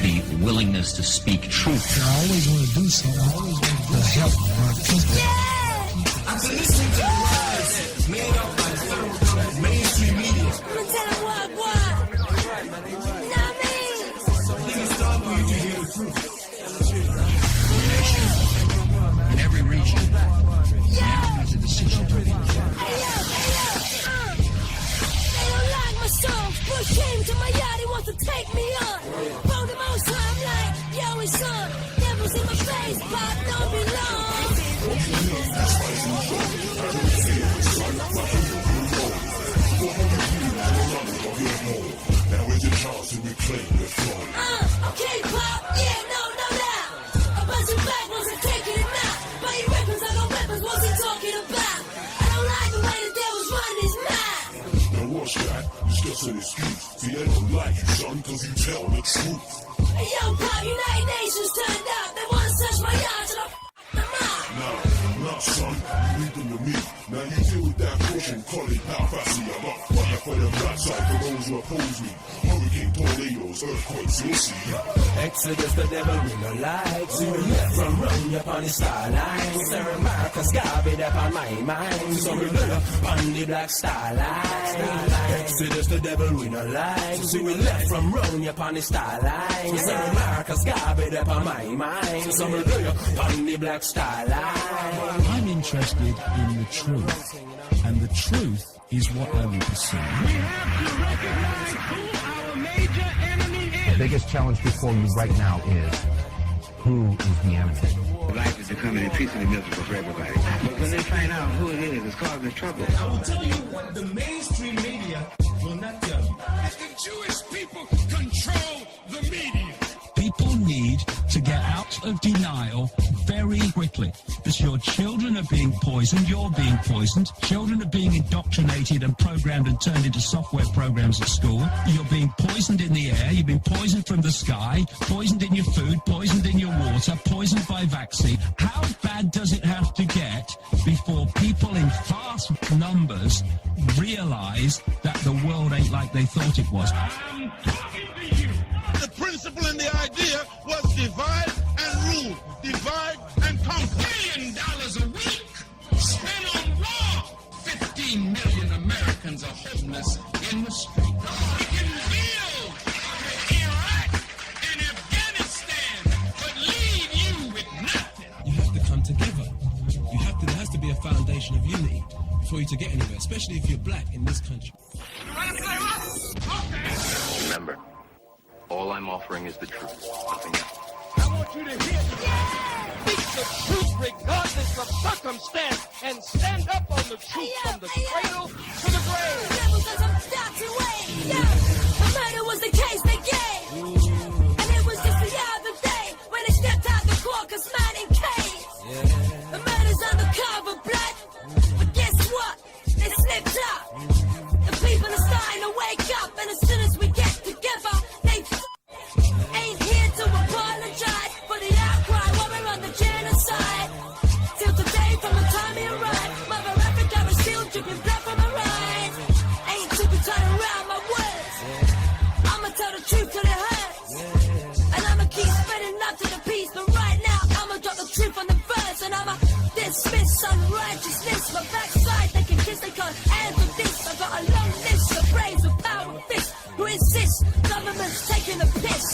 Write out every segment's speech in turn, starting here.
The willingness to speak truth. I always want to do something. I always want to help my people. Yeah! I've been listening to the lies made up by the mainstream media. I'm gonna tell them what. Not me! It's time for you to hear the truth. In every region, Yeah! now has a decision to make. Hey, yo! They don't like my songs. Bush came to my yard, he wants to take me on. Phone him all time like, yo, it's on. Devil's in my face, Pop, don't be long. Okay, Pop, yeah, no doubt. I'm buzzing back, wasn't taking it now. Buy your records, I got weapons, what's he talking about? I don't like the way the devil's running his mouth. Now watch that, it's just an excuse. See, they don't like you, son, cause you tell the truth. Hey, yo, Pop, United Nations turned up. They want to search my yard till I them out. Nah, son, you leave them to me. Now you deal with that caution, call it how fast you got. Fire for the black side, for those who oppose me. Hurricane, tornadoes, earthquakes, you'll see. Exodus, the devil we no like. See me left from run upon the star line. Sir Marcus Garvey up on my mind. So we look up on the black star line. Exodus, the devil we no like. See me left from run upon the star line. Sir Marcus Garvey up on my mind. So we look up on the black star line. I'm interested in the truth, and the truth is what I will pursue. We have to recognize who our major enemy is. The biggest challenge before you right now is, who is the enemy? Life is becoming increasingly miserable for everybody. But when they find out who it is that's causing trouble, I will tell you what the mainstream media will not tell you. The Jewish people control the media. People need to get out of denial very quickly. Because your children are being poisoned, you're being poisoned, children are being indoctrinated and programmed and turned into software programs at school. You're being poisoned in the air, you've been poisoned from the sky, poisoned in your food, poisoned in your water, poisoned by vaccine. How bad does it have to get before people in vast numbers realize that the world ain't like they thought it was? I'm talking to you. The principle and the idea was divide and rule, divide and conquer. $1 billion a week spent on war. 15 million Americans are homeless in the street. We can build Iraq and Afghanistan, but leave you with nothing. You have to come together. There has to be a foundation of unity for you to get anywhere, especially if you're black in this country. Remember, all I'm offering is the truth, nothing else. I want you to hear speak the truth regardless of circumstance and stand up on the truth from the cradle to the grave. The murder was the case they gave. And it was just the other day when they stepped out the caucus man in case. The murder's undercover blood. But guess what? They slipped up. The people are starting to wake up, and as soon as we get together, they ain't here to apologize for the outcry while we're on the genocide. Till today, from the time he arrived, Mother Africa is still dripping blood from her eyes. Ain't too be turning around my words. I'ma tell the truth till it hurts. And I'ma keep spreading love to the peace. But right now, I'ma drop the truth on the verse. And I'ma dismiss unrighteousness. My backside, they can kiss, they can't handle this. I've got a long list of brains with power fists who insist government's taking a piss.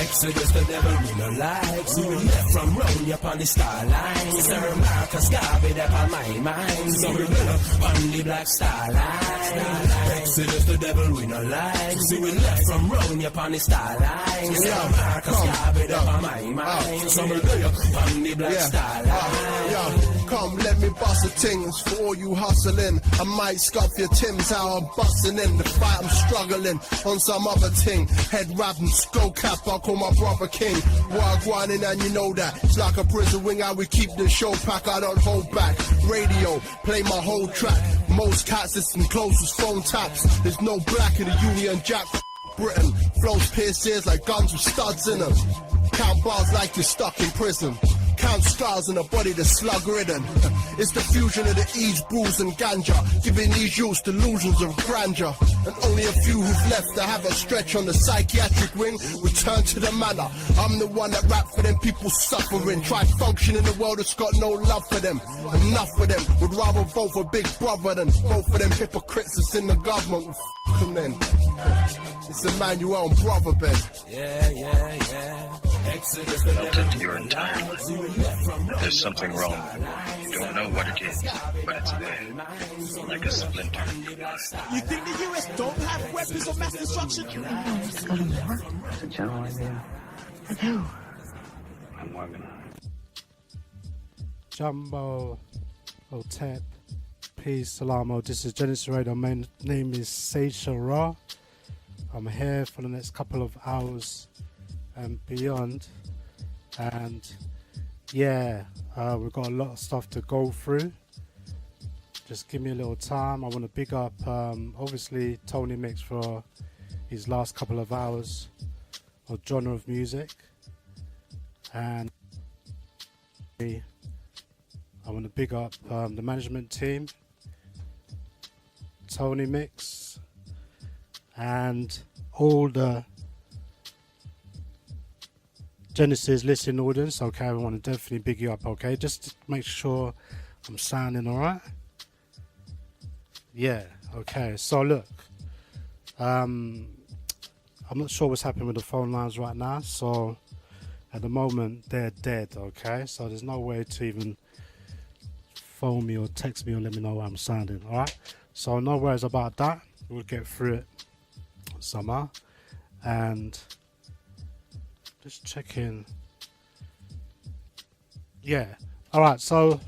Exodus, the devil we no like. So we left from round upon the star line. Sir Marcus Garvey up on my mind. So we run up on the black star line. Exodus, the devil we no like. So we left from round upon the star line. Sir Marcus Garvey up on my mind. So we run up on the black star line. Come, let me bust the things for all you hustling. I might scuff your Tims how I'm busting in the fight. I'm struggling on some other thing. Head wrap and skull cap, I call my brother king. Work running and you know that. It's like a prison wing, how we keep the show pack. I don't hold back. Radio, play my whole track. Most cats listen close as phone taps. There's no black in the Union Jack. Britain flows pierce ears like guns with studs in them. Count bars like you're stuck in prison. Count scars in a body that's slug ridden. It's the fusion of the E's, brews and ganja, giving these youths delusions of grandeur. And only a few who've left to have a stretch on the psychiatric wing return to the manor. I'm the one that rap for them people suffering. Try function in a world that's got no love for them. Enough of them would rather vote for Big Brother than vote for them hypocrites that's in the government. F them then. It's Emmanuel and Brother Ben. Yeah. Exodus will Built never into your entire life. There's something wrong. You don't know what it is, but it's there, like a splinter. You think the US don't have weapons of mass destruction? It's got to work. It's a general idea. I do. I'm working on it. Jumbo, Otep, peace, salamo. This is Genesis Radio. My name is Sayshara. I'm here for the next couple of hours and beyond. And yeah, we've got a lot of stuff to go through. Just give me a little time. I want to big up, obviously, Tony Mix for his last couple of hours of genre of music. And I want to big up the management team, Tony Mix, and all the Genesis listening audience. Okay, I want to definitely big you up. Okay, just to make sure I'm sounding all right. Yeah. Okay. So look, I'm not sure what's happening with the phone lines right now. So at the moment they're dead. Okay. So there's no way to even phone me or text me or let me know how I'm sounding. All right. So no worries about that. We'll get through it somehow. And just checking. Yeah. All right. So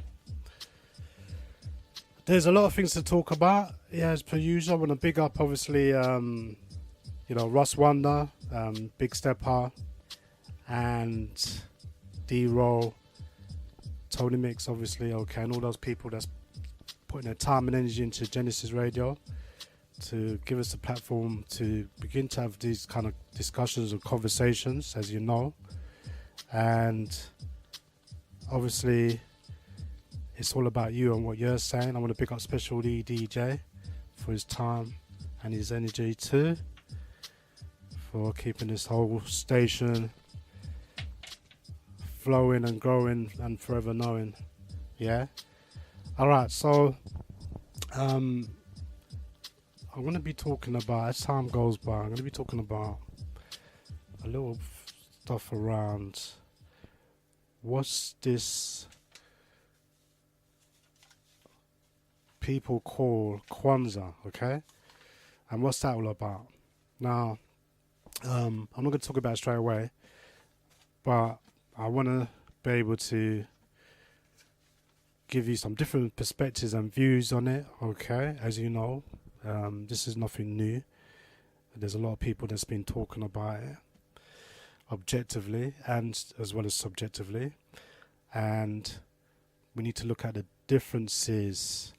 there's a lot of things to talk about. Yeah, as per usual, I want to big up, obviously, Russ Wonder, Big Stepper, and D-Roll, Tony Mix, obviously, okay, and all those people that's putting their time and energy into Genesis Radio to give us a platform to begin to have these kind of discussions and conversations, as you know. And obviously, it's all about you and what you're saying. I want to pick up Special E DJ for his time and his energy too, for keeping this whole station flowing and growing and forever knowing. Yeah. All right. So I'm going to be talking about, as time goes by, I'm going to be talking about a little stuff around what's this people call Kwanzaa, okay? And what's that all about? Now, I'm not going to talk about it straight away, but I want to be able to give you some different perspectives and views on it, okay? As you know, this is nothing new. There's a lot of people that's been talking about it objectively and as well as subjectively, and we need to look at the differences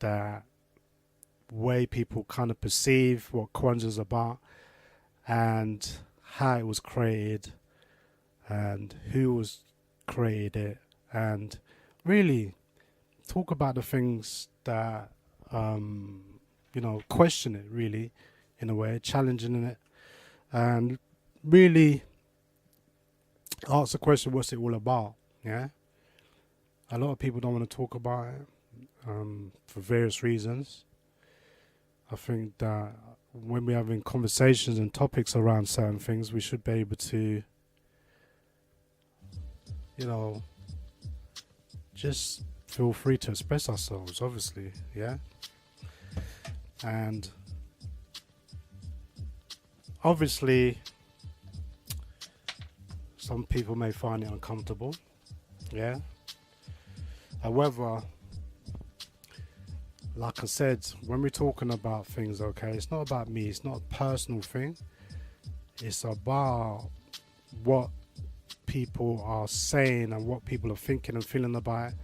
that way people kind of perceive what Kwanzaa is about and how it was created and who was created it, and really talk about the things that question it really in a way, challenging it, and really ask the question, what's it all about? Yeah, a lot of people don't want to talk about it for various reasons. I think that when we're having conversations and topics around certain things, we should be able to, just feel free to express ourselves, obviously, yeah? And obviously, some people may find it uncomfortable, yeah? However, like I said, when we're talking about things, okay, it's not about me, it's not a personal thing. It's about what people are saying and what people are thinking and feeling about it,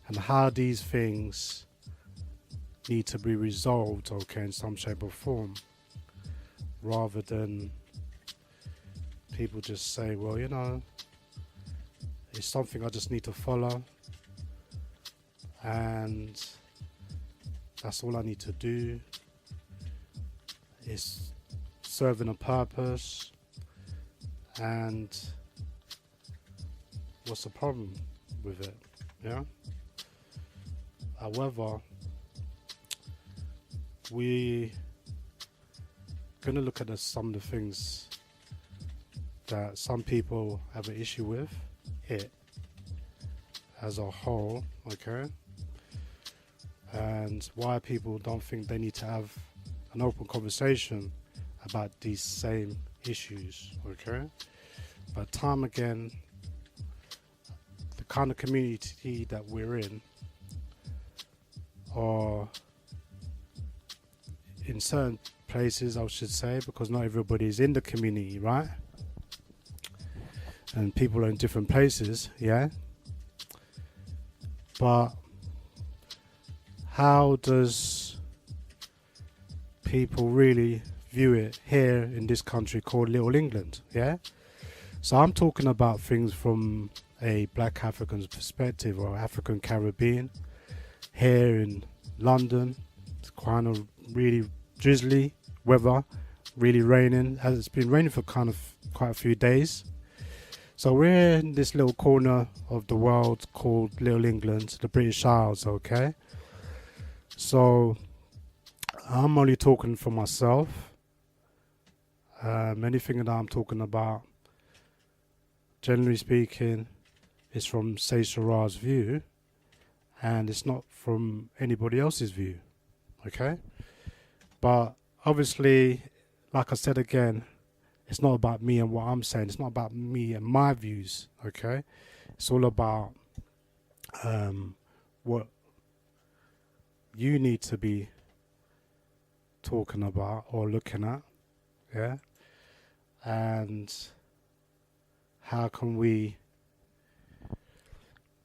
and how these things need to be resolved, okay, in some shape or form, rather than people just say, well, It's something I just need to follow, and that's all I need to do. It's serving a purpose, and what's the problem with it? Yeah. However, we're gonna look at some of the things that some people have an issue with it as a whole, okay, and why people don't think they need to have an open conversation about these same issues, okay. But time again, the kind of community that we're in, or in certain places I should say, because not everybody is in the community, right? And people are in different places, yeah. But how does people really view it here in this country called Little England, yeah? So I'm talking about things from a black African's perspective, or African Caribbean. Here in London, it's kind of really drizzly weather, really raining. It's been raining for kind of quite a few days. So we're in this little corner of the world called Little England, the British Isles, okay? So I'm only talking for myself. Anything that I'm talking about, generally speaking, is from Sayshara's view, and it's not from anybody else's view, okay? But obviously, like I said again, it's not about me and what I'm saying. It's not about me and my views, okay? It's all about what you need to be talking about or looking at, yeah? And how can we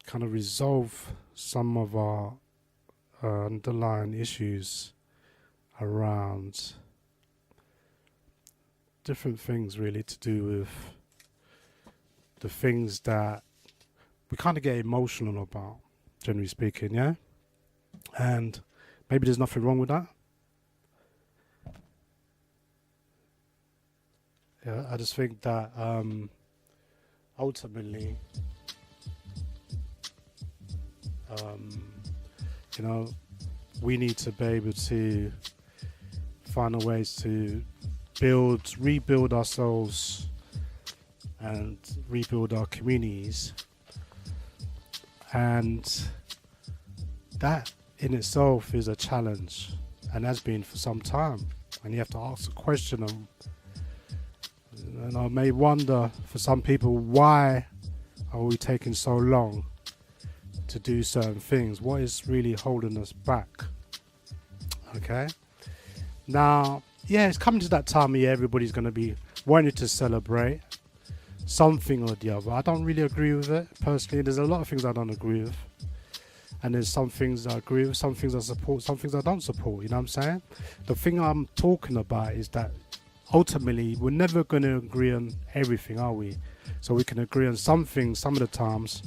kind of resolve some of our underlying issues around different things, really, to do with the things that we kind of get emotional about, generally speaking, yeah? And maybe there's nothing wrong with that. Yeah, I just think that ultimately, you know, we need to be able to find a ways to rebuild ourselves and rebuild our communities, and that in itself is a challenge, and has been for some time. And you have to ask the question of, and I may wonder for some people, why are we taking so long to do certain things? What is really holding us back? Okay. Now, yeah, it's coming to that time of year, everybody's going to be wanting to celebrate something or the other. I don't really agree with it, personally. There's a lot of things I don't agree with. And there's some things I agree with, some things I support, some things I don't support, you know what I'm saying? The thing I'm talking about is that ultimately, we're never going to agree on everything, are we? So we can agree on some things some of the times,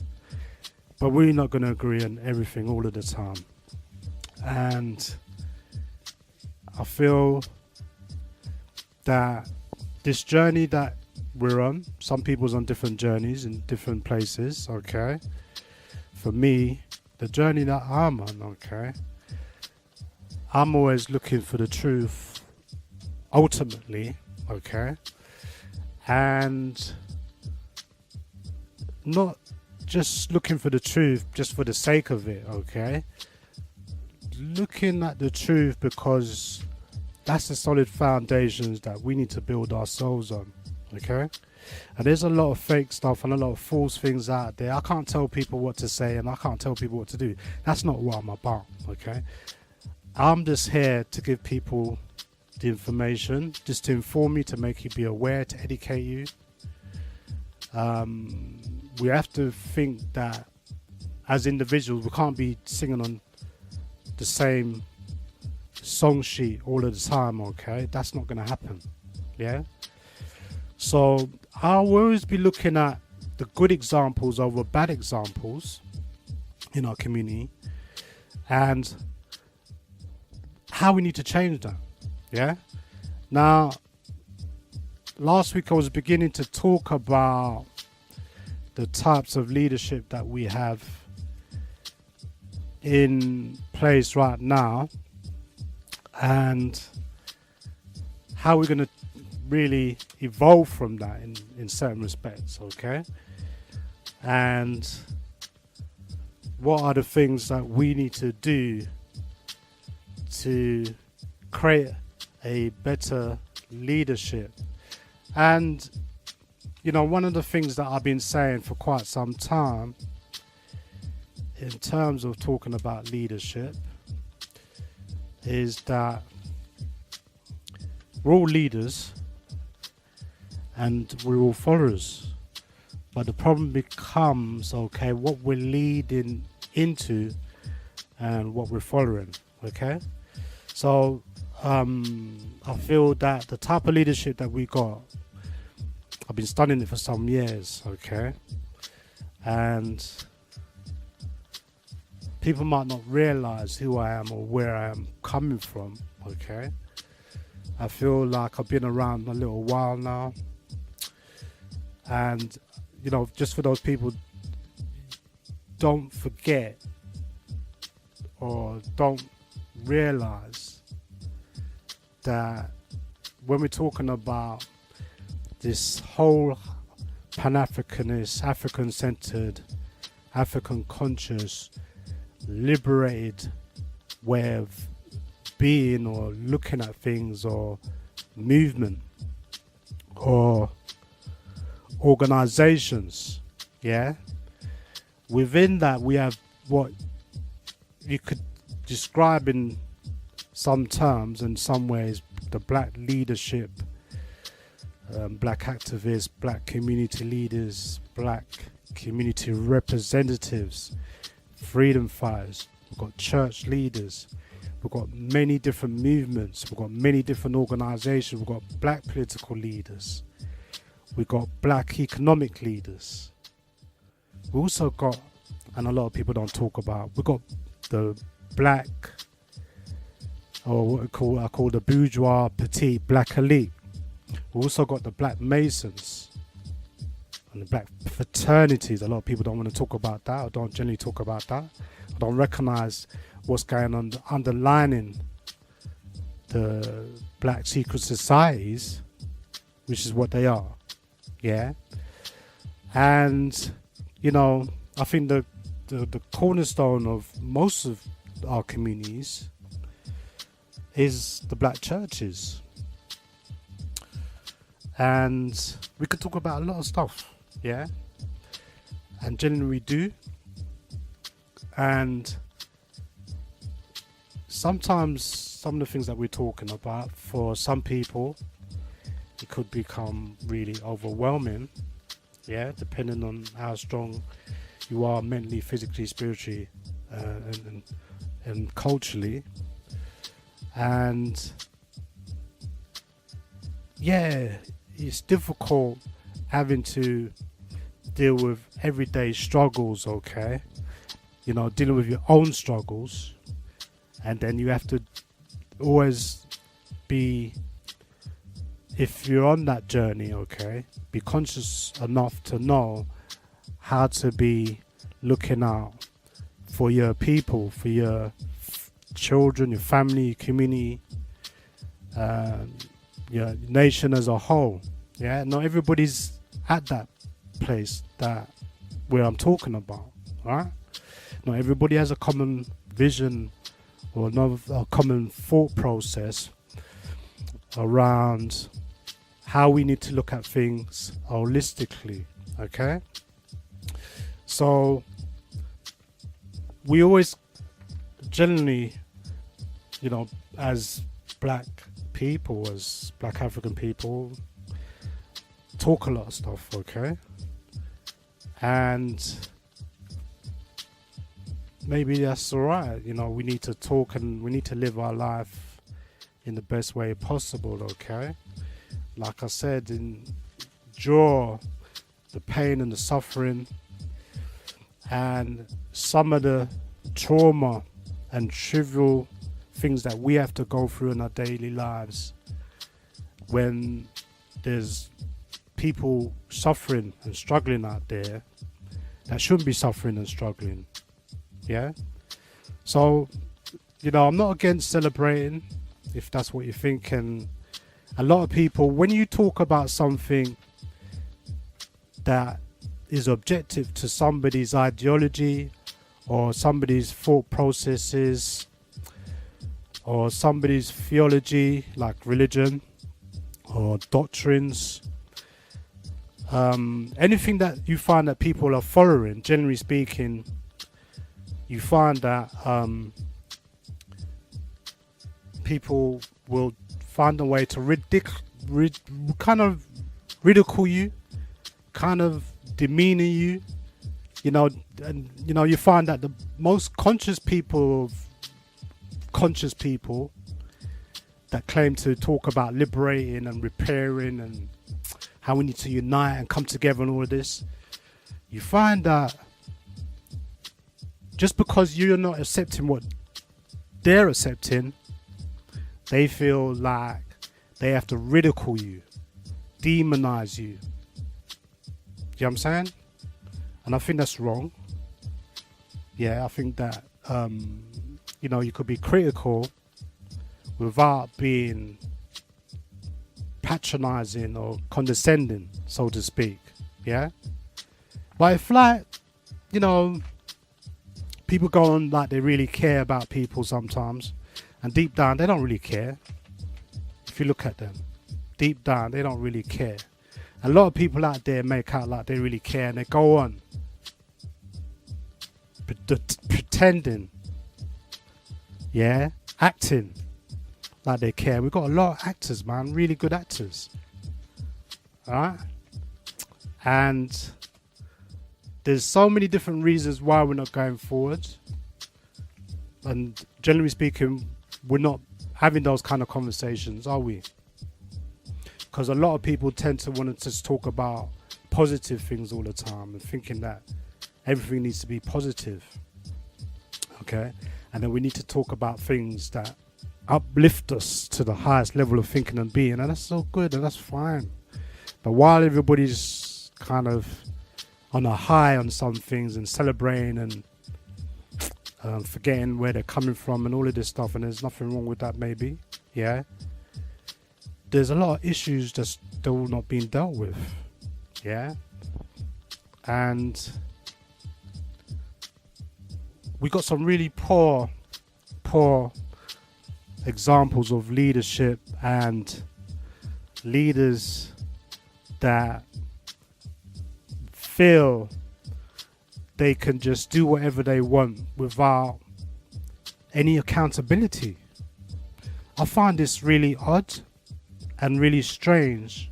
but we're not going to agree on everything all of the time. And I feel that this journey that we're on, some people's on different journeys in different places, okay? For me, the journey that I'm on, okay, I'm always looking for the truth, ultimately, okay? And not just looking for the truth just for the sake of it, okay? Looking at the truth because that's the solid foundations that we need to build ourselves on, okay? And there's a lot of fake stuff and a lot of false things out there. I can't tell people what to say and I can't tell people what to do. That's not what I'm about, okay? I'm just here to give people the information, just to inform you, to make you be aware, to educate you. We have to think that as individuals, we can't be singing on the same song sheet all of the time, okay? That's not going to happen, yeah? So I'll always be looking at the good examples over bad examples in our community, and how we need to change that. Yeah. Now, last week I was beginning to talk about the types of leadership that we have in place right now, and how we're going to really evolve from that in certain respects, okay? And what are the things that we need to do to create a better leadership. And one of the things that I've been saying for quite some time in terms of talking about leadership is that we're all leaders and we're all followers, but the problem becomes, okay, what we're leading into and what we're following, okay? So I feel that the type of leadership that we got, I've been studying it for some years, okay? And people might not realize who I am or where I am coming from, okay? I feel like I've been around a little while now. And, just for those people, don't forget or don't realize that when we're talking about this whole Pan-Africanist, African-centered, African-conscious, liberated way of being or looking at things or movement or organizations, yeah? Within that we have what you could describe in some terms, in some ways, the black leadership, black activists, black community leaders, black community representatives, freedom fighters. We've got church leaders. We've got many different movements. We've got many different organizations. We've got black political leaders. We've got black economic leaders. We also got, and a lot of people don't talk about, we've got the black, or what I call the bourgeois petite black elite. We also got the black masons and the black fraternities. A lot of people don't want to talk about that, or don't generally talk about that. I don't recognize what's going on underlining the black secret societies, which is what they are. Yeah. And I think the cornerstone of most of our communities is the black churches. And we could talk about a lot of stuff, yeah? And generally we do. And sometimes some of the things that we're talking about, for some people, it could become really overwhelming, yeah, depending on how strong you are mentally, physically, spiritually, and culturally. And yeah, it's difficult having to deal with everyday struggles, okay? Dealing with your own struggles, and then you have to always be, if you're on that journey, okay, be conscious enough to know how to be looking out for your people, for your children, your family, your community, your nation as a whole. Yeah, not everybody's at that place that where I'm talking about, right? Not everybody has a common vision or a common thought process around how we need to look at things holistically, okay? So we always generally, as black people, as black African people, talk a lot of stuff, okay? And maybe that's all right. We need to talk and we need to live our life in the best way possible, okay? Like I said, draw the pain and the suffering, and some of the trauma and trivial things that we have to go through in our daily lives when there's people suffering and struggling out there that shouldn't be suffering and struggling. Yeah. So, you know, I'm not against celebrating if that's what you think. And a lot of people, when you talk about something that is objective to somebody's ideology or somebody's thought processes or somebody's theology, like religion or doctrines, anything that you find that people are following, generally speaking, you find that people will find a way to kind of ridicule you, kind of demeanor you, you know. And you know, you find that the most conscious people that claim to talk about liberating and repairing and how we need to unite and come together and all of this, you find that just because you're not accepting what they're accepting, they feel like they have to ridicule you, demonize you. You know what I'm saying? And I think that's wrong. Yeah, I think that, you know, you could be critical without being patronizing or condescending, so to speak. Yeah? But if, like, you know, people go on like they really care about people sometimes, and deep down they don't really care. If you look at them, deep down they don't really care. A lot of people out there make out like they really care, and they go on pretending, yeah, acting like they care. We've got a lot of actors, man, really good actors. Alright? And there's so many different reasons why we're not going forward. And generally speaking, we're not having those kind of conversations, are we? Because a lot of people tend to want to just talk about positive things all the time and thinking that everything needs to be positive. Okay? And then we need to talk about things that uplift us to the highest level of thinking and being. And that's so good and that's fine. But while everybody's kind of on a high on some things and celebrating and forgetting where they're coming from and all of this stuff, and there's nothing wrong with that, maybe, yeah, there's a lot of issues that's still not being dealt with, yeah. And we got some really poor examples of leadership and leaders that feel they can just do whatever they want without any accountability. I find this really odd and really strange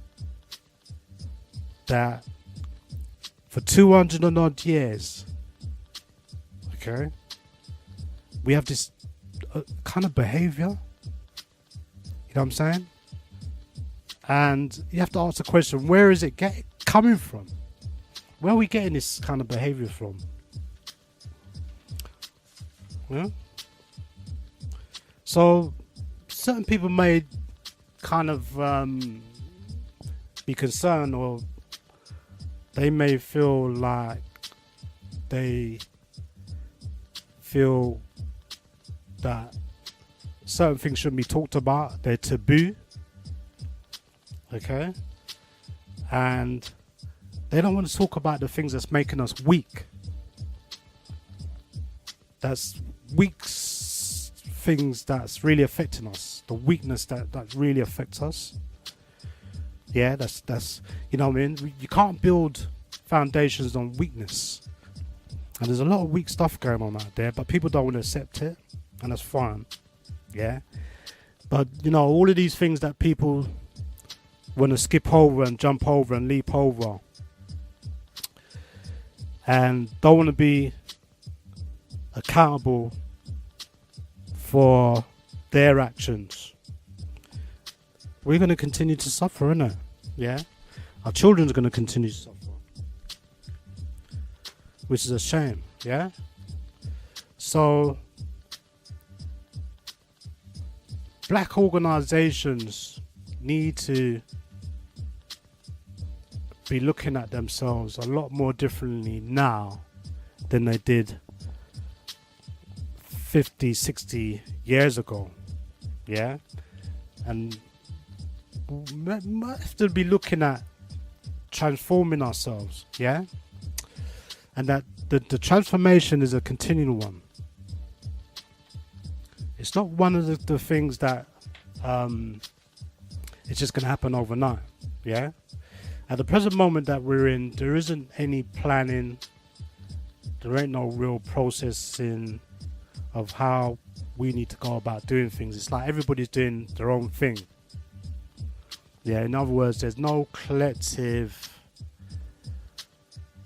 that for 200 and odd years, okay, we have this kind of behavior, you know what I'm saying? And you have to ask the question, where is it coming from? Where are we getting this kind of behavior from? Yeah? So certain people may kind of be concerned, or they may feel like they feel that certain things shouldn't be talked about. They're taboo. Okay? And they don't want to talk about the things that's making us weak. That's weak things that's really affecting us. The weakness that really affects us. Yeah, that's you know what I mean? You can't build foundations on weakness. And there's a lot of weak stuff going on out there, but people don't want to accept it. And that's fine. Yeah. But, you know, all of these things that people want to skip over and jump over and leap over, and don't want to be accountable for their actions, we're going to continue to suffer, innit? Yeah? Our children are going to continue to suffer. which is a shame. Yeah. So black organizations need to be looking at themselves a lot more differently now than they did 50, 60 years ago. Yeah. And we have to be looking at transforming ourselves. Yeah. And that the transformation is a continual one. It's not one of the things that it's just going to happen overnight. Yeah. At the present moment that we're in, there isn't any planning. There ain't no real processing of how we need to go about doing things. It's like everybody's doing their own thing. Yeah, in other words, there's no collective,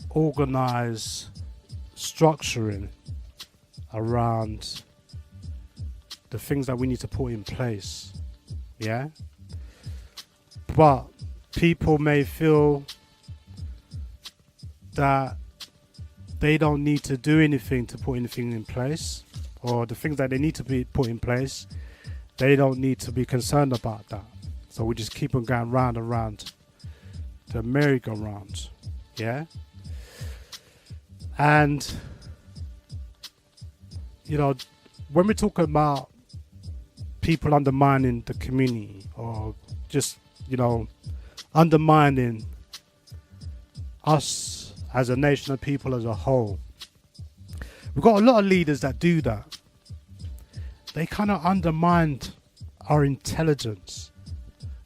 organized structuring around the things that we need to put in place. Yeah. But people may feel that they don't need to do anything to put anything in place, or the things that they need to be put in place, they don't need to be concerned about that. So we just keep on going round and round the merry-go-round. Yeah. And you know, when we talk about people undermining the community, or just, you know, undermining us as a nation of people as a whole, we've got a lot of leaders that do that. They kind of undermine our intelligence.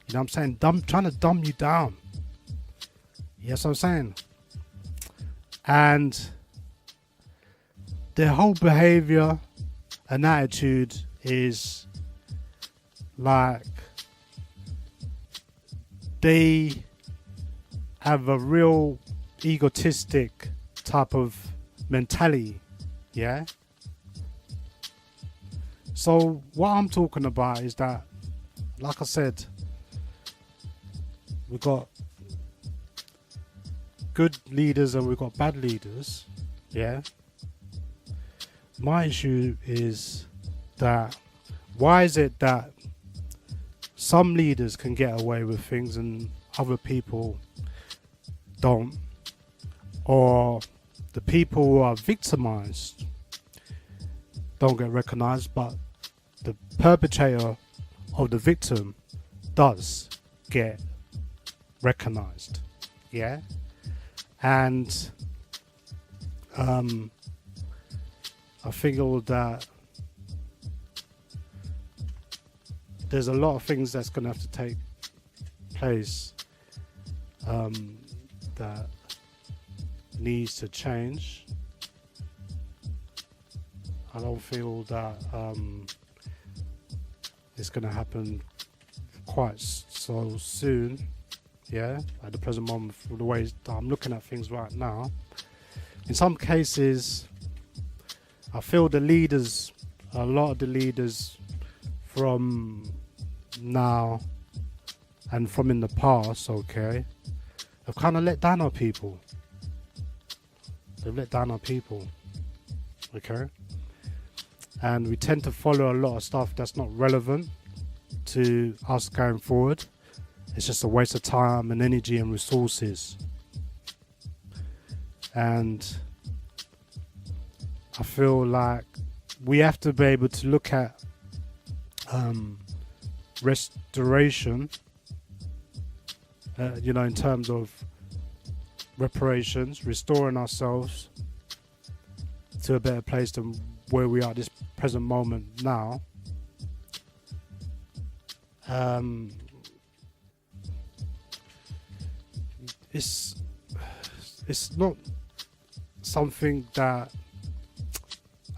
You know what I'm saying? Trying to dumb you down. Yes, I'm saying. And their whole behavior and attitude is like they have a real egotistic type of mentality. Yeah. So what I'm talking about is that, like I said, we've got good leaders and we've got bad leaders. Yeah. My issue is that why is it that some leaders can get away with things and other people don't? Or the people who are victimized don't get recognized, but the perpetrator of the victim does get recognized. Yeah. And I feel that there's a lot of things that's going to have to take place that needs to change. I don't feel that it's going to happen quite so soon. Yeah, at the present moment, for the way that I'm looking at things right now. In some cases, I feel the leaders, a lot of the leaders from now and from in the past, okay, have kind of let down our people. They've let down our people, okay? And we tend to follow a lot of stuff that's not relevant to us going forward. It's just a waste of time and energy and resources. And I feel like we have to be able to look at restoration, you know, in terms of reparations, restoring ourselves to a better place than where we are at this present moment now. It's not something that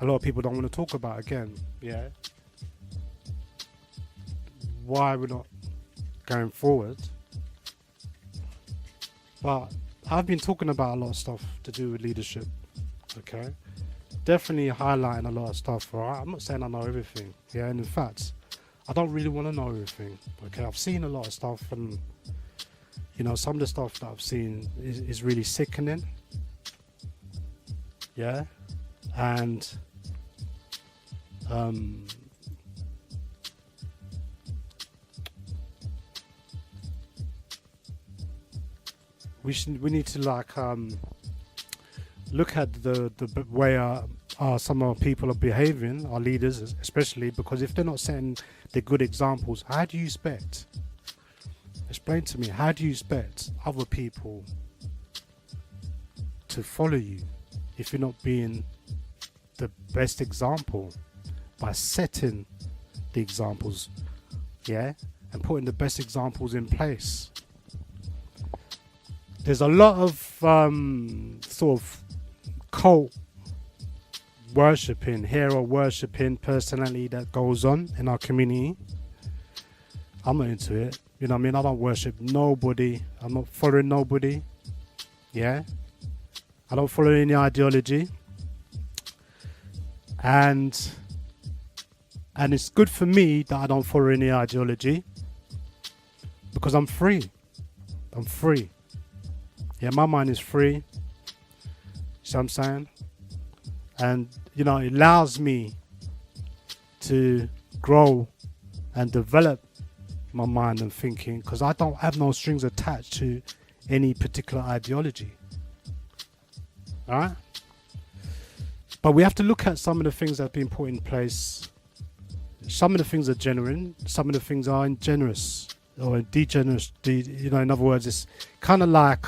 a lot of people don't want to talk about again. Yeah. Why we're not going forward. But I've been talking about a lot of stuff to do with leadership. Okay. Definitely highlighting a lot of stuff. Right? I'm not saying I know everything. Yeah. And in fact, I don't really want to know everything. Okay. I've seen a lot of stuff, and you know, some of the stuff that I've seen is really sickening. Yeah, and we need to like look at the way some of our people are behaving, our leaders especially, because if they're not setting the good examples, how do you expect? Explain to me, how do you expect other people to follow you if you're not being the best example by setting the examples, yeah, and putting the best examples in place? There's a lot of sort of cult worshipping, hero worshipping personality that goes on in our community. I'm not into it. You know what I mean? I don't worship nobody. I'm not following nobody. Yeah? I don't follow any ideology. And it's good for me that I don't follow any ideology, because I'm free. I'm free. Yeah, my mind is free. See what I'm saying? And, you know, it allows me to grow and develop my mind and thinking, because I don't have no strings attached to any particular ideology. Alright? But we have to look at some of the things that have been put in place. Some of the things are genuine, some of the things are ingenuous or degenerate. You know, in other words, it's kind of like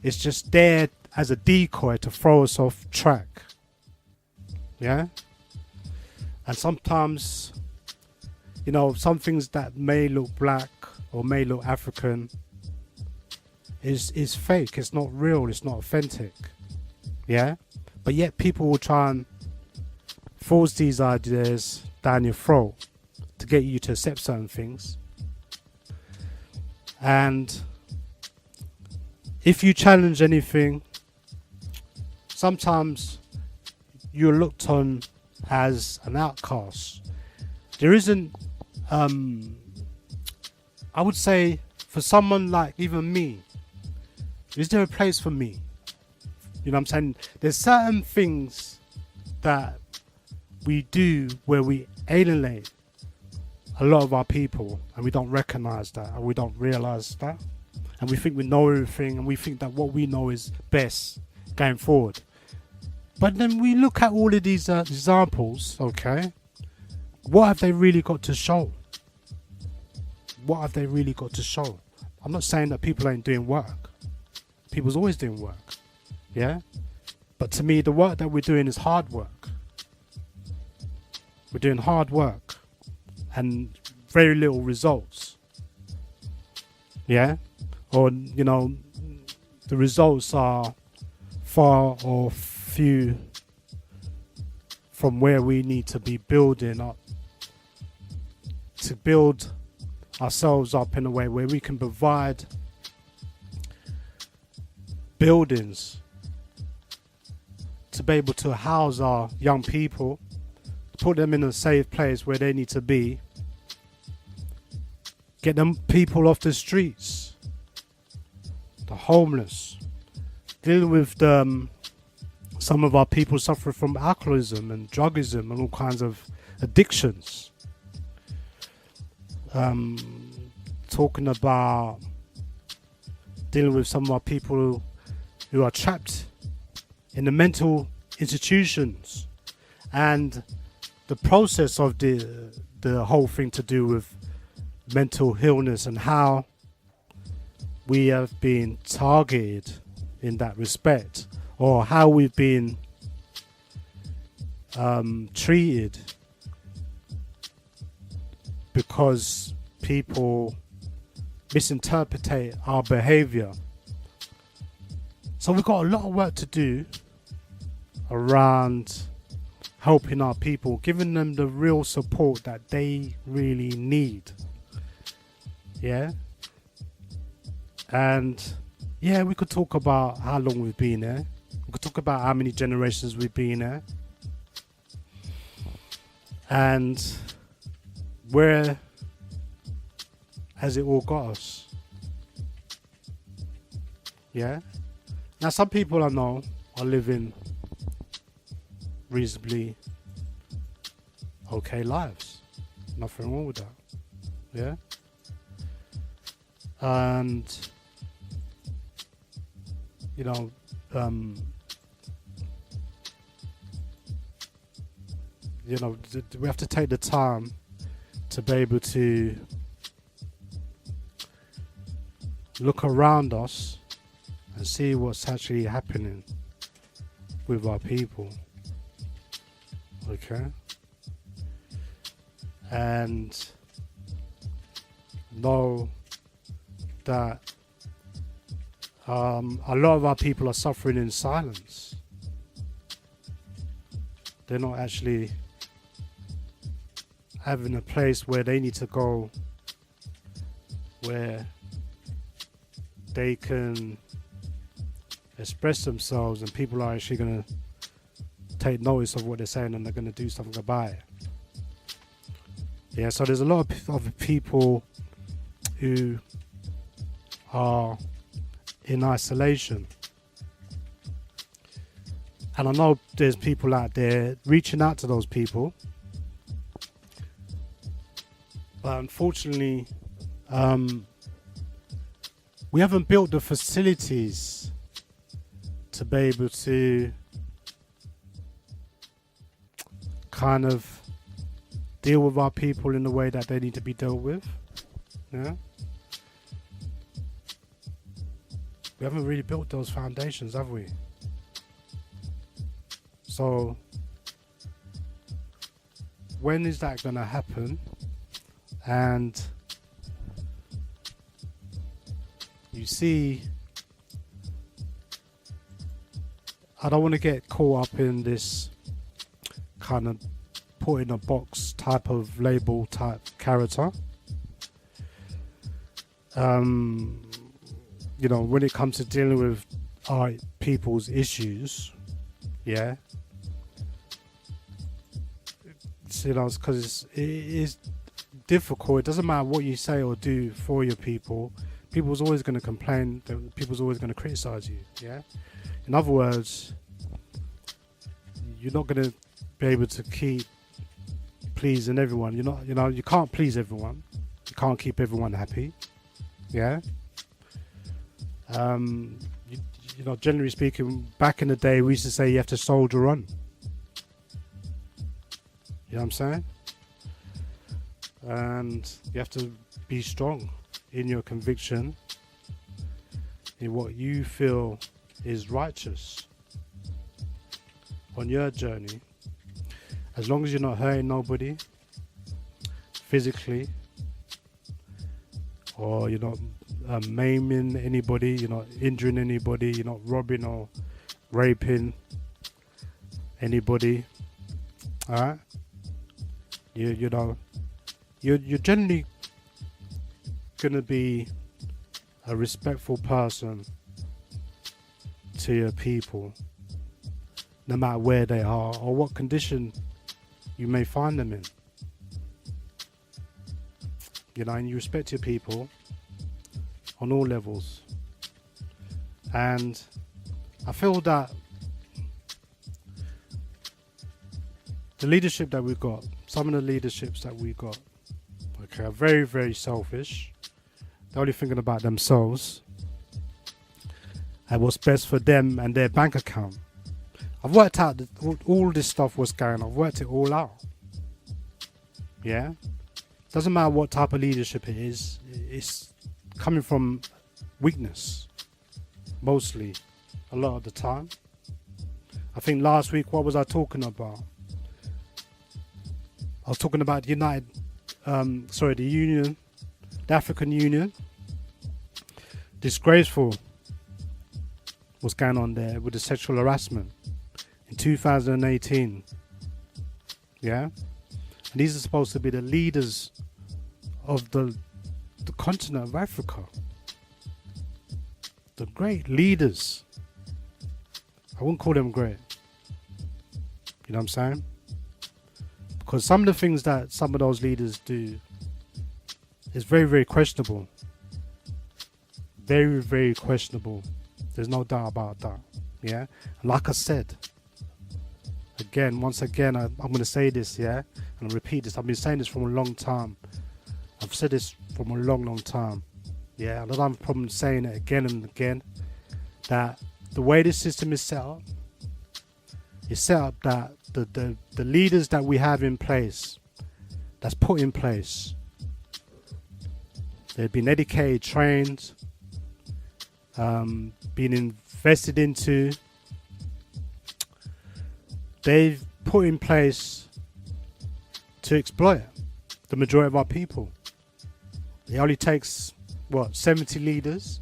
it's just there as a decoy to throw us off track. Yeah? And sometimes, you know, some things that may look black or may look African is fake. It's not real. It's not authentic. Yeah? But yet people will try and force these ideas down your throat to get you to accept certain things. And if you challenge anything, sometimes you're looked on as an outcast. There isn't, I would say, for someone like even me, is there a place for me? You know what I'm saying? There's certain things that we do where we alienate a lot of our people, and we don't recognize that, and we don't realize that, and we think we know everything, and we think that what we know is best going forward. But then we look at all of these examples, okay? What have they really got to show? What have they really got to show? I'm not saying that people ain't doing work. People's always doing work, yeah? But to me, the work that we're doing is hard work. We're doing hard work and very little results, yeah? Or, you know, the results are far or few from where we need to be building up, to build ourselves up in a way where we can provide buildings to be able to house our young people, put them in a safe place where they need to be, get them people off the streets, the homeless, deal with some of our people suffer from alcoholism and drugism and all kinds of addictions. Talking about dealing with some of our people who are trapped in the mental institutions, and the process of the whole thing to do with mental illness and how we have been targeted in that respect, or how we've been treated because people misinterpret our behavior. So we've got a lot of work to do around helping our people, giving them the real support that they really need. Yeah? And yeah, we could talk about how long we've been there. We could talk about how many generations we've been there. And where has it all got us? Yeah? Now some people I know are living reasonably okay lives. Nothing wrong with that. Yeah? And, you know, we have to take the time to be able to look around us and see what's actually happening with our people. Okay? And know that a lot of our people are suffering in silence. They're not actually having a place where they need to go, where they can express themselves, and people are actually going to take notice of what they're saying, and they're going to do something about it. Yeah, so there's a lot of people who are in isolation. And I know there's people out there reaching out to those people. But unfortunately, we haven't built the facilities to be able to kind of deal with our people in the way that they need to be dealt with. Yeah. We haven't really built those foundations, have we? So when is that going to happen? And you see, I don't want to get caught up in this kind of put in a box type of label type character. You know, when it comes to dealing with our people's issues, yeah, you know, because it is difficult. It doesn't matter what you say or do for your people. People's always going to complain. People's always going to criticize you. Yeah. In other words, you're not going to be able to keep pleasing everyone. You're not. You know, you can't please everyone. You can't keep everyone happy. Yeah. You know, generally speaking, back in the day, we used to say you have to soldier on. You know what I'm saying? And you have to be strong in your conviction, in what you feel is righteous on your journey. As long as you're not hurting nobody physically, or you're not maiming anybody, you're not injuring anybody, you're not robbing or raping anybody. Alright? You know, you're generally gonna be a respectful person to your people, no matter where they are or what condition you may find them in. You know, and you respect your people on all levels. And I feel that the leadership that we've got, some of the leaderships that we got, okay, are very, very selfish. They're only thinking about themselves and what's best for them and their bank account. I've worked out that all this stuff was going on. I've worked it all out. Yeah? Doesn't matter what type of leadership it is, it's coming from weakness, mostly, a lot of the time. I think last week, what was I talking about? I was talking about the Union, the African Union. Disgraceful what's going on there with the sexual harassment in 2018. Yeah? And these are supposed to be the leaders of the continent of Africa. The great leaders. I wouldn't call them great. You know what I'm saying? Because some of the things that some of those leaders do is very, very questionable. Very, very questionable. There's no doubt about that. Yeah? And like I said, once again, I'm going to say this, yeah, and I repeat this. I've been saying this for a long time. I've said this from a long time. Yeah, I don't have a problem saying it again and again. That the way this system is set up, that the leaders that we have in place, that's put in place, they've been educated, trained, been invested into. They've put in place to exploit the majority of our people. It only takes, 70 leaders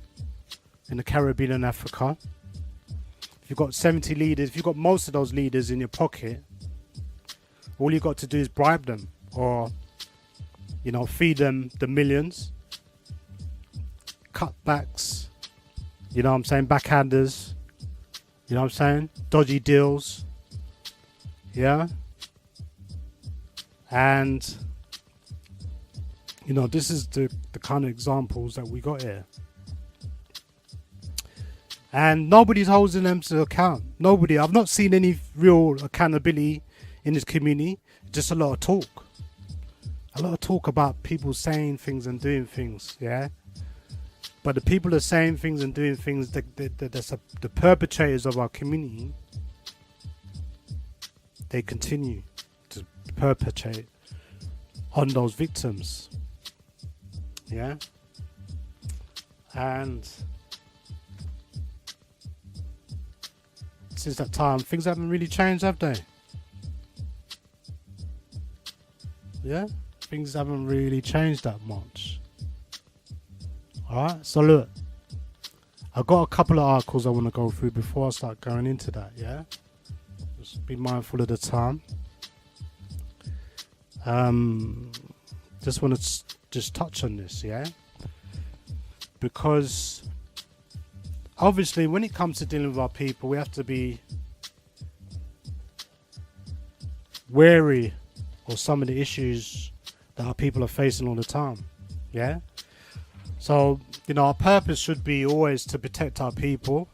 in the Caribbean and Africa. If you've got 70 leaders, if you've got most of those leaders in your pocket, all you've got to do is bribe them or, feed them the millions, cutbacks, backhanders, dodgy deals. Yeah, and this is the kind of examples that we got here, and nobody's holding them to account. Nobody. I've not seen any real accountability in this community. Just a lot of talk about people saying things and doing things. Yeah, but the people that are saying things and doing things, that's the perpetrators of our community. They continue to perpetrate on those victims. Yeah? And since that time, things haven't really changed, have they? Yeah? Things haven't really changed that much. Alright, so look. I've got a couple of articles I want to go through before I start going into that, yeah? Be mindful of the time. Just want to just touch on this, yeah, because obviously when it comes to dealing with our people, we have to be wary of some of the issues that our people are facing all the time. Yeah, so our purpose should be always to protect our people,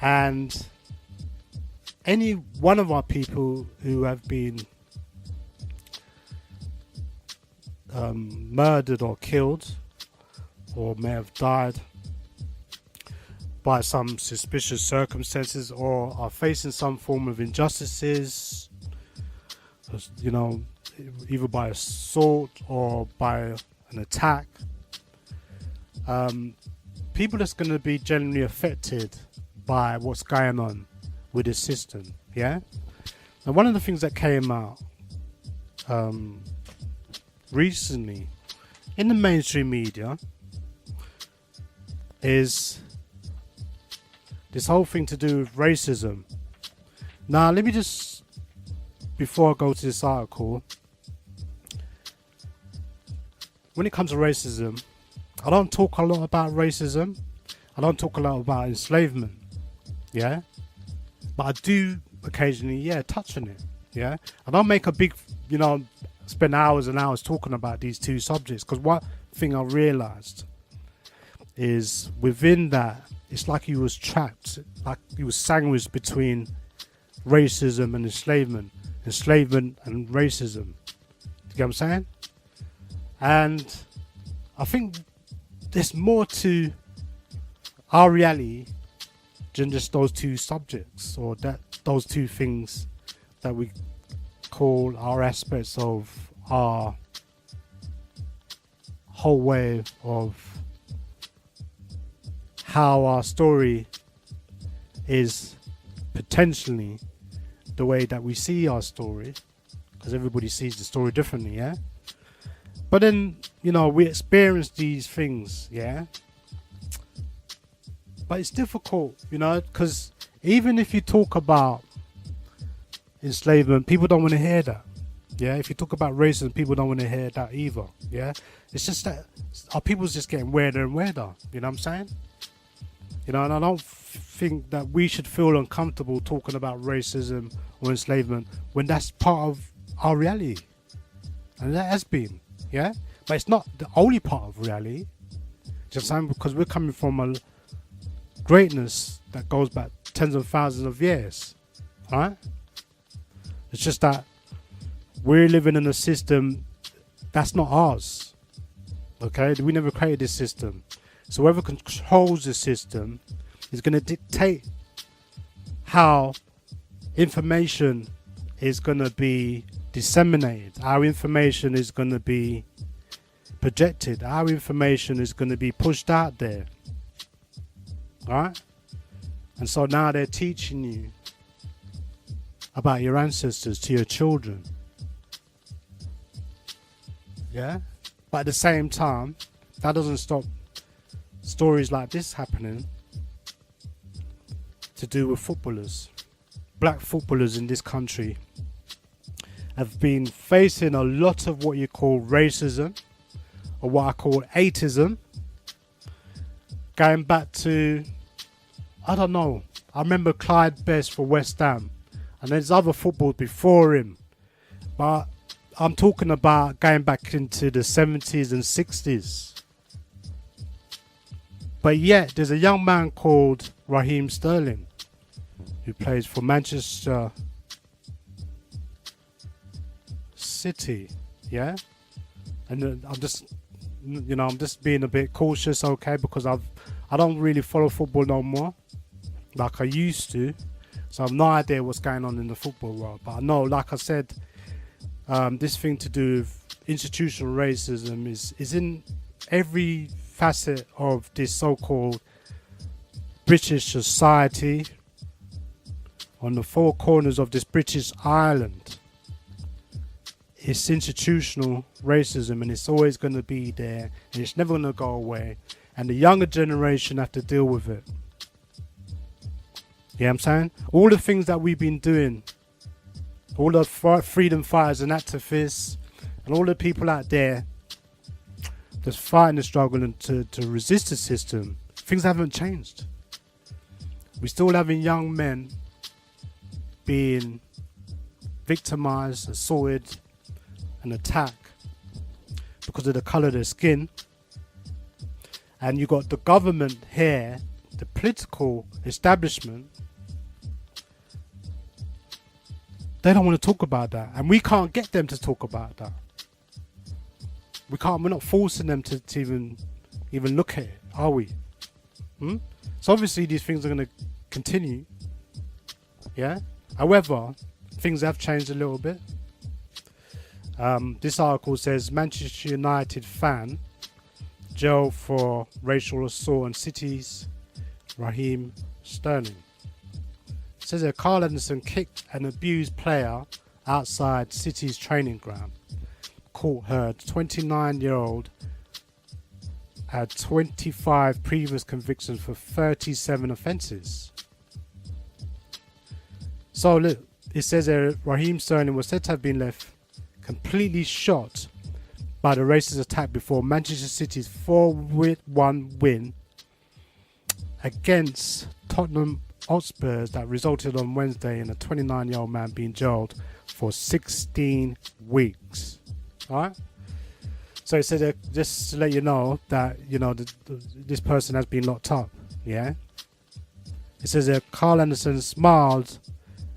and any one of our people who have been murdered or killed or may have died by some suspicious circumstances or are facing some form of injustices, either by assault or by an attack, people that's going to be generally affected by what's going on with this system. Yeah. Now, one of the things that came out recently in the mainstream media is this whole thing to do with racism. Now, let me just, before I go to this article, when it comes to racism, I don't talk a lot about racism. I don't talk a lot about enslavement. Yeah. But I do occasionally, touch on it. Yeah, I don't make a big, spend hours and hours talking about these two subjects, because one thing I realized is within that, it's like he was trapped, like he was sandwiched between racism and enslavement and racism. You get what I'm saying? And I think there's more to our reality than just those two subjects, or those two things that we call our aspects of our whole way of how our story is potentially the way that we see our story, because everybody sees the story differently. Yeah, but then we experience these things. Yeah. But it's difficult, because even if you talk about enslavement, people don't want to hear that. Yeah, if you talk about racism, people don't want to hear that either. Yeah, it's just that our people's just getting weirder and weirder. You know what I'm saying? And I don't think that we should feel uncomfortable talking about racism or enslavement when that's part of our reality, and that has been. Yeah, but it's not the only part of reality. Just saying, because we're coming from a greatness that goes back tens of thousands of years. Right? It's just that we're living in a system that's not ours. Okay? We never created this system. So whoever controls the system is going to dictate how information is going to be disseminated, how information is going to be projected, how information is going to be pushed out there. Alright? And so now they're teaching you about your ancestors to your children. Yeah? But at the same time, that doesn't stop stories like this happening to do with footballers. Black footballers in this country have been facing a lot of what you call racism, or what I call atheism, going back to, I don't know, I remember Clyde Best for West Ham, and there's other football before him, but I'm talking about going back into the 70s and 60s. But yet there's a young man called Raheem Sterling who plays for Manchester City, yeah? And I'm just being a bit cautious, okay, because I don't really follow football no more like I used to, so I have no idea what's going on in the football world. But I know, like I said, this thing to do with institutional racism is in every facet of this so-called British society, on the four corners of this British island. It's institutional racism, and it's always going to be there, and it's never going to go away, and the younger generation have to deal with it. You know what I'm saying? All the things that we've been doing, all the freedom fighters and activists and all the people out there that's fighting the struggle and to resist the system, things haven't changed. We're still having young men being victimized, assaulted and attacked because of the colour of their skin. And you got the government here, the political establishment, they don't want to talk about that, and we can't get them to talk about that. We're not forcing them to even look at it, are we? So obviously these things are going to continue. Yeah. However, things have changed a little bit. This article says Manchester United fan jailed for racial assault on City's Raheem Sterling. It says that Carl Anderson kicked an abused player outside City's training ground. Court heard 29-year-old had 25 previous convictions for 37 offences. So look, it says that Raheem Sterling was said to have been left completely shot by the racist attack before Manchester City's 4-1 win against Tottenham Hotspurs that resulted on Wednesday in a 29-year-old man being jailed for 16 weeks. Alright? So it said just to let you know that, this person has been locked up. Yeah? It says that Carl Anderson smiled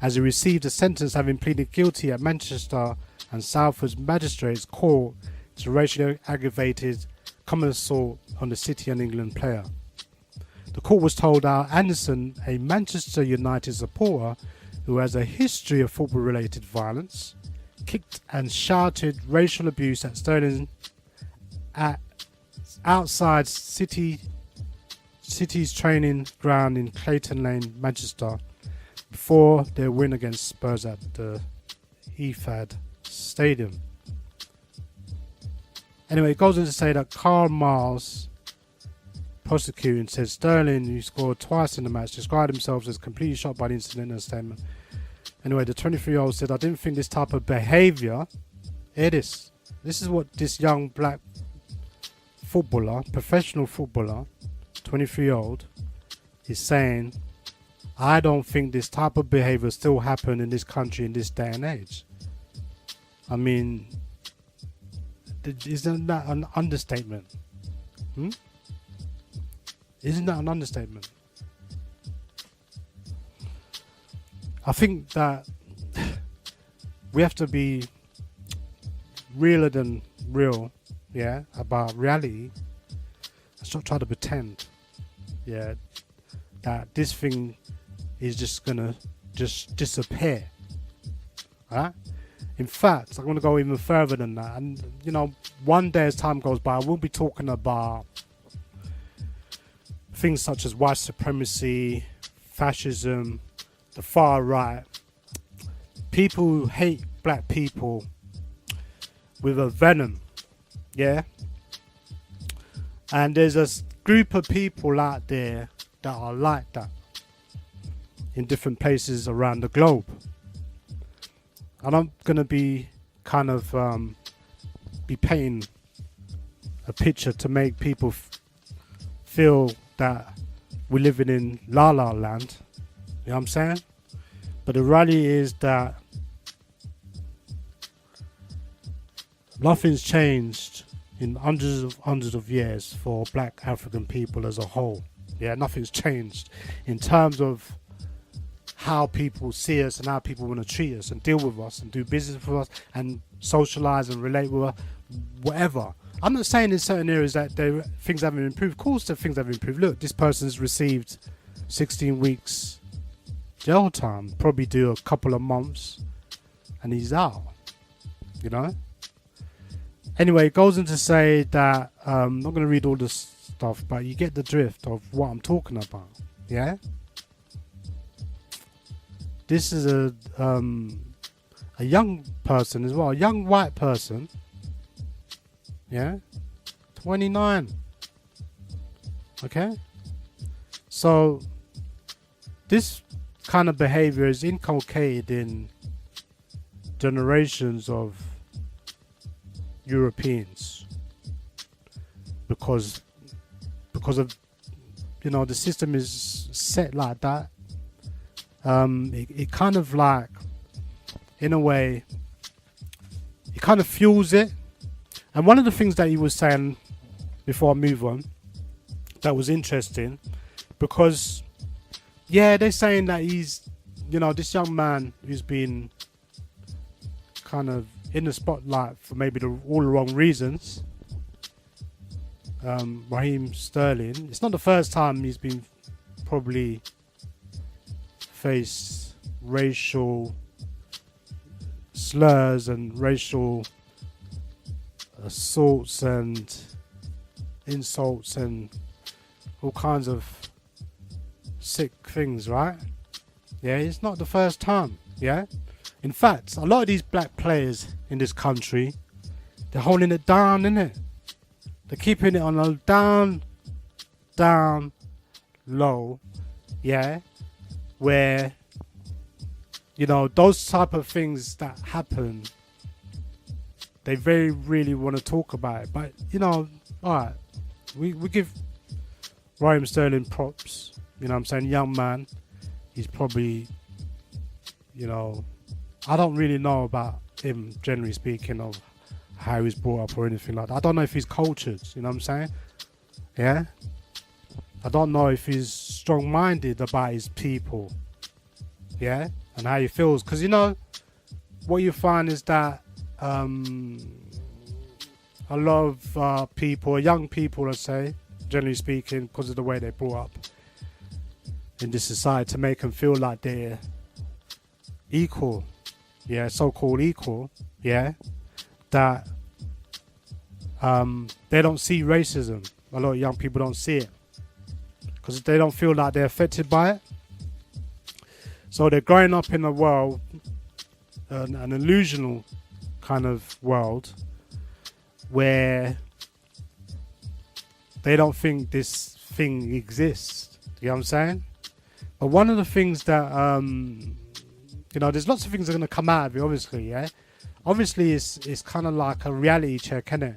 as he received a sentence, having pleaded guilty at Manchester and Salford's Magistrates Court to racially aggravated common assault on the City and England player. The court was told that Anderson, a Manchester United supporter who has a history of football-related violence, kicked and shouted racial abuse at Sterling outside City's training ground in Clayton Lane, Manchester, before their win against Spurs at the Etihad Stadium. Anyway, it goes on to say that Karl Miles, prosecuting, said Sterling, who scored twice in the match, described himself as completely shocked by the incident in a statement. Anyway, the 23-year-old said, "I didn't think this type of behaviour." Hear this. This is what this young black footballer, professional footballer, 23-year-old, is saying. I don't think this type of behaviour still happen in this country in this day and age. I mean, isn't that an understatement? Isn't that an understatement? I think that we have to be realer than real, yeah, about reality. Let's not try to pretend, yeah, that this thing is just gonna just disappear, right? In fact, I'm gonna go even further than that, and you know, one day as time goes by, we'll be talking about things such as white supremacy, fascism, the far right, people who hate black people with a venom, yeah. And there's a group of people out there that are like that in different places around the globe. And I'm going to be kind of be painting a picture to make people feel that we're living in La La Land. You know what I'm saying? But the reality is that nothing's changed in hundreds of years for black African people as a whole. Yeah, nothing's changed in terms of how people see us and how people want to treat us and deal with us and do business with us and socialize and relate with us, whatever. I'm not saying in certain areas that things haven't improved. Of course that things haven't improved. Look, this person's received 16 weeks jail time, probably do a couple of months and he's out, you know. Anyway, it goes on to say that I'm not going to read all this stuff, but you get the drift of what I'm talking about, yeah. This is a young person as well, a young white person, yeah, 29. Okay, so this kind of behavior is inculcated in generations of Europeans because of, you know, the system is set like that. It kind of like, in a way, it kind of fuels it. And one of the things that he was saying before I move on that was interesting, because yeah, they're saying that he's, you know, this young man who's been kind of in the spotlight for maybe all the wrong reasons, Raheem Sterling, it's not the first time he's been probably faced racial slurs and racial assaults and insults and all kinds of sick things, right? Yeah, it's not the first time, yeah? In fact, a lot of these black players in this country, they're holding it down, innit? They're keeping it on a down, low, yeah? Where, you know, those type of things that happen, they very really want to talk about it. But, you know, alright, we give Raheem Sterling props, you know what I'm saying? Young man, he's probably, you know, I don't really know about him, generally speaking, of how he was brought up or anything like that. I don't know if he's cultured, you know what I'm saying? Yeah? I don't know if he's strong-minded about his people, yeah? And how he feels. Because, you know, what you find is that a lot of people, young people, let's say, generally speaking, because of the way they're brought up in this society, to make them feel like they're equal, yeah, so-called equal, yeah, that they don't see racism. A lot of young people don't see it because they don't feel like they're affected by it. So they're growing up in a world, an illusional kind of world, where they don't think this thing exists. You know what I'm saying? But one of the things that, you know, there's lots of things that are going to come out of it, obviously, yeah? Obviously, it's kind of like a reality check, isn't it?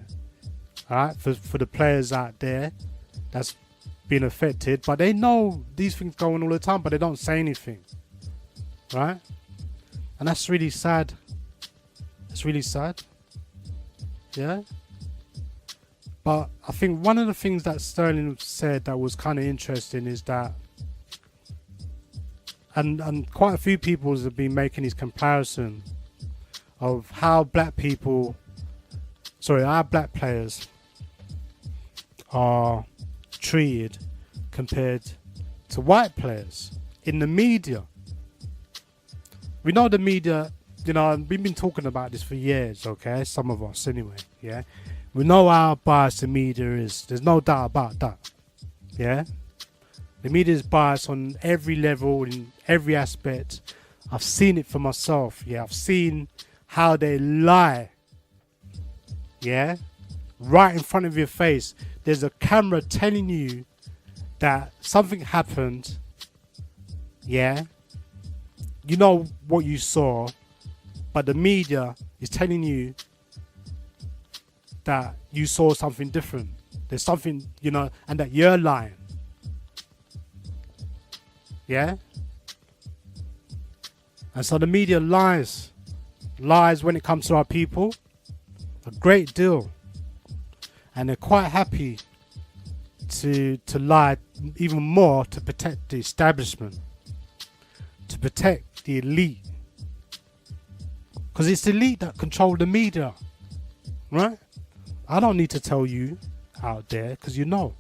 All right, for the players out there that's been affected. But they know these things go on all the time, but they don't say anything. Right? And that's really sad. It's really sad. Yeah? But I think one of the things that Sterling said that was kind of interesting is that and quite a few people have been making this comparison of how black players are treated compared to white players in the media. We know the media, you know, we've been talking about this for years, okay? Some of us anyway, yeah? We know how biased the media is. There's no doubt about that, yeah? The media is biased on every level, in every aspect. I've seen it for myself, yeah? I've seen how they lie, yeah? Right in front of your face. There's a camera telling you that something happened, yeah? You know what you saw, but the media is telling you that you saw something different. There's something, you know, and that you're lying. Yeah? And so the media lies when it comes to our people, a great deal. And they're quite happy to lie even more to protect the establishment, to protect the elite, because it's the elite that control the media, right? I don't need to tell you out there, because you know,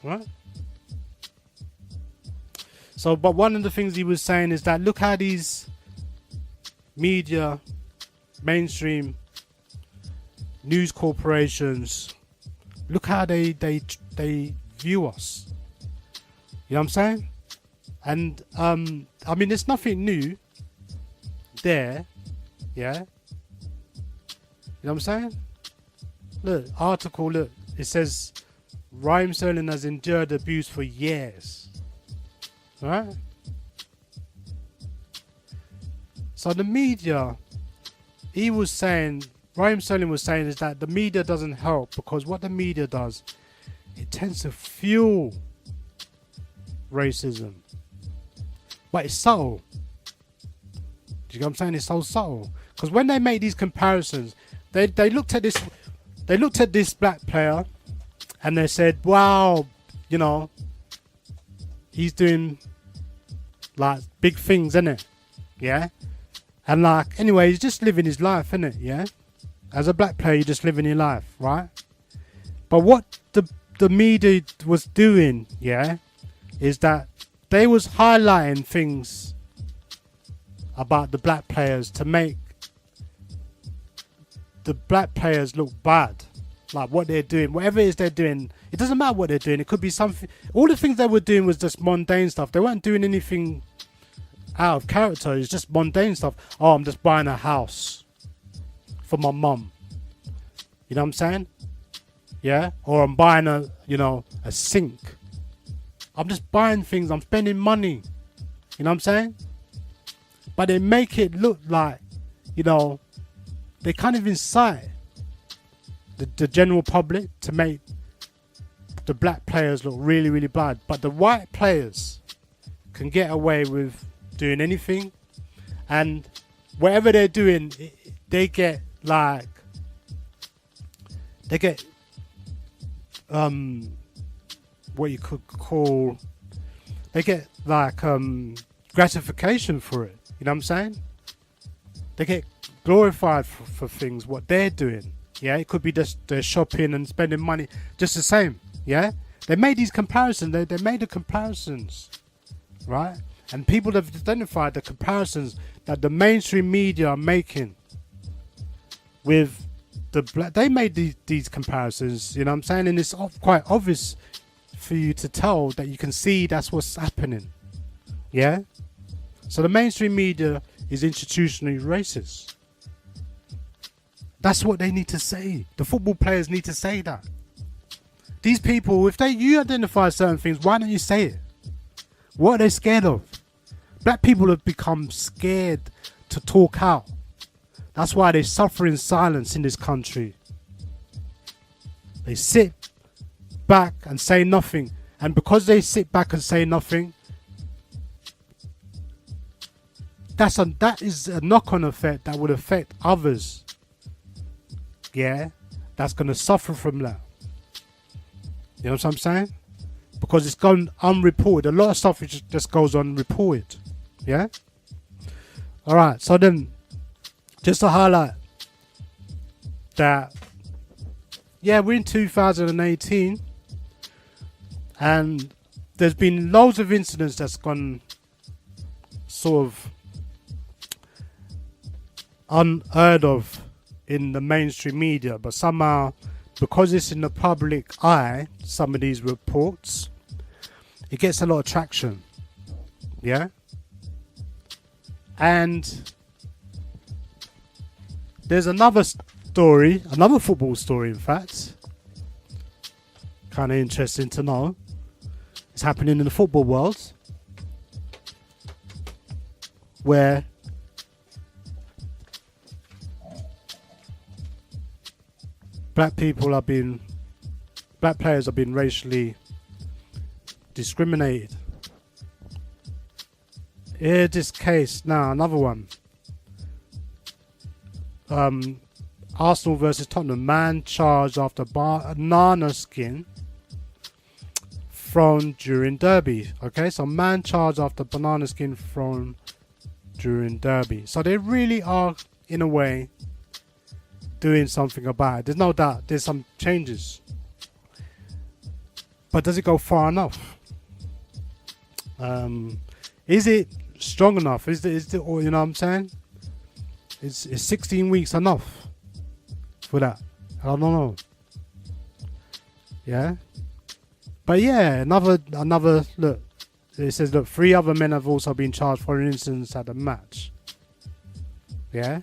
right? So, but one of the things he was saying is that look how these media, mainstream news corporations, look how they view us. You know what I'm saying? And I mean, there's nothing new there, yeah? You know what I'm saying? Look, article, look, it says Raheem has endured abuse for years, right? So the media, he was saying, Raheem was saying is that the media doesn't help, because what the media does, it tends to fuel racism. But it's subtle. Do you know what I'm saying? It's so subtle. Because when they make these comparisons, they looked at this black player and they said, wow, you know, he's doing like big things, innit? Yeah? And like, anyway, he's just living his life, innit? Yeah? As a black player, you're just living your life, right? But what the media was doing, yeah, is that they was highlighting things about the black players to make the black players look bad. Like what they're doing, whatever it is they're doing, it doesn't matter what they're doing. It could be something, all the things they were doing was just mundane stuff. They weren't doing anything out of character. It's just mundane stuff. Oh, I'm just buying a house for my mum. You know what I'm saying? Yeah? Or I'm buying a sink. I'm just buying things. I'm spending money. You know what I'm saying? But they make it look like, you know, they kind of incite the general public to make the black players look really, really bad. But the white players can get away with doing anything. And whatever they're doing, they get what you could call, they get like gratification for it. You know what I'm saying? They get glorified for things, what they're doing. Yeah, it could be just they're shopping and spending money, just the same. Yeah, they made these comparisons. They made the comparisons, right? And people have identified the comparisons that the mainstream media are making with the black. They made these comparisons. You know what I'm saying? And it's quite obvious for you to tell that you can see that's what's happening. Yeah. So the mainstream media is institutionally racist. That's what they need to say. The football players need to say that. These people, if you identify certain things, why don't you say it? What are they scared of? Black people have become scared to talk out. That's why they suffer in silence in this country. They sit back and say nothing. And because they sit back and say nothing, that is a knock-on effect that would affect others. Yeah, that's going to suffer from that. You know what I'm saying? Because it's gone unreported. A lot of stuff just goes unreported. You Yeah? Alright, so then, just to highlight that, yeah, we're in 2018, and there's been loads of incidents that's gone sort of unheard of in the mainstream media, but somehow, because it's in the public eye, some of these reports, it gets a lot of traction. Yeah? And there's another story, another football story, in fact, kind of interesting to know. It's happening in the football world, where black players are being racially discriminated. In this case, now another one. Arsenal versus Tottenham. Man charged after banana skin thrown during derby. Okay, so man charged after banana skin thrown during derby. So they really are, in a way, doing something about it. There's no doubt there's some changes. But does it go far enough? Is it strong enough? Is it, or you know what I'm saying? Is 16 weeks enough for that? I don't know. Yeah. But yeah, another look. It says, look, 3 other men have also been charged for incidents at the match. Yeah.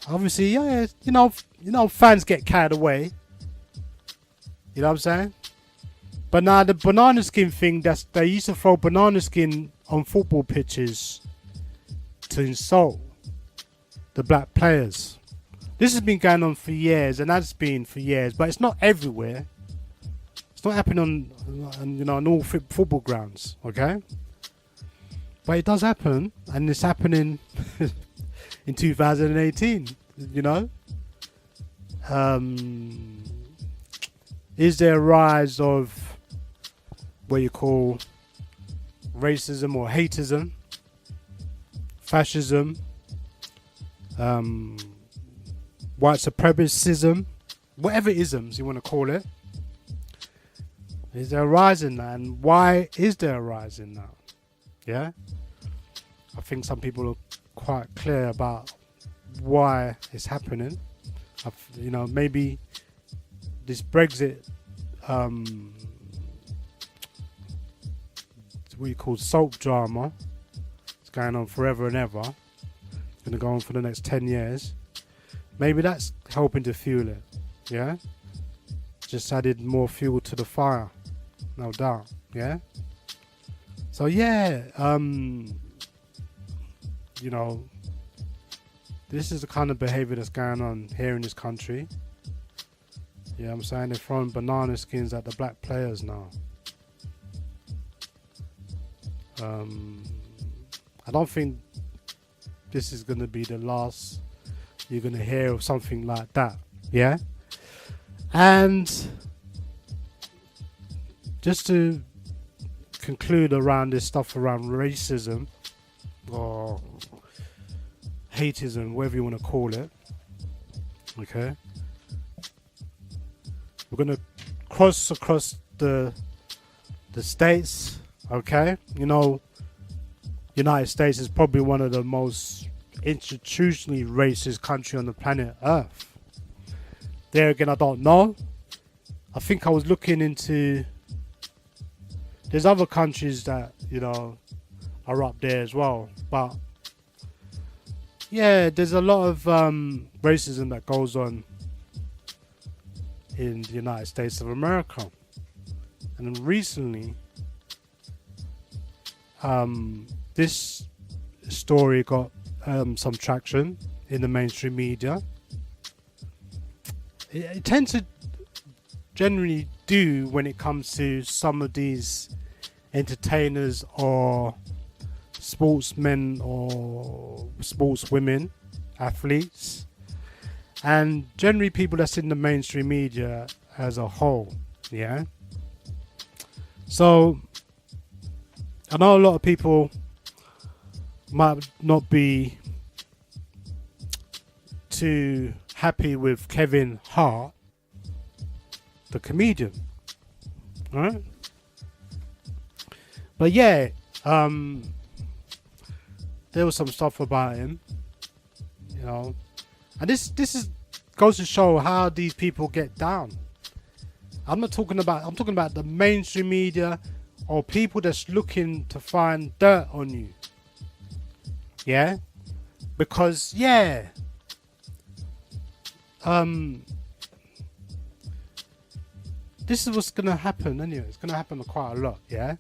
Obviously, yeah, you know, fans get carried away. You know what I'm saying? But now the banana skin thing, they used to throw banana skin on football pitches to insult the black players. This has been going on for years, and has been for years, but it's not everywhere. It's not happening on all football grounds, okay? But it does happen, and it's happening in 2018, you know? Is there a rise of what you call racism or hateism, fascism, white supremacism, whatever isms you want to call it? Is there a rise in that? And why is there a rise in that? Yeah? I think some people are quite clear about why it's happening. You know, maybe this Brexit, what you call soap drama, it's going on forever and ever. It's going to go on for the next 10 years. Maybe that's helping to fuel it. Yeah? Just added more fuel to the fire. No doubt. Yeah? So yeah, you know, this is the kind of behavior that's going on here in this country. Yeah, I'm saying they're throwing banana skins at the black players now. I don't think this is going to be the last you're going to hear of something like that. Yeah? And just to conclude around this stuff around racism or hateism, whatever you want to call it. Okay? We're going to cross across the states. Okay? You know, United States is probably one of the most institutionally racist country on the planet Earth. There again, I don't know. I think I was looking into, there's other countries that, you know, are up there as well. But yeah, there's a lot of racism that goes on in the United States of America. And recently, this story got some traction in the mainstream media. It tends to generally do when it comes to some of these entertainers or sportsmen or sportswomen, athletes, and generally people that's in the mainstream media as a whole. Yeah. So I know a lot of people might not be too happy with Kevin Hart, the comedian, right? But yeah, there was some stuff about him, you know, and this is goes to show how these people get down. I'm talking about the mainstream media or people that's looking to find dirt on you. Yeah, because this is what's gonna happen anyway. It's gonna happen quite a lot. Yeah.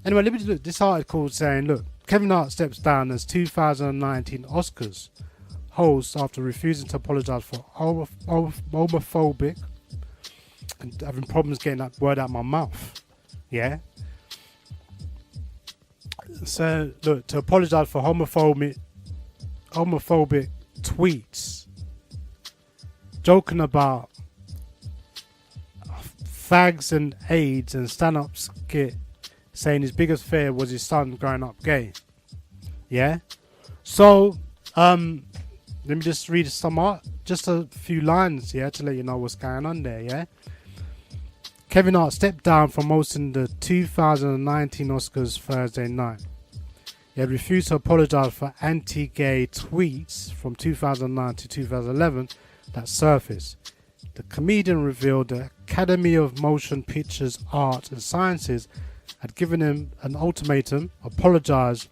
Anyway, let me look. This article saying, look, Kevin Hart steps down as 2019 Oscars host after refusing to apologise for homophobic and having problems getting that word out of my mouth. Yeah. So look, to apologise for homophobic tweets, joking about fags and AIDS and stand-up skit, saying his biggest fear was his son growing up gay. Yeah. So let me just read just a few lines, yeah, to let you know what's going on there. Yeah. Kevin Hart stepped down from hosting the 2019 Oscars Thursday night. He had refused to apologise for anti-gay tweets from 2009 to 2011 that surfaced. The comedian revealed the Academy of Motion Pictures, Art and Sciences had given him an ultimatum: apologise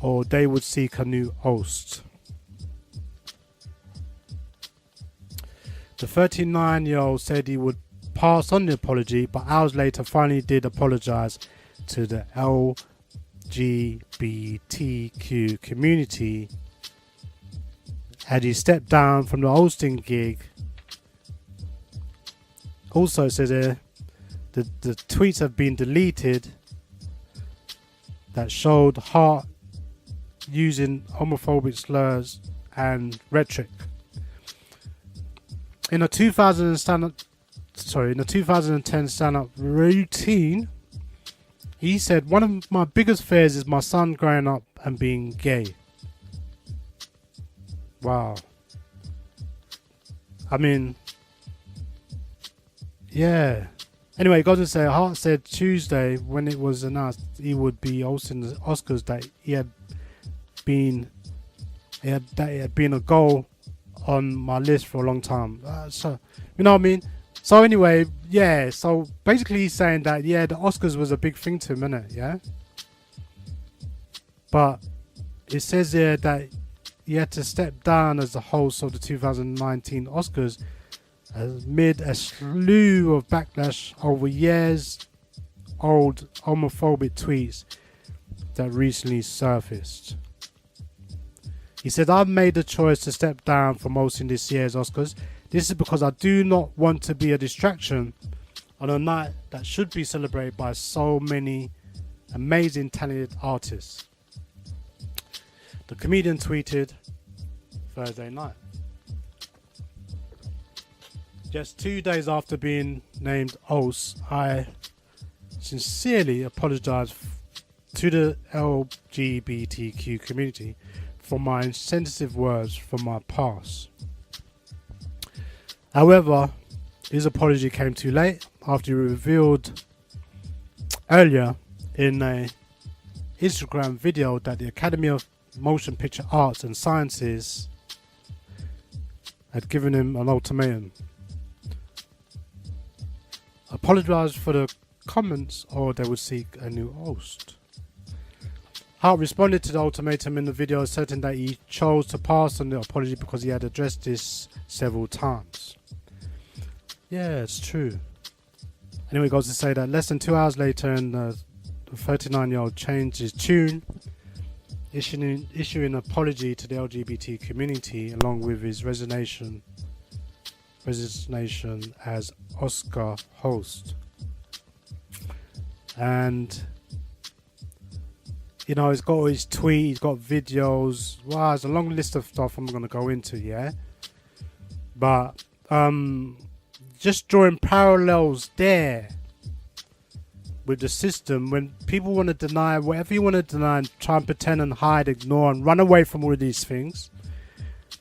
or they would seek a new host. The 39-year-old said he would pass on the apology, but hours later finally did apologise to the LGBTQ community. Had he stepped down from the hosting gig. Also, it says here, the tweets have been deleted that showed Hart using homophobic slurs and rhetoric. In a 2010 stand-up routine, he said, "One of my biggest fears is my son growing up and being gay." Wow. I mean, yeah. Anyway, God to say, Hart said Tuesday when it was announced he would be hosting the Oscars that it had been a goal on my list for a long time. So, you know what I mean? So anyway, yeah. So basically, he's saying that the Oscars was a big thing to him, innit? Yeah. But it says here that he had to step down as the host of the 2019 Oscars amid a slew of backlash over years-old homophobic tweets that recently surfaced. He said, "I've made the choice to step down from hosting this year's Oscars. This is because I do not want to be a distraction on a night that should be celebrated by so many amazing, talented artists." The comedian tweeted Thursday night. "Just 2 days after being named host, I sincerely apologize to the LGBTQ community for my insensitive words from my past. However, his apology came too late after he revealed earlier in a Instagram video that the Academy of Motion Picture Arts and Sciences had given him an ultimatum: apologise for the comments or they would seek a new host. Hart responded to the ultimatum in the video, asserting that he chose to pass on the apology because he had addressed this several times. Yeah, it's true. Anyway, it goes to say that less than 2 hours later, the 39-year-old changed his tune, issuing an apology to the LGBT community along with his resignation as Oscar host. And you know, he's got his tweet, he's got videos. Wow, there's a long list of stuff I'm going to go into, yeah? But just drawing parallels there with the system, when people want to deny whatever you want to deny and try and pretend and hide, ignore and run away from all of these things,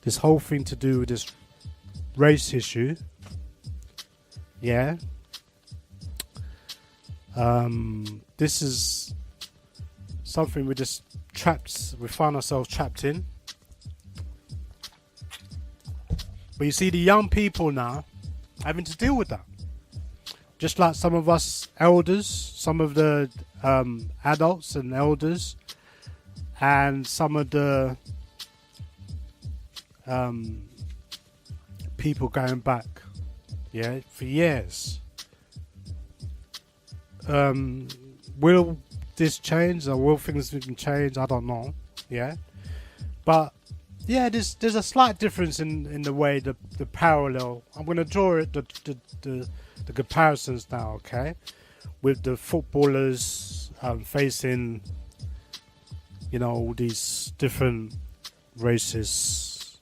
this whole thing to do with this race issue, yeah, this is something we find ourselves trapped in. But you see the young people now having to deal with that. Just like some of us elders, some of the adults and elders, and some of the people going back, yeah, for years. Will this change, or will things change? I don't know, yeah. But yeah, there's a slight difference in the way the parallel. I'm going to draw it the comparisons now, okay, with the footballers facing, you know, all these different racist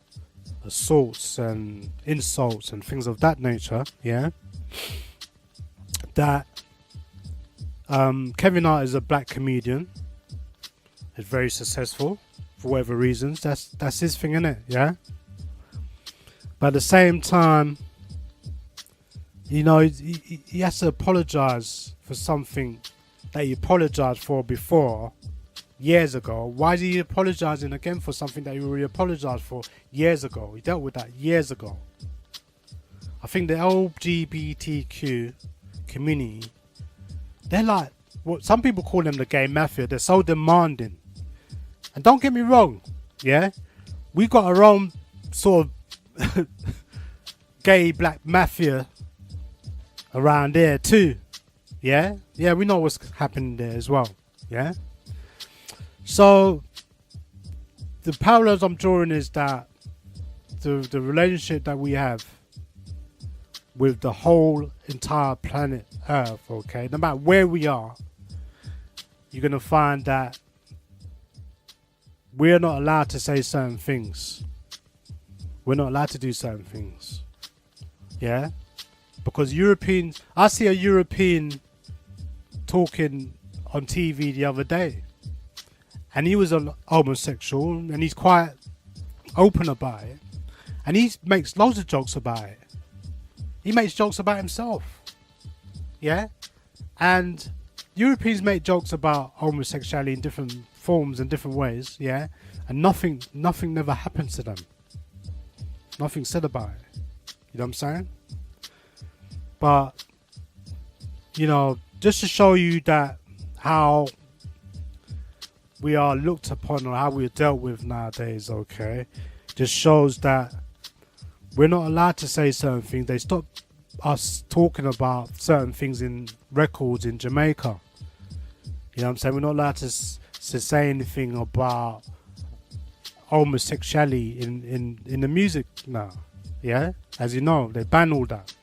assaults and insults and things of that nature, yeah. That Kevin Hart is a black comedian, is very successful for whatever reasons. That's his thing, innit, yeah. But at the same time, you know, he has to apologise for something that he apologised for before, years ago. Why is he apologising again for something that he already apologised for years ago? He dealt with that years ago. I think the LGBTQ community, they're like, what some people call them the gay mafia. They're so demanding. And don't get me wrong, yeah? We got our own sort of gay black mafia around there too, yeah? Yeah, we know what's happening there as well, yeah? So, the parallels I'm drawing is that the relationship that we have with the whole entire planet Earth, okay? No matter where we are, you're going to find that we're not allowed to say certain things. We're not allowed to do certain things, yeah? Because Europeans, I see a European talking on TV the other day, and he was a homosexual, and he's quite open about it, and he makes loads of jokes about it. He makes jokes about himself, yeah? And Europeans make jokes about homosexuality in different forms and different ways, yeah? And nothing never happens to them. Nothing said about it. You know what I'm saying? But, you know, just to show you that how we are looked upon or how we are dealt with nowadays, okay, just shows that we're not allowed to say certain things. They stop us talking about certain things in records in Jamaica. You know what I'm saying? We're not allowed to say anything about homosexuality in the music now. Yeah? As you know, they ban all that.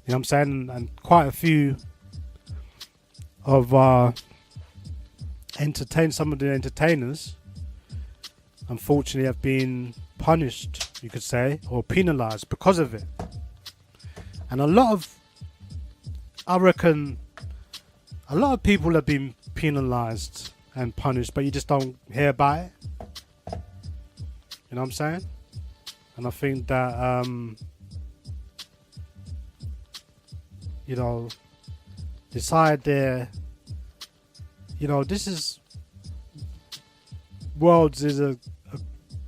You know what I'm saying? And quite a few of some of the entertainers, unfortunately, have been punished, you could say, or penalised because of it. And I reckon a lot of people have been penalised and punished, but you just don't hear about it. You know what I'm saying? And I think that, you know, decide there, you know, this is, worlds is a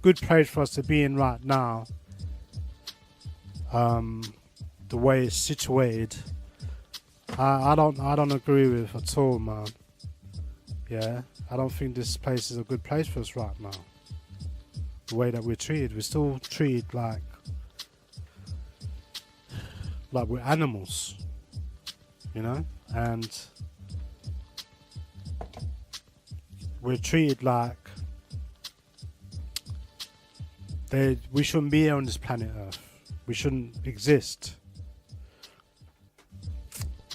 good place for us to be in right now. The way it's situated, I don't agree with at all, man. Yeah, I don't think this place is a good place for us right now. The way that we're treated, we're still treated like we're animals, you know, and we're treated like we shouldn't be here on this planet Earth. We shouldn't exist.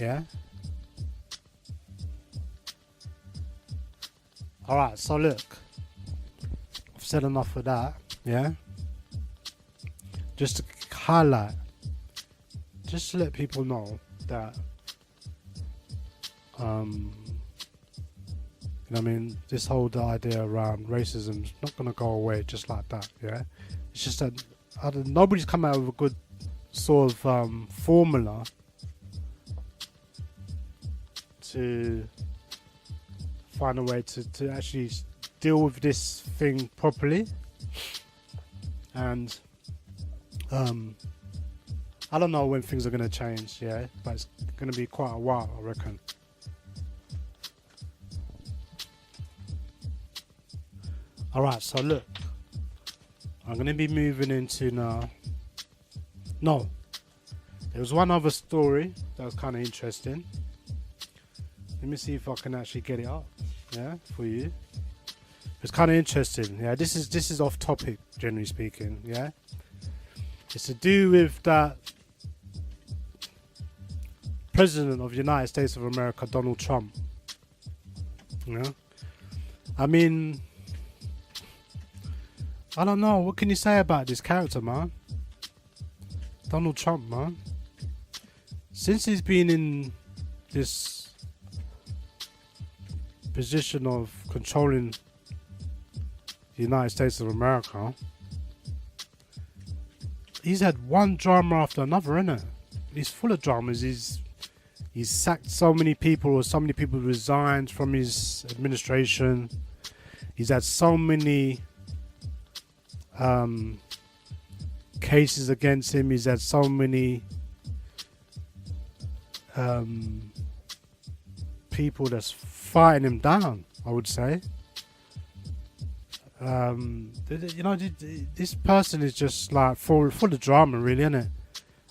Yeah. Alright, so look, I've said enough of that, yeah? Just to highlight, just to let people know that You know what I mean? This whole idea around racism is not going to go away just like that, yeah? It's just that nobody's come out with a good sort of formula to find a way to actually deal with this thing properly. And I don't know when things are going to change, yeah? But it's going to be quite a while, I reckon. Alright, so look, I'm going to be moving into now. No, there was one other story that was kind of interesting. Let me see if I can actually get it up, yeah, for you. It's kind of interesting, yeah. This is off topic, generally speaking, yeah. It's to do with that President of the United States of America, Donald Trump. You know, I mean, I don't know. What can you say about this character, man? Donald Trump, man. Since he's been in this position of controlling the United States of America, he's had one drama after another, innit? He's full of dramas. He's sacked so many people, or so many people resigned from his administration. He's had so many cases against him. He's had so many people that's fighting him down, I would say. You know, this person is just like full of drama, really, isn't it?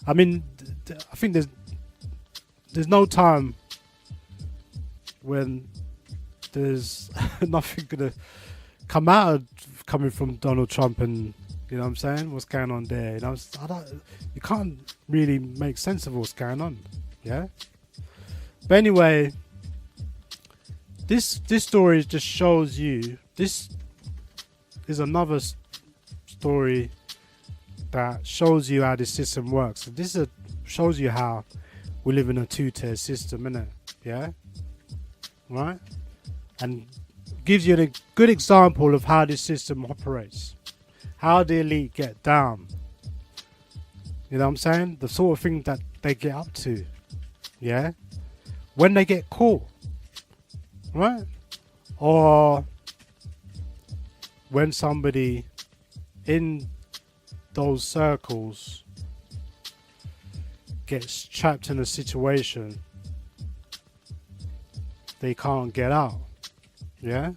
I mean, I think there's no time when there's nothing gonna come out coming from Donald Trump, and you know what I'm saying, what's going on there. You know, you can't really make sense of what's going on, yeah. But anyway, this story just shows you. This is another story that shows you how this system works. So this shows you how we live in a two-tier system, innit? Yeah, right? And gives you a good example of how this system operates, how the elite get down. You know what I'm saying? The sort of thing that they get up to, yeah, when they get caught, right? Or when somebody in those circles gets trapped in a situation they can't get out, yeah.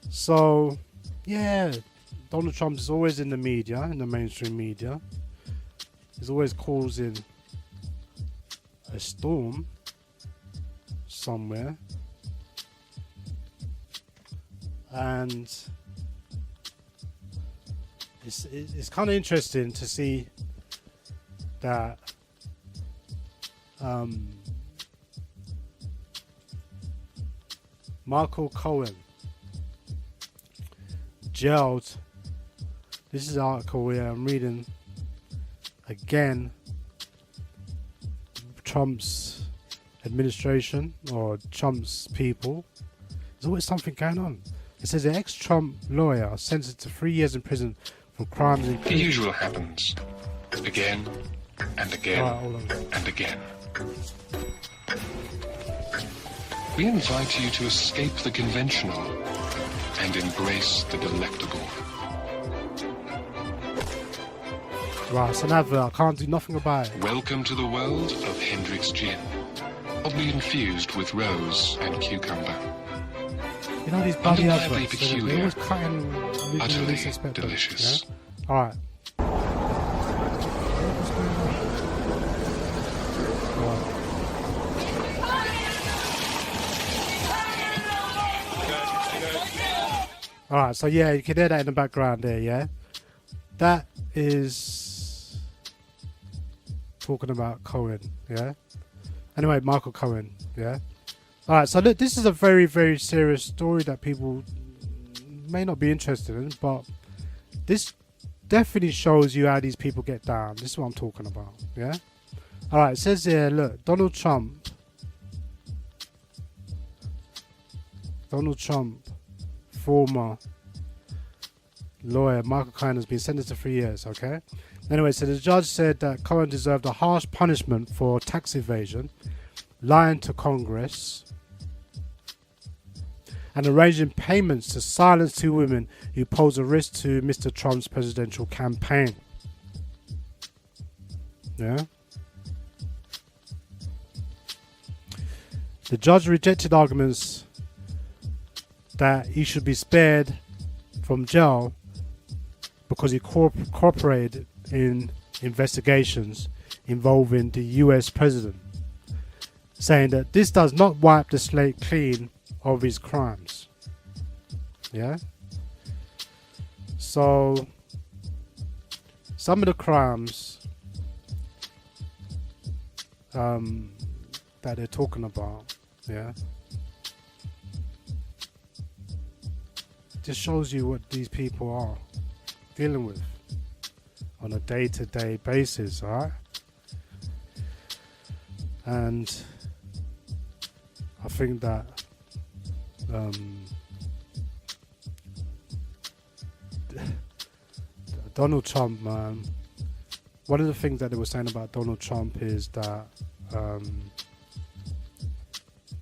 So yeah, Donald Trump is always in the media, in the mainstream media. He's always causing a storm somewhere, and it's kind of interesting to see that Michael Cohen jailed. This is an article where I'm reading again. Trump's administration, or Trump's people, there's always something going on. It says an ex-Trump lawyer sentenced to 3 years in prison for crimes The including... usual happens again and again and again. We invite you to escape the conventional and embrace the delectable. Right, it's an advert. I can't do nothing about it. Welcome to the world of Hendrick's Gin, oddly infused with rose and cucumber. You know these bloody Undeniably adverts, they peculiar, always cut in utterly suspect them, delicious. yeah? Alright. Alright, so yeah, you can hear that in the background there, yeah? That is talking about Cohen, yeah? Anyway, Michael Cohen, yeah? Alright, so look, this is a very, very serious story that people may not be interested in, but this definitely shows you how these people get down. This is what I'm talking about, yeah? Alright, it says here, look, Donald Trump Donald Trump, former lawyer Michael Caine, has been sentenced to 3 years, okay? Anyway, so the judge said that Cohen deserved a harsh punishment for tax evasion, lying to Congress, and arranging payments to silence 2 women who pose a risk to Mr. Trump's presidential campaign. Yeah? The judge rejected arguments that he should be spared from jail because he cooperated in investigations involving the US president, saying that this does not wipe the slate clean of his crimes. Yeah? So, some of the crimes that they're talking about, yeah, just shows you what these people are dealing with on a day-to-day basis, alright? And I think that Donald Trump, man, one of the things that they were saying about Donald Trump is that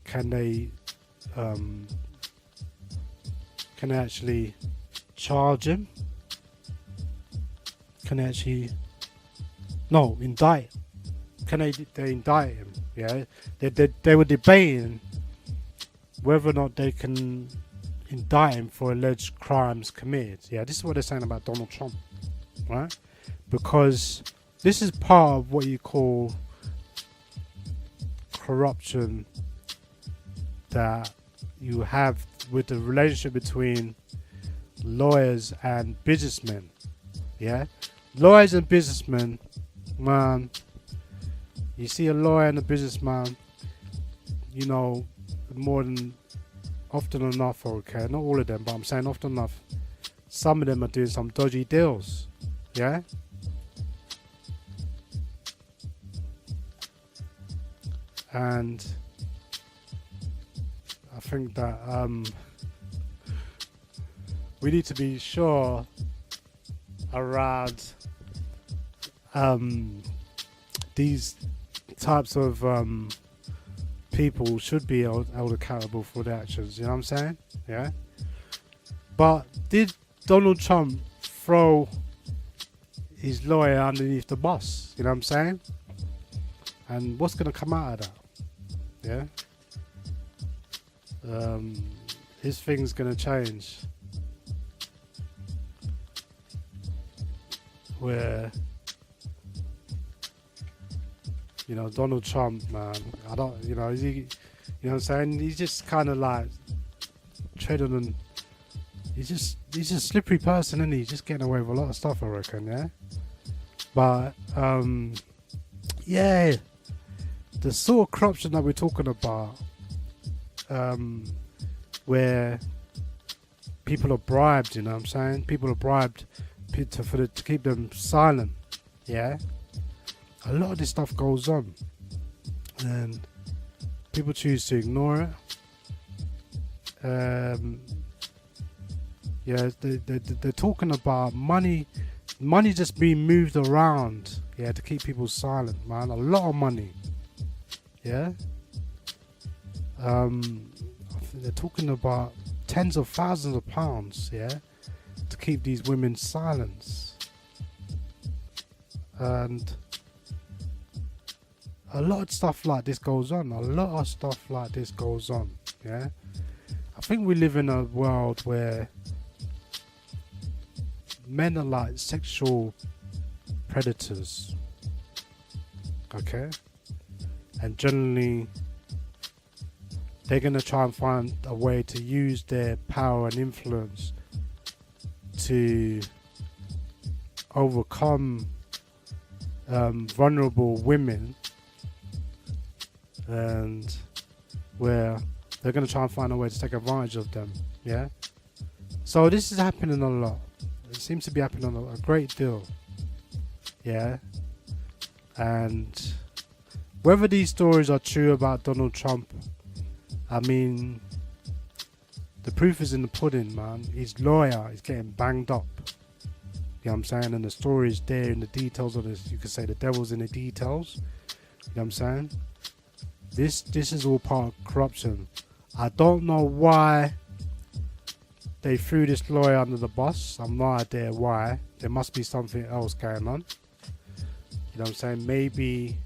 can they actually charge him? Can they actually indict? Can they indict him? Yeah, they were debating whether or not they can indict him for alleged crimes committed. Yeah, this is what they're saying about Donald Trump, right? Because this is part of what you call corruption that you have with the relationship between lawyers and businessmen. Yeah, lawyers and businessmen, man. You see a lawyer and a businessman, you know, more than often enough, okay, not all of them, but I'm saying often enough, some of them are doing some dodgy deals. Yeah. And I think that we need to be sure around these types of people should be held accountable for their actions. You know what I'm saying? Yeah. But did Donald Trump throw his lawyer underneath the bus? You know what I'm saying? And what's going to come out of that? Yeah. His thing's going to change. Where, you know, Donald Trump, man, I don't, you know, you know what I'm saying? He's just kind of like treading on. He's just a slippery person, isn't he? He's just getting away with a lot of stuff, I reckon. Yeah. But yeah, the sort of corruption that we're talking about, where people are bribed, you know what I'm saying? People are bribed to keep them silent. Yeah. A lot of this stuff goes on, and people choose to ignore it. Yeah, they're talking about money just being moved around, yeah, to keep people silent, man. A lot of money, yeah. I think they're talking about tens of thousands of pounds, yeah, to keep these women silent, and a lot of stuff like this goes on. Yeah. I think we live in a world where men are like sexual predators. Okay? And generally, they're going to try and find a way to use their power and influence to overcome vulnerable women, and where they're going to try and find a way to take advantage of them. Yeah. So this is happening a lot. It seems to be happening a great deal. Yeah. And whether these stories are true about Donald Trump, I mean, the proof is in the pudding, man. His lawyer is getting banged up. You know what I'm saying? And the story is there in the details of this. You could say the devil's in the details. You know what I'm saying? This is all part of corruption. I don't know why they threw this lawyer under the bus. I'm no idea why. There must be something else going on. You know what I'm saying? Maybe,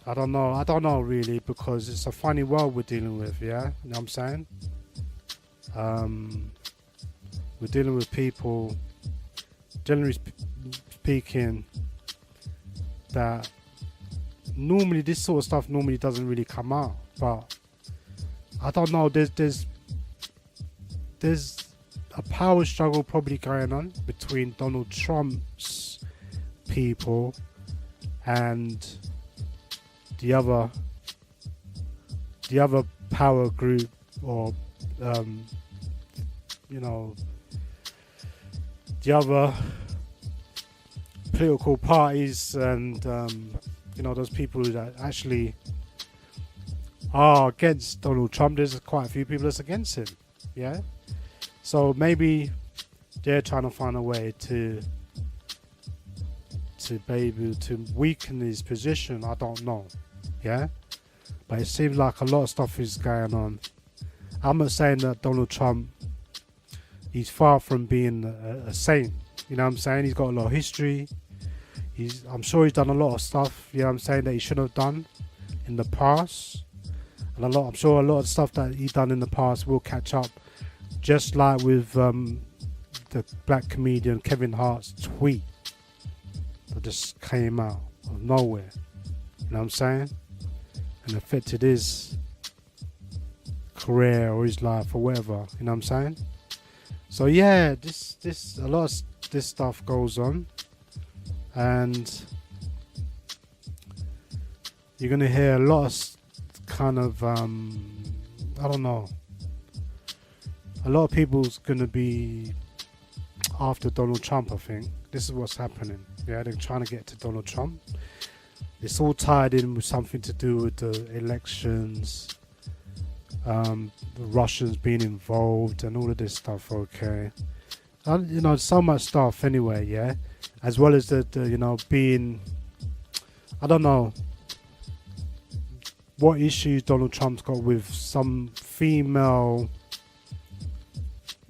I don't know really, because it's a funny world we're dealing with, yeah? You know what I'm saying? We're dealing with people, generally speaking, that normally this sort of stuff normally doesn't really come out, but I don't know, there's a power struggle probably going on between Donald Trump's people and the other power group, or you know, the other political parties, and you know, those people that actually are against Donald Trump. There's quite a few people that's against him, yeah. So maybe they're trying to find a way to be able to weaken his position. I don't know, yeah. But it seems like a lot of stuff is going on. I'm not saying that Donald Trump, he's far from being a saint. You know what I'm saying? He's got a lot of history. I'm sure he's done a lot of stuff, you know what I'm saying, that he should have done in the past. And I'm sure a lot of stuff that he done in the past will catch up. Just like with the black comedian Kevin Hart's tweet that just came out of nowhere. You know what I'm saying? And affected his career or his life or whatever. You know what I'm saying? So yeah, a lot of this stuff goes on. And you're going to hear a lot of kind of, I don't know. A lot of people's going to be after Donald Trump, I think. This is what's happening. Yeah, they're trying to get to Donald Trump. It's all tied in with something to do with the elections, the Russians being involved and all of this stuff, okay. You know, so much stuff anyway, yeah. As well as the you know, being, I don't know what issues Donald Trump's got with some female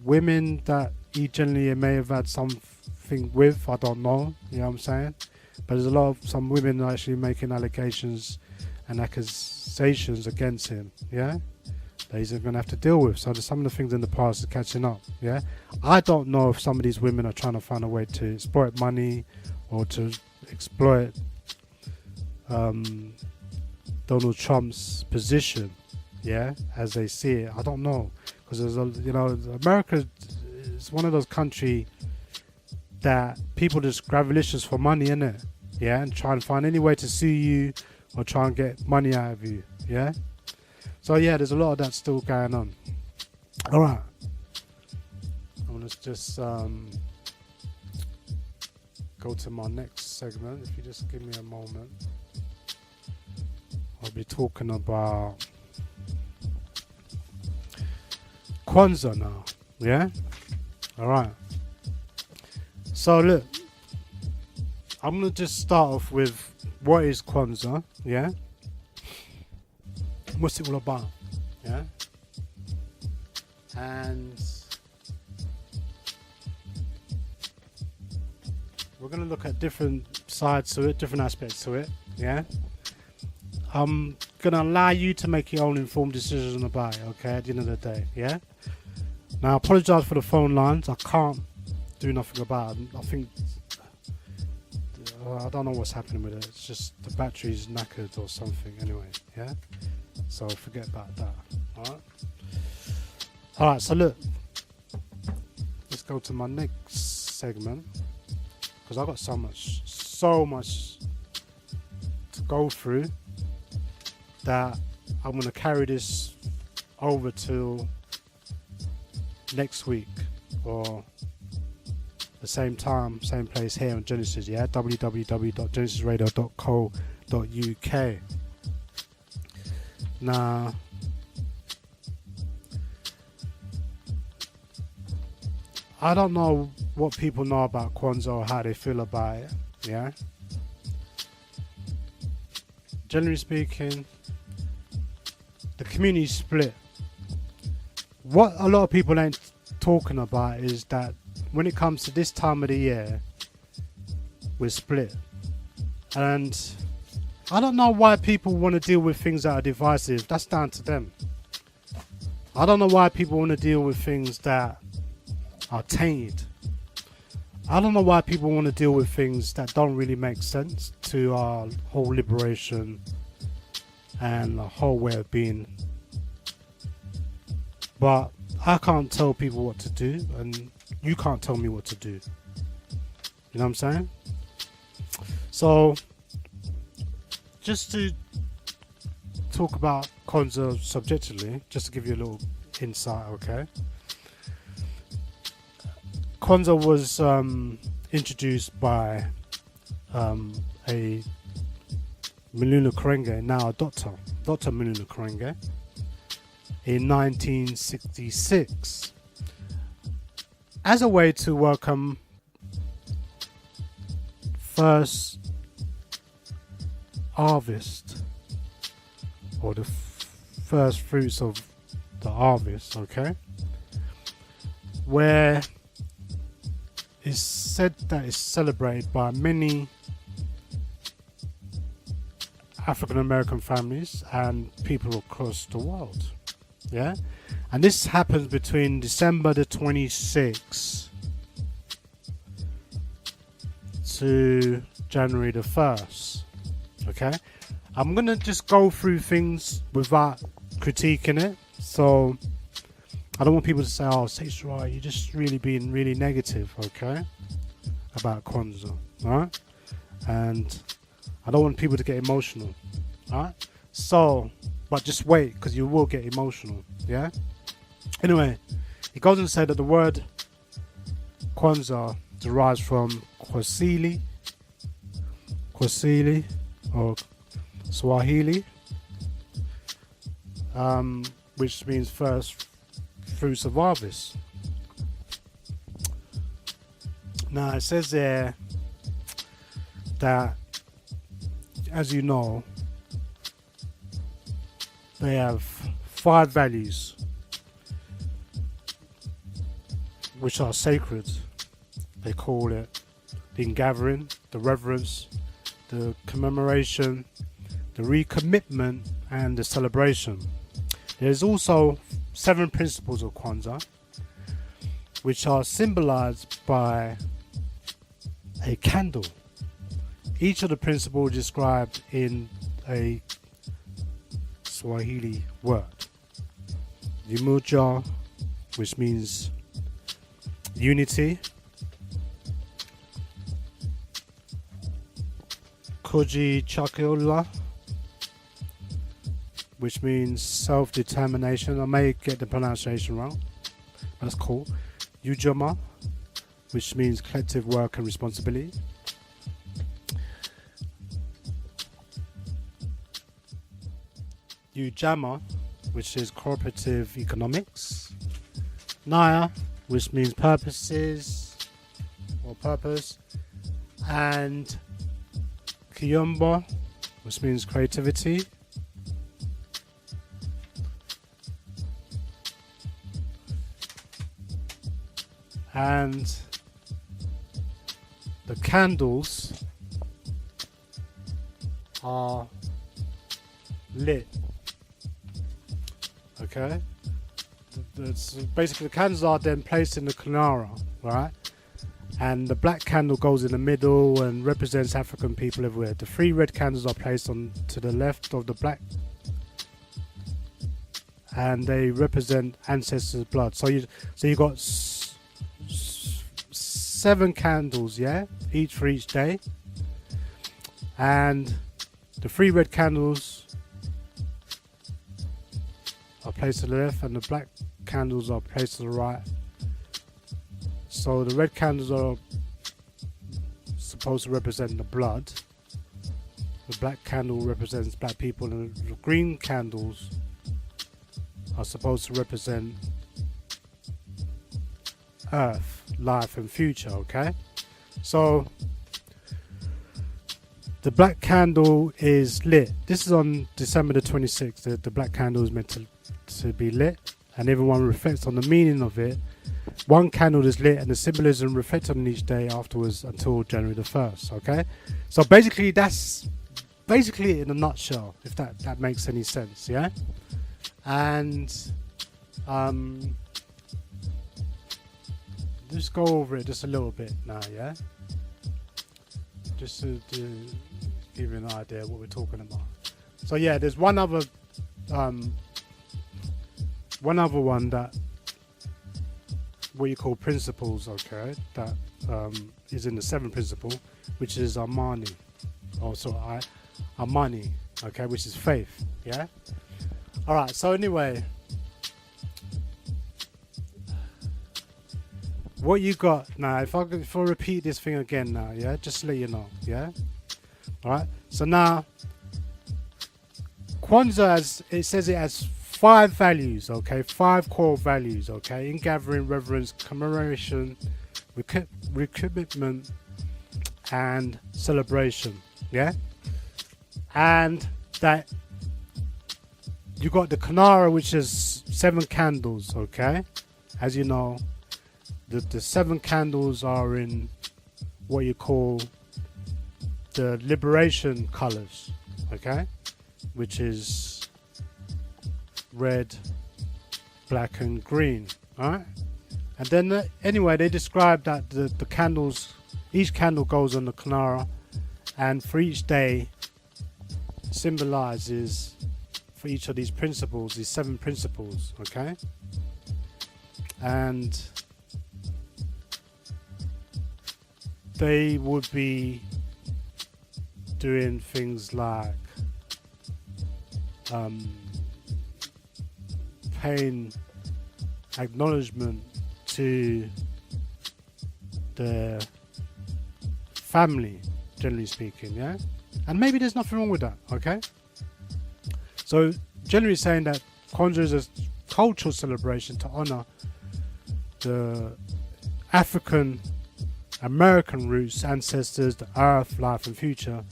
women that he generally may have had something with. I don't know, you know what I'm saying? But there's some women actually making allegations and accusations against him, yeah, that he's going to have to deal with. So there's some of the things in the past are catching up, yeah. I don't know if some of these women are trying to find a way to exploit money or to exploit Donald Trump's position, yeah, as they see it. I don't know, because there's you know, America is one of those countries that people just gravilishes for money, innit? Yeah, and try and find any way to sue you or try and get money out of you, yeah. So yeah, there's a lot of that still going on. All right, I'm gonna just go to my next segment. If you just give me a moment, I'll be talking about Kwanzaa now. Yeah. All right. So look, I'm gonna just start off with what is Kwanzaa. Yeah. What's it all about? Yeah. And we're going to look at different sides to it, different aspects to it. Yeah. I'm going to allow you to make your own informed decision about it, okay, at the end of the day. Yeah. Now, I apologize for the phone lines. I can't do nothing about it. I think I don't know what's happening with it. It's just the battery's knackered or something anyway. Yeah. So forget about that. Alright, so look, let's go to my next segment, because I've got so much to go through that I'm going to carry this over till next week, or the same time, same place here on Genesis, yeah, www.genesisradio.co.uk. Now, I don't know what people know about Kwanzaa or how they feel about it. Yeah. Generally speaking, the community split. What a lot of people ain't talking about is that when it comes to this time of the year, we're split. And I don't know why people want to deal with things that are divisive. That's down to them. I don't know why people want to deal with things that are tainted. I don't know why people want to deal with things that don't really make sense to our whole liberation and the whole way of being. But I can't tell people what to do, and you can't tell me what to do. You know what I'm saying? So, just to talk about Kwanzaa subjectively, just to give you a little insight, okay? Kwanzaa was introduced by a Maulana Karenga, now a Dr. Maulana Karenga, in 1966 as a way to welcome first harvest, or the first fruits of the harvest, okay? Where it's said that it's celebrated by many African American families and people across the world. Yeah? And this happens between December the 26th to January the 1st. Okay? I'm going to just go through things without critiquing it. So I don't want people to say, oh, Sayshara, you're just really being really negative, okay, about Kwanzaa, alright? And I don't want people to get emotional, alright? So, but just wait, because you will get emotional, yeah? Anyway, it goes on to say that the word Kwanzaa derives from Kwasili or Swahili, which means first fruits of harvest. Now it says there that, as you know, they have 5 values which are sacred. They call it the ingathering, the reverence, the commemoration, the recommitment, and the celebration. There's also 7 principles of Kwanzaa, which are symbolized by a candle. Each of the principles described in a Swahili word. Umoja, which means unity. Koji Chakiola, which means self-determination. I may get the pronunciation wrong, but that's cool. Ujama, which means collective work and responsibility. Ujama, which is cooperative economics. Naya, which means purposes or purpose. And Kiyomba, which means creativity. And the candles are lit. Okay, that's basically the candles are then placed in the kinara, right? And the black candle goes in the middle and represents African people everywhere. The 3 red candles are placed on to the left of the black, and they represent ancestors' blood. So you got 7 candles, yeah, each for each day, and the 3 red candles are placed to the left and the black candles are placed to the right. So the red candles are supposed to represent the blood, the black candle represents black people, and the green candles are supposed to represent earth. life, and future. Okay, so the black candle is lit. This is on December the 26th. The black candle is meant to be lit, and everyone reflects on the meaning of it. One candle is lit, and the symbolism reflected on each day afterwards until January the 1st. Okay, so basically that's basically in a nutshell, if that makes any sense. Yeah, and just go over it just a little bit now. Yeah, just to give you an idea of what we're talking about. So yeah, there's one other one that what you call principles, okay, that is in the 7th principle, which is Armani, Armani, okay, which is faith. Yeah. All right. So anyway, what you got now? If I repeat this thing again now, yeah, just to let you know, yeah. All right. So now, Kwanzaa, it says it has 5 values, okay, 5 core values, okay, in gathering, reverence, commemoration, recommitment, and celebration, yeah. And that you got the Kanara, which is 7 candles, okay. As you know, the 7 candles are in what you call the liberation colors, okay, which is red, black, and green. All right, and then anyway, they describe that the candles, each candle goes on the Kanara, and for each day symbolizes, for each of these principles, these 7 principles, okay, and they would be doing things like paying acknowledgement to the family, generally speaking, yeah, and maybe there's nothing wrong with that, okay. So generally saying that Kwanzaa is a cultural celebration to honor the African American roots, ancestors, the earth, life, and future,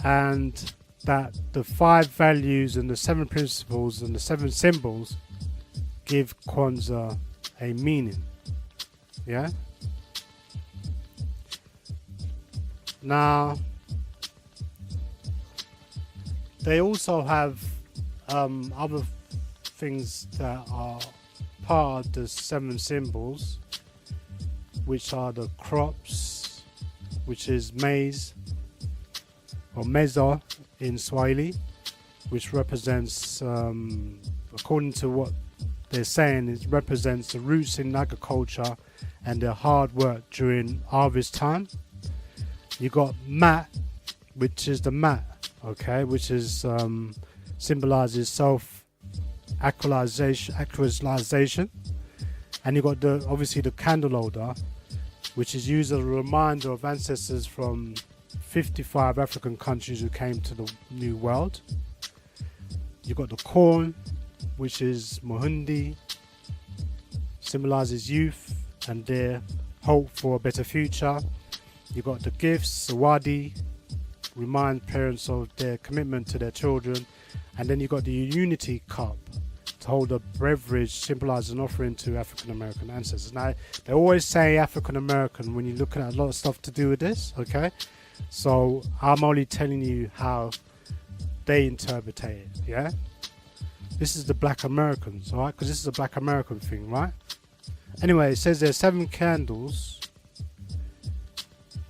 and that the 5 values and the 7 principles and the 7 symbols give Kwanzaa a meaning. Yeah. Now, they also have other things that are part of the 7 symbols, which are the crops, which is maize or meza in Swahili, which represents, according to what they're saying, it represents the roots in agriculture and their hard work during harvest time. You got mat, which is the mat, okay, which is symbolizes self-actualization, and you got obviously the candle holder, which is used as a reminder of ancestors from 55 African countries who came to the New World. You got the corn, which is Muhundi, symbolizes youth and their hope for a better future. You got the gifts, Zawadi, remind parents of their commitment to their children. And then you got the unity cup to hold a beverage, symbolizes an offering to African American ancestors. Now, they always say African American when you're looking at a lot of stuff to do with this, okay? So I'm only telling you how they interpret it, yeah? This is the Black Americans, all right? Because this is a Black American thing, right? Anyway, it says there's 7 candles.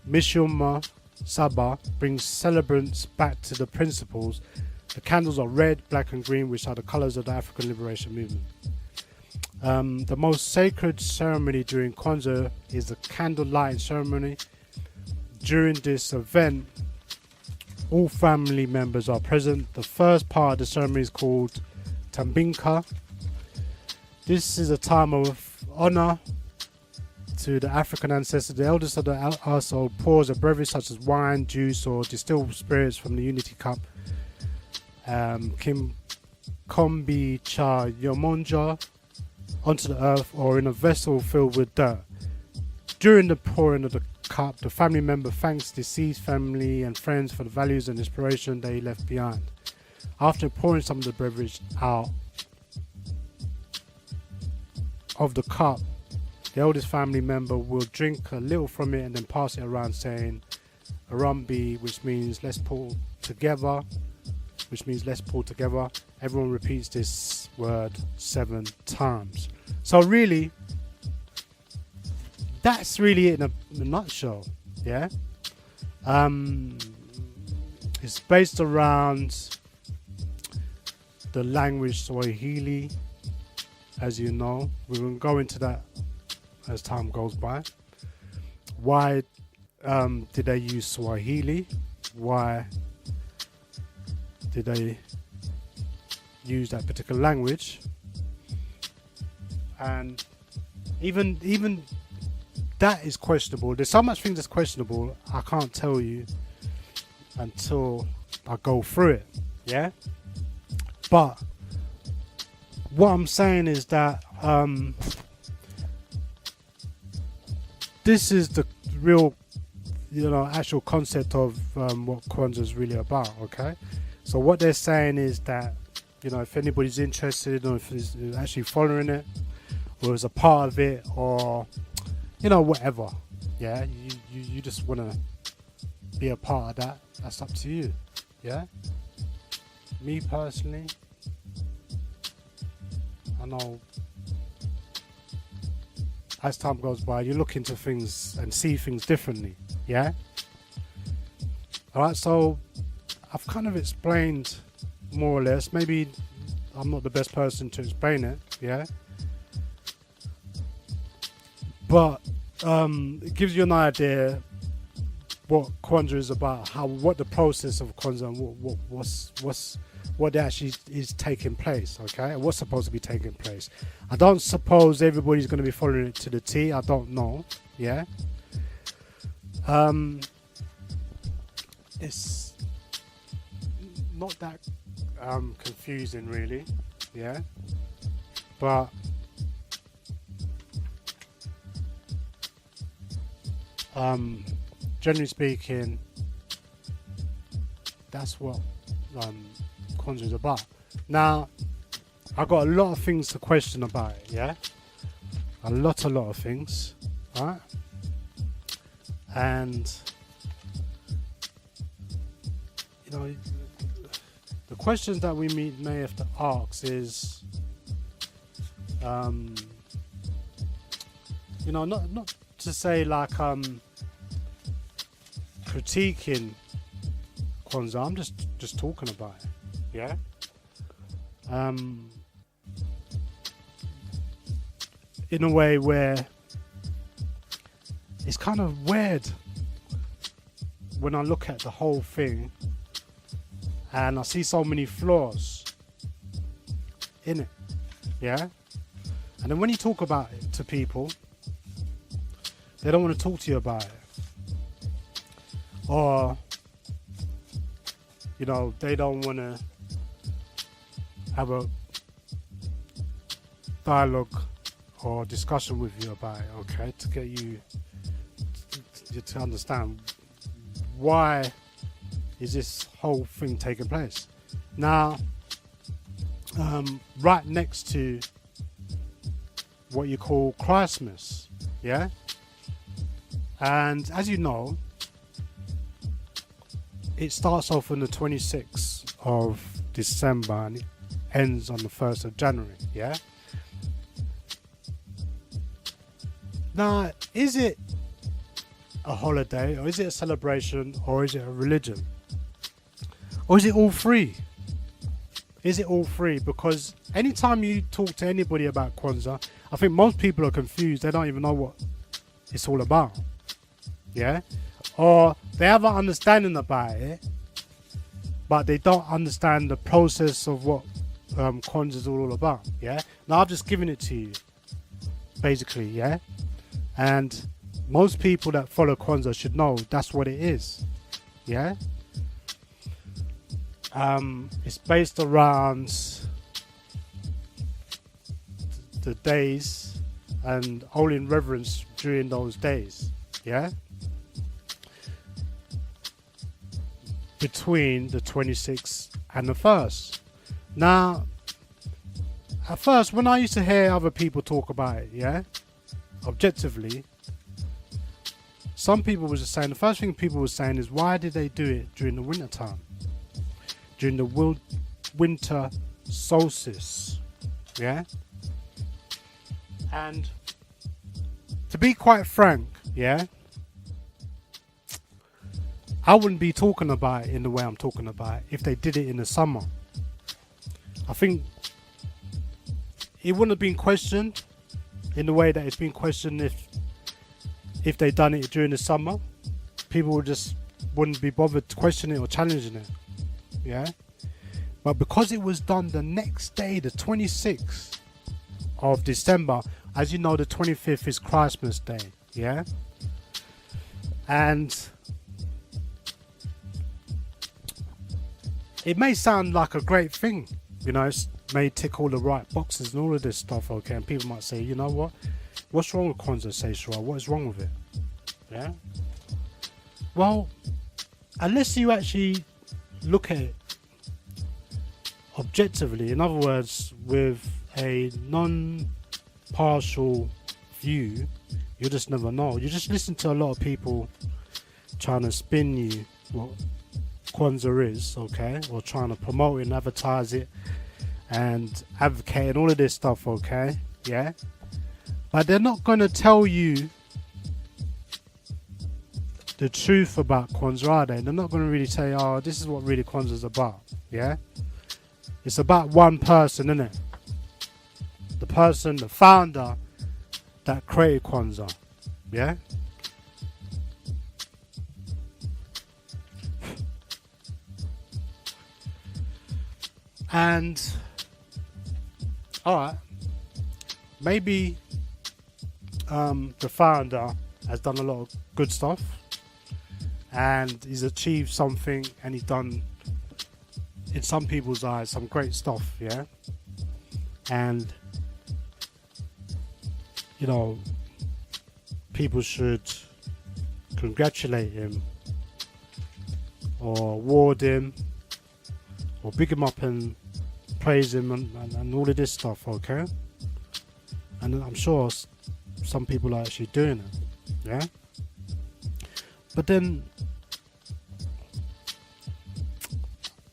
Mishuma Saba brings celebrants back to the principles. The candles are red, black, and green, which are the colors of the African liberation movement. The most sacred ceremony during Kwanzaa is the candle lighting ceremony. During this event, all family members are present. The first part of the ceremony is called Tambinka. This is a time of honor to the African ancestors. The eldest of the household pours a beverage such as wine, juice, or distilled spirits from the unity cup. Kim Kombi Cha Yomonja onto the earth or in a vessel filled with dirt. during the pouring of the cup, the family member thanks deceased family and friends for the values and inspiration they left behind. After pouring some of the beverage out of the cup, the oldest family member will drink a little from it and then pass it around, saying Arambi, which means let's pull together, Everyone repeats this word 7 times. So really, that's really it in a nutshell. Yeah. It's based around the language Swahili, as you know. We will go into that as time goes by. Why did they use Swahili? Why did they use that particular language? And even that is questionable. There's so much things that's questionable, I can't tell you until I go through it. Yeah. But what I'm saying is that this is the real, actual concept of what Kwanzaa is really about. Okay. So what they're saying is that, if anybody's interested or if is actually following it or is a part of it or, whatever. Yeah. You just want to be a part of that. That's up to you. Yeah. Me personally, I know as time goes by, you look into things and see things differently. Yeah. All right. So I've kind of explained more or less. Maybe I'm not the best person to explain it. Yeah. But it gives you an idea what Kwanzaa is about, what the process of Kwanzaa and what actually is taking place, okay, and what's supposed to be taking place. I don't suppose everybody's going to be following it to the T. I don't know. Yeah. It's not that confusing, really. Yeah. But generally speaking, that's what Kwanzaa is about. Now, I've got a lot of things to question about it, yeah? A lot of things, right? And, the questions that we may have to ask is, not to say like critiquing Kwanzaa. I'm just talking about it. Yeah. In a way where it's kind of weird when I look at the whole thing and I see so many flaws in it. Yeah. And then when you talk about it to people, they don't want to talk to you about it. Or, they don't want to have a dialogue or discussion with you about it, okay? To get you to understand why is this whole thing taking place. Now, right next to what you call Christmas, yeah? And as you know, it starts off on the 26th of December and it ends on the 1st of January, yeah? Now, is it a holiday or is it a celebration or is it a religion? Or is it all three? Is it all three? Because anytime you talk to anybody about Kwanzaa, I think most people are confused. They don't even know what it's all about. Yeah? Or they have an understanding about it, but they don't understand the process of what Kwanzaa is all about. Yeah? Now I've just given it to you, basically, yeah? And most people that follow Kwanzaa should know that's what it is. Yeah? It's based around the days and holding reverence during those days, yeah? Between the 26th and the 1st. Now, at first, when I used to hear other people talk about it, yeah, objectively, some people were just saying, the first thing people were saying is, why did they do it during the winter time? During the winter solstice, yeah? And to be quite frank, yeah, I wouldn't be talking about it in the way I'm talking about it if they did it in the summer. I think it wouldn't have been questioned in the way that it's been questioned if they done it during the summer. People would just wouldn't be bothered questioning it or challenging it, yeah? But because it was done the next day, the 26th of December, as you know, the 25th is Christmas Day, yeah? And it may sound like a great thing, you know, it may tick all the right boxes and all of this stuff, okay? And people might say, you know what? What's wrong with Kwanzaa, Sayshara? What is wrong with it? Yeah? Well, unless you actually look at it objectively, in other words, with a non-partial view, you'll just never know. You just listen to a lot of people trying to spin you what Kwanzaa is, okay, or trying to promote it and advertise it and advocate and all of this stuff, okay, yeah, but they're not going to tell you the truth about Kwanzaa, are they? They're not going to really say, oh, this is what really Kwanzaa is about, yeah? It's about one person, isn't it? The person, the founder that created Kwanzaa, yeah? And, alright, maybe the founder has done a lot of good stuff and he's achieved something and he's done, in some people's eyes, some great stuff, yeah? And, you know, people should congratulate him or award him or big him up and praise him and all of this stuff, okay? And I'm sure some people are actually doing it, yeah? But then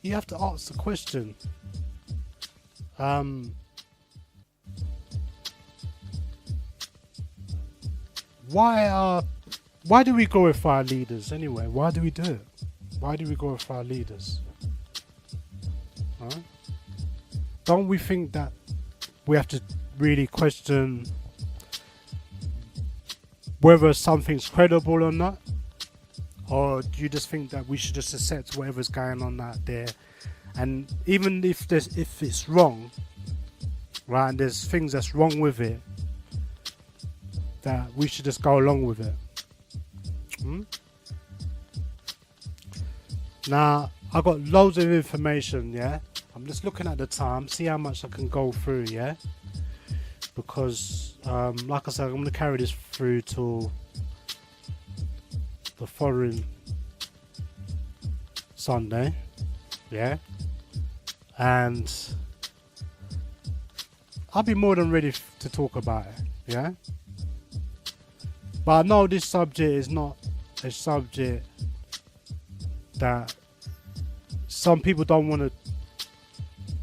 you have to ask the question, why do we glorify our leaders anyway? Why do we do it? Why do we glorify our leaders? Huh? Don't we think that we have to really question whether something's credible or not? Or do you just think that we should just accept whatever's going on out there? And even if it's wrong, right, and there's things that's wrong with it, that we should just go along with it. Now, I've got loads of information, yeah? I'm just looking at the time, see how much I can go through, yeah? Because, like I said, I'm going to carry this through till the following Sunday, yeah? And I'll be more than ready to talk about it, yeah? But I know this subject is not a subject that some people don't want to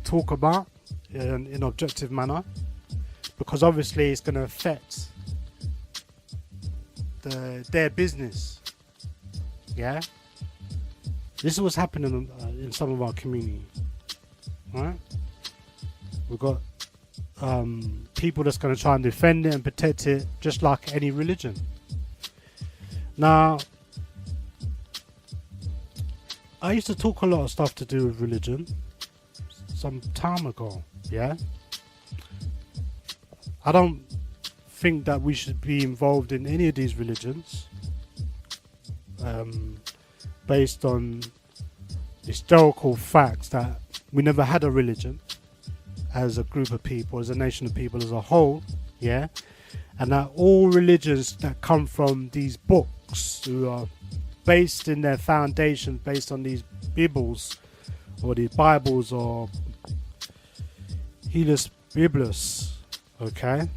talk about in an objective manner, because obviously it's going to affect their business, yeah? This is what's happening in some of our community, right? We've got people that's going to try and defend it and protect it, just like any religion. Now, I used to talk a lot of stuff to do with religion some time ago, yeah? I don't think that we should be involved in any of these religions based on historical facts that we never had a religion as a group of people, as a nation of people as a whole, yeah? and that all religions that come from these books, who are based in their foundation based on these Bibles or these Bibles or Helus Biblos, okay,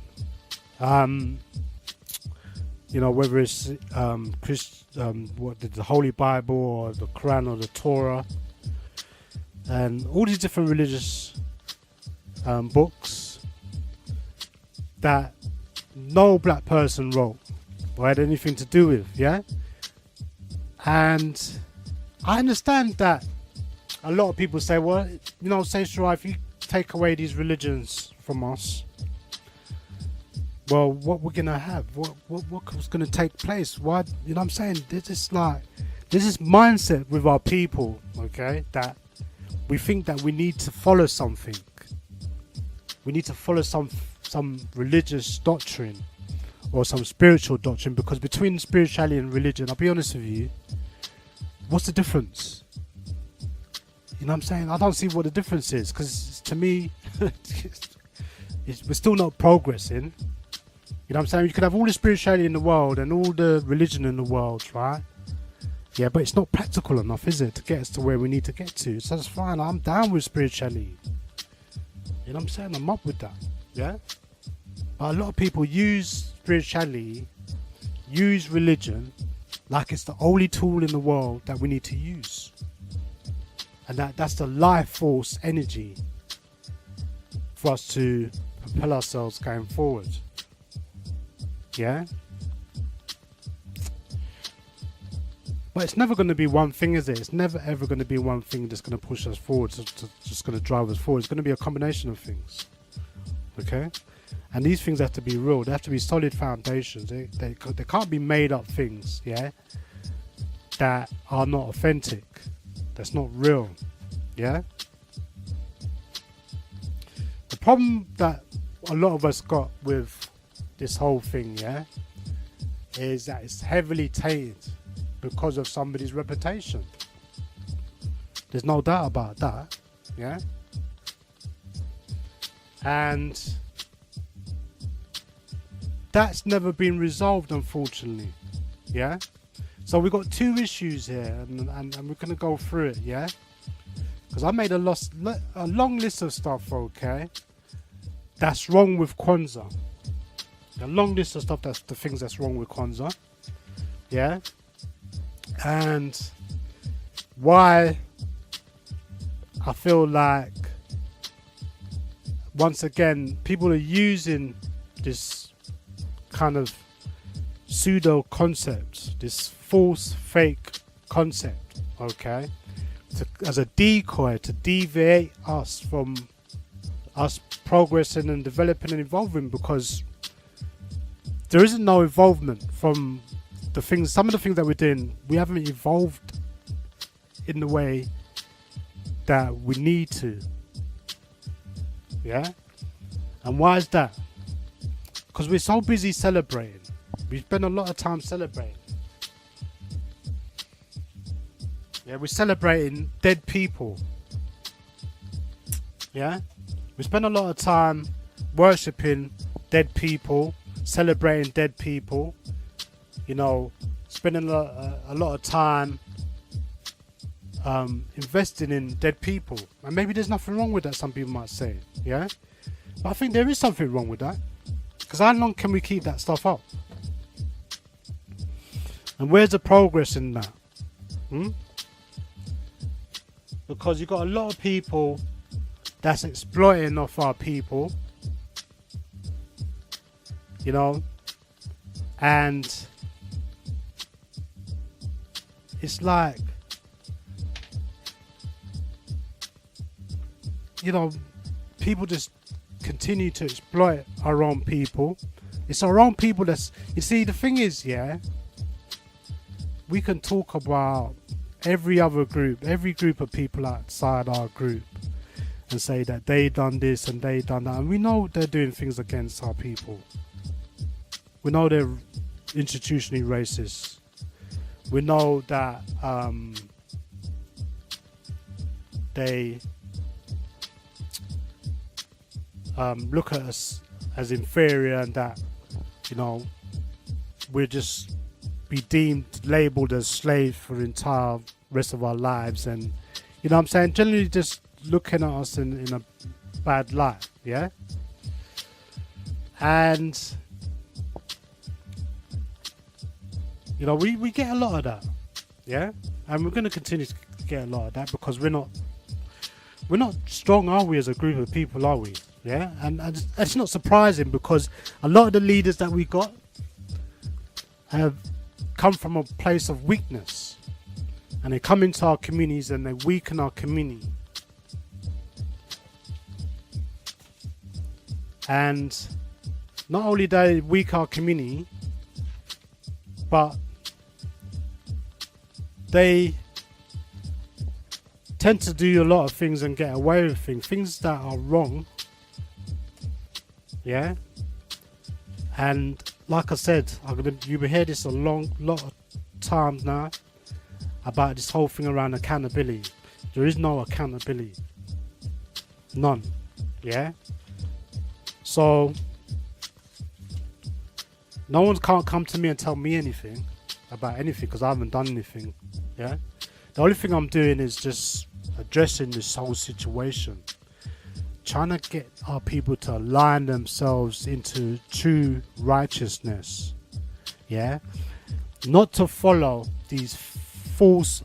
you know, whether it's the Holy Bible or the Quran or the Torah, and all these different religious books that no black person wrote or had anything to do with, yeah. And I understand that a lot of people say, well, you know, Sayshara, if you take away these religions from us, well, what we're gonna have? What's gonna take place? Why? You know what I'm saying? There's this mindset with our people, okay, that we think that we need to follow something. We need to follow some religious doctrine or some spiritual doctrine, because between spirituality and religion, I'll be honest with you, what's the difference? You know what I'm saying? I don't see what the difference is, because to me, we're still not progressing. You know what I'm saying? You could have all the spirituality in the world and all the religion in the world, right? Yeah, but it's not practical enough, is it, to get us to where we need to get to? So that's fine. I'm down with spirituality. You know what I'm saying? I'm up with that. Yeah? But a lot of people use spirituality, use religion, like it's the only tool in the world that we need to use. And that's the life force energy for us to propel ourselves going forward. Yeah? But it's never going to be one thing, is it? It's never ever going to be one thing that's going to push us forward, just going to drive us forward. It's going to be a combination of things. Okay? And these things have to be real. They have to be solid foundations. They can't be made up things, yeah? That are not authentic. That's not real. Yeah? The problem that a lot of us got with this whole thing, yeah, is that it's heavily tainted because of somebody's reputation. There's no doubt about that. Yeah? And that's never been resolved, unfortunately. Yeah? So we've got two issues here, and we're going to go through it, yeah? Because I made a long list of stuff, okay, that's wrong with Kwanzaa. A long list of stuff, that's the things that's wrong with Kwanzaa, yeah? And why I feel like, once again, people are using this kind of pseudo concept, this false fake concept, okay, as a decoy to deviate us from us progressing and developing and evolving, because there isn't no involvement from the things, some of the things that we're doing. We haven't evolved in the way that we need to. Yeah? And why is that? Because we're so busy celebrating. We spend a lot of time celebrating. Yeah, we're celebrating dead people. Yeah? We spend a lot of time worshipping dead people, celebrating dead people, you know, spending a lot of time investing in dead people. And maybe there's nothing wrong with that, some people might say, yeah? But I think there is something wrong with that. Because how long can we keep that stuff up? And where's the progress in that? Because you've got a lot of people that's exploiting off our people, you know, and it's like, you know, people just continue to exploit our own people. It's our own people that's, you see, the thing is, yeah, we can talk about every other group, every group of people outside our group, and say that they done this and they done that, and we know they're doing things against our people. We know they're institutionally racist. We know that they look at us as inferior, and that you know, we'll just be deemed, labelled as slaves for the entire rest of our lives, and you know what I'm saying, generally just looking at us in a bad light, yeah? And you know, we get a lot of that, yeah? And we're going to continue to get a lot of that because we're not strong, are we, as a group of people, are we? Yeah, and it's not surprising because a lot of the leaders that we got have come from a place of weakness, and they come into our communities and they weaken our community. And not only do they weaken our community, but they tend to do a lot of things and get away with things that are wrong. Yeah, and like I said, you've heard this a lot of times now about this whole thing around accountability. There is no accountability, none. Yeah, so no one can't come to me and tell me anything about anything because I haven't done anything. Yeah, the only thing I'm doing is just addressing this whole situation, trying to get our people to align themselves into true righteousness. Yeah, not to follow these false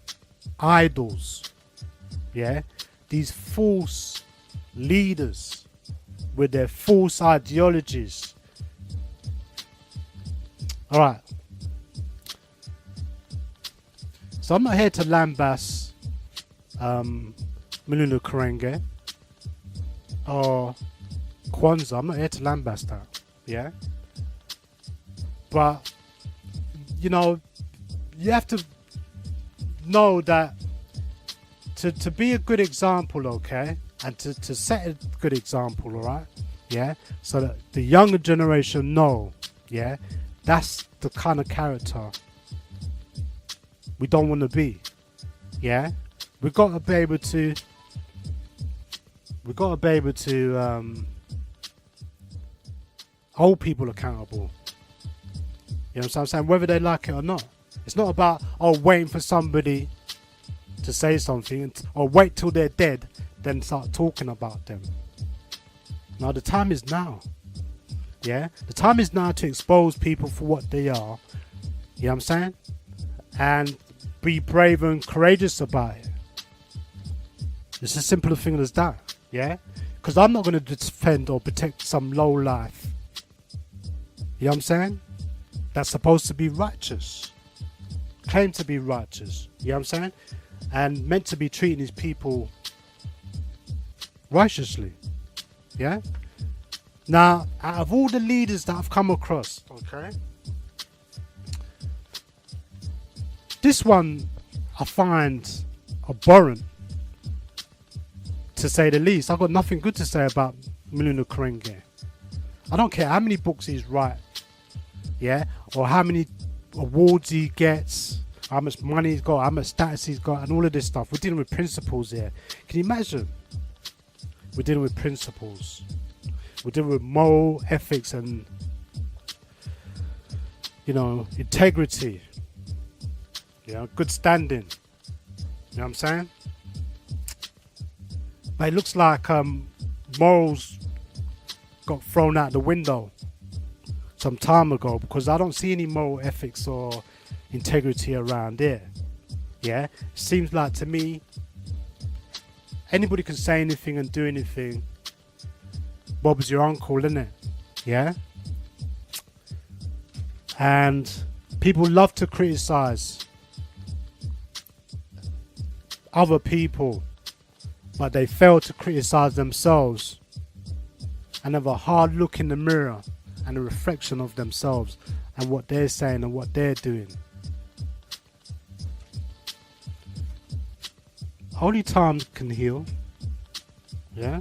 idols. Yeah, these false leaders with their false ideologies. All right. So I'm not here to lambast Maulana Karenga or Kwanzaa. I'm not here to lambast that, yeah? But, you know, you have to know that to be a good example, okay? And to set a good example, all right? Yeah? So that the younger generation know, yeah? That's the kind of character we don't want to be, yeah? We've got to be able to hold people accountable. You know what I'm saying? Whether they like it or not. It's not about waiting for somebody to say something or wait till they're dead then start talking about them. Now the time is now. Yeah? The time is now to expose people for what they are. You know what I'm saying? And be brave and courageous about it. It's as simple a thing as that, yeah? Because I'm not going to defend or protect some low life. You know what I'm saying? That's supposed to be righteous. Claim to be righteous. You know what I'm saying? And meant to be treating his people righteously. Yeah? Now, out of all the leaders that I've come across, okay? This one I find abhorrent, to say the least. I've got nothing good to say about Maulana Karenga. I don't care how many books he's write, yeah, or how many awards he gets, how much money he's got, how much status he's got, and all of this stuff. We're dealing with principles here. Can you imagine? We're dealing with principles. We're dealing with moral ethics and, you know, integrity. You know, good standing. You know what I'm saying? But it looks like morals got thrown out the window some time ago because I don't see any moral ethics or integrity around here. Yeah? Seems like to me anybody can say anything and do anything. Bob's your uncle, isn't it? Yeah? And people love to criticize other people, but they fail to criticize themselves and have a hard look in the mirror and a reflection of themselves and what they're saying and what they're doing. Only time can heal, yeah?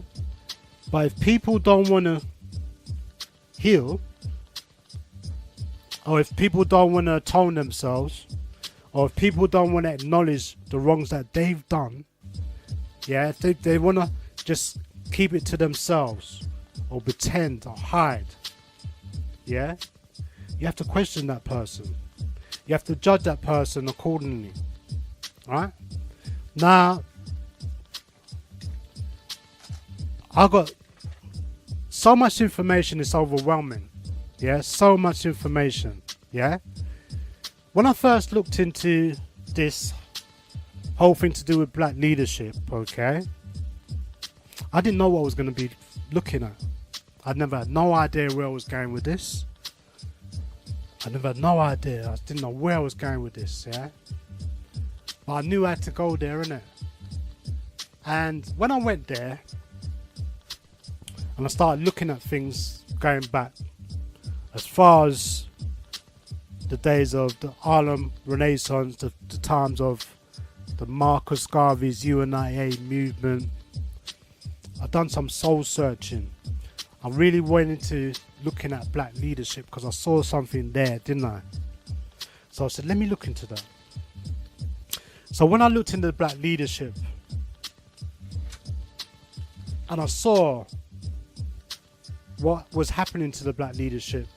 But if people don't want to heal, or if people don't want to atone themselves, or if people don't want to acknowledge the wrongs that they've done, yeah, if they want to just keep it to themselves or pretend or hide, yeah, you have to question that person. You have to judge that person accordingly. Right? Now, I got so much information, it's overwhelming. Yeah, so much information. Yeah. When I first looked into this whole thing to do with black leadership, okay, I didn't know what I was going to be looking at. I never had no idea where I was going with this. I never had no idea. I didn't know where I was going with this, yeah. But I knew I had to go there, innit? And when I went there, and I started looking at things going back as far as the days of the Harlem Renaissance, the times of the Marcus Garvey's UNIA movement, I've done some soul searching. I really went into looking at black leadership because I saw something there, didn't I? So I said, let me look into that. So when I looked into black leadership, and I saw what was happening to the black leadership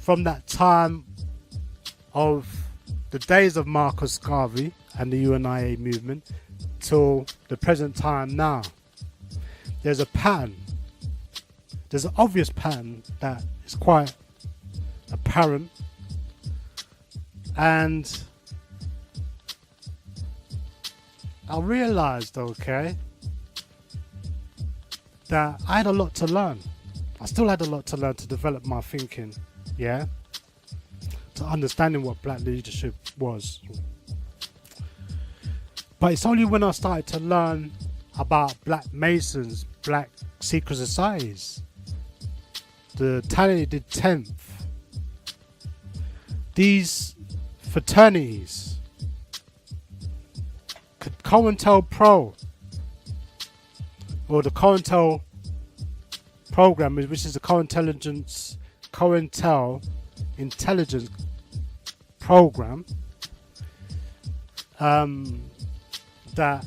from that time of the days of Marcus Garvey and the UNIA movement till the present time now, there's a pattern. There's an obvious pattern that is quite apparent, and I realized, okay, that I had a lot to learn. I still had a lot to learn to develop my thinking, yeah, to understanding what black leadership was. But it's only when I started to learn about black Masons, black secret societies, the talented 10th, these fraternities, COINTELPRO, or the COINTEL program, which is the COINTELligence, COINTEL intelligence program, that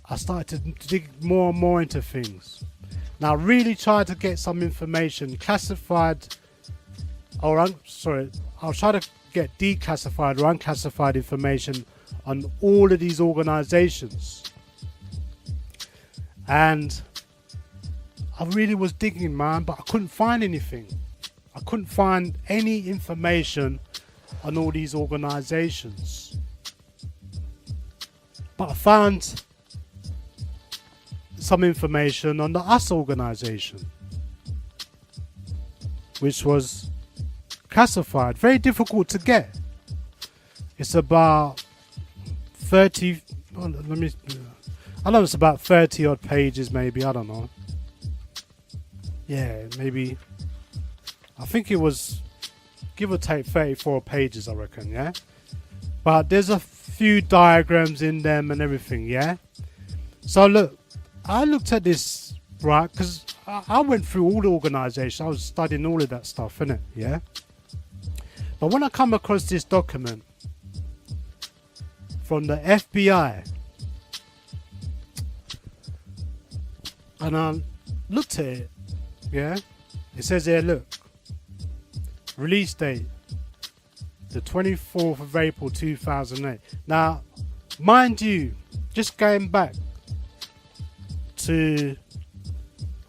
I started to dig more and more into things. Now I really tried to get some information classified, or I'll try to get declassified or unclassified information on all of these organizations. And I really was digging, man, but I couldn't find anything. I couldn't find any information on all these organizations. But I found some information on the US organization, which was classified, very difficult to get. It's about 30, I don't know, it's about 30 odd pages maybe, I don't know. Yeah, maybe, I think it was, give or take 34 pages, I reckon, yeah? But there's a few diagrams in them and everything, yeah? So look, I looked at this, right, because I went through all the organizations, I was studying all of that stuff, innit, yeah? But when I come across this document from the FBI, and I looked at it, yeah, it says here, look, release date, the 24th of April 2008. Now, mind you, just going back to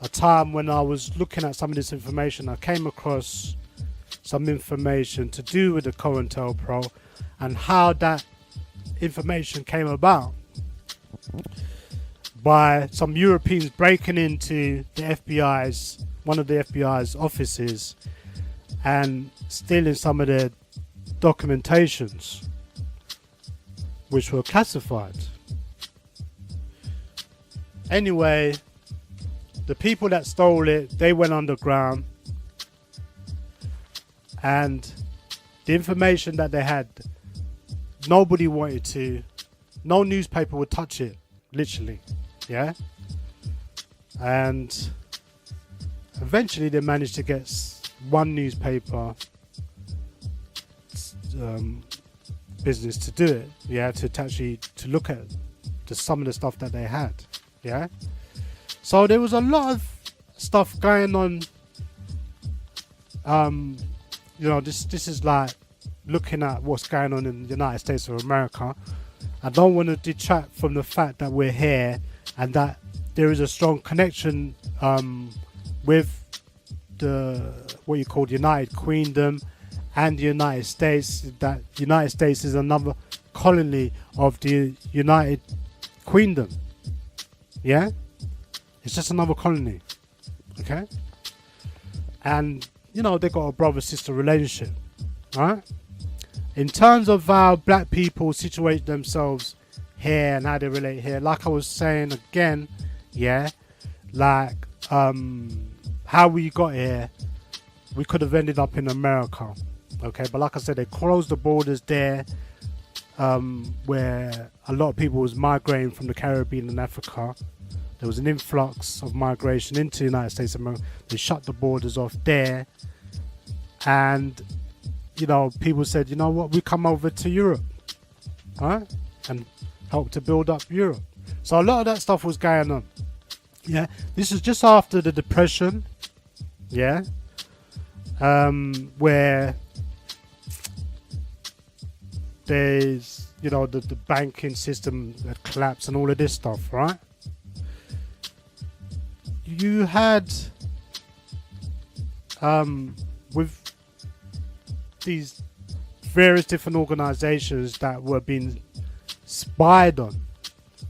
a time when I was looking at some of this information, I came across some information to do with the COINTELPRO and how that information came about by some Europeans breaking into the FBI's, one of the FBI's offices, and stealing some of their documentations, which were classified. Anyway, the people that stole it, they went underground, and the information that they had, nobody wanted to, no newspaper would touch it, literally, yeah? And eventually they managed to get one newspaper business to do it, yeah, to actually to look at some of the stuff that they had, yeah. So there was a lot of stuff going on this is like looking at what's going on in the United States of America. I don't want to detract from the fact that we're here and that there is a strong connection with the what you call the United Kingdom and the United States. That United States is another colony of the United Kingdom. Yeah, it's just another colony. Okay, and they got a brother-sister relationship, right? In terms of how black people situate themselves here and how they relate here, like I was saying again, yeah, like how we got here, we could have ended up in America, okay? But like I said, they closed the borders there, where a lot of people was migrating from the Caribbean and Africa. There was an influx of migration into the United States of America. They shut the borders off there, and people said, you know what, we come over to Europe, right, and help to build up Europe. So a lot of that stuff was going on. Yeah, this is just after the Depression. Yeah, where there's the banking system that collapsed and all of this stuff, right? You had with these various different organizations that were being spied on.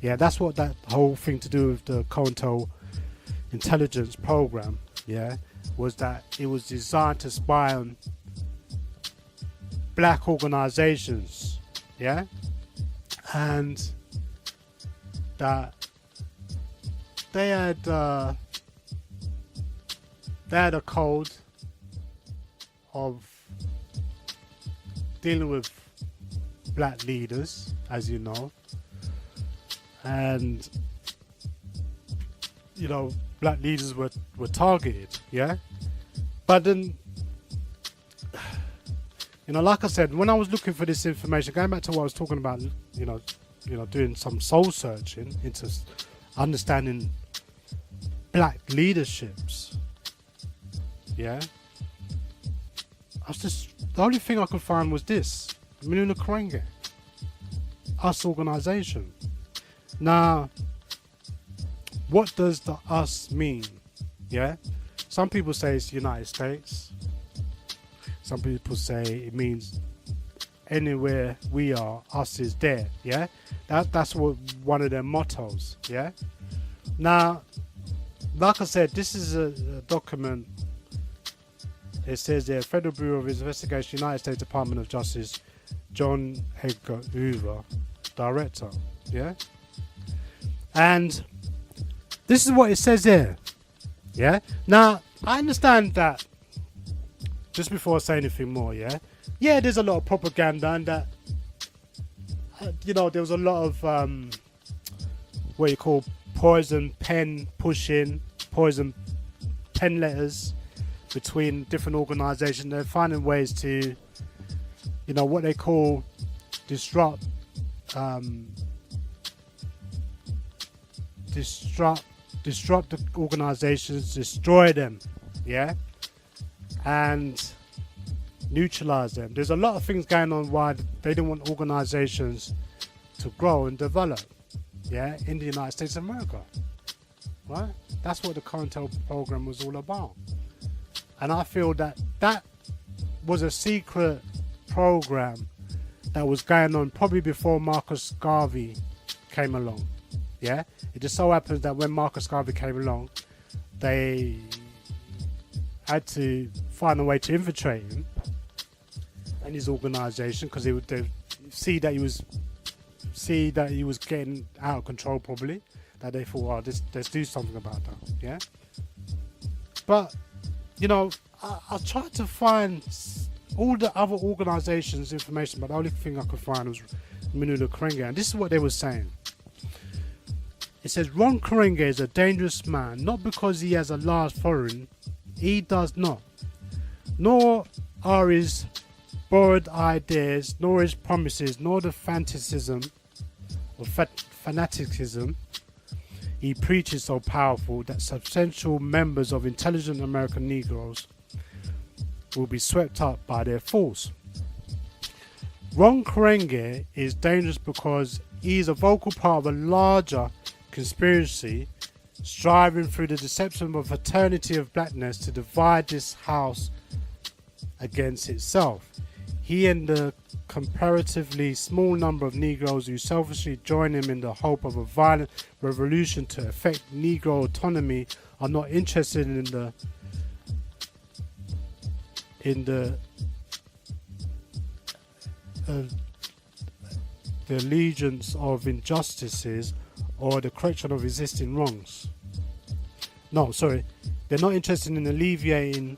Yeah, that's what that whole thing to do with the COINTEL intelligence program, yeah, was that it was designed to spy on black organizations, yeah, and that they had a code of dealing with black leaders, as you know, and black leaders were targeted, yeah. But then, like I said, when I was looking for this information, going back to what I was talking about, doing some soul searching into understanding black leaderships, yeah, the only thing I could find was this: Maulana Karenga, us organization. Now, what does the us mean? Yeah, some people say it's the United States. Some people say it means anywhere we are, us is there. Yeah, that's what one of their mottos. Yeah. Now, like I said, this is a document. It says there, Federal Bureau of Investigation, United States Department of Justice, John Edgar Hoover, Director. Yeah. And this is what it says there. Yeah. Now, I understand that. Just before I say anything more, yeah, there's a lot of propaganda, and that there was a lot of what you call poison pen pushing, poison pen letters between different organisations. They're finding ways to, what they call disrupt the organisations, destroy them, yeah, and neutralise them. There's a lot of things going on why they don't want organisations to grow and develop, yeah, in the United States of America, right? That's what the COINTEL program was all about. And I feel that was a secret program that was going on probably before Marcus Garvey came along. Yeah, it just so happens that when Marcus Garvey came along, they had to find a way to infiltrate him and his organisation, because they see that he was getting out of control, probably. That they thought, let's do something about that. Yeah, but I tried to find all the other organisations' information, but the only thing I could find was Maulana Karenga, and this is what they were saying. It says, Ron Karenga is a dangerous man, not because he has a large following, he does not, nor are his borrowed ideas, nor his promises, nor the fanaticism he preaches so powerful that substantial members of intelligent American Negroes will be swept up by their force. Ron Karenga is dangerous because he is a vocal part of a larger conspiracy striving through the deception of a fraternity of blackness to divide this house against itself. He and the comparatively small number of Negroes who selfishly join him in the hope of a violent revolution to effect Negro autonomy are not interested in the allegiance of injustices or the correction of existing wrongs. No, sorry, they're not interested in alleviating,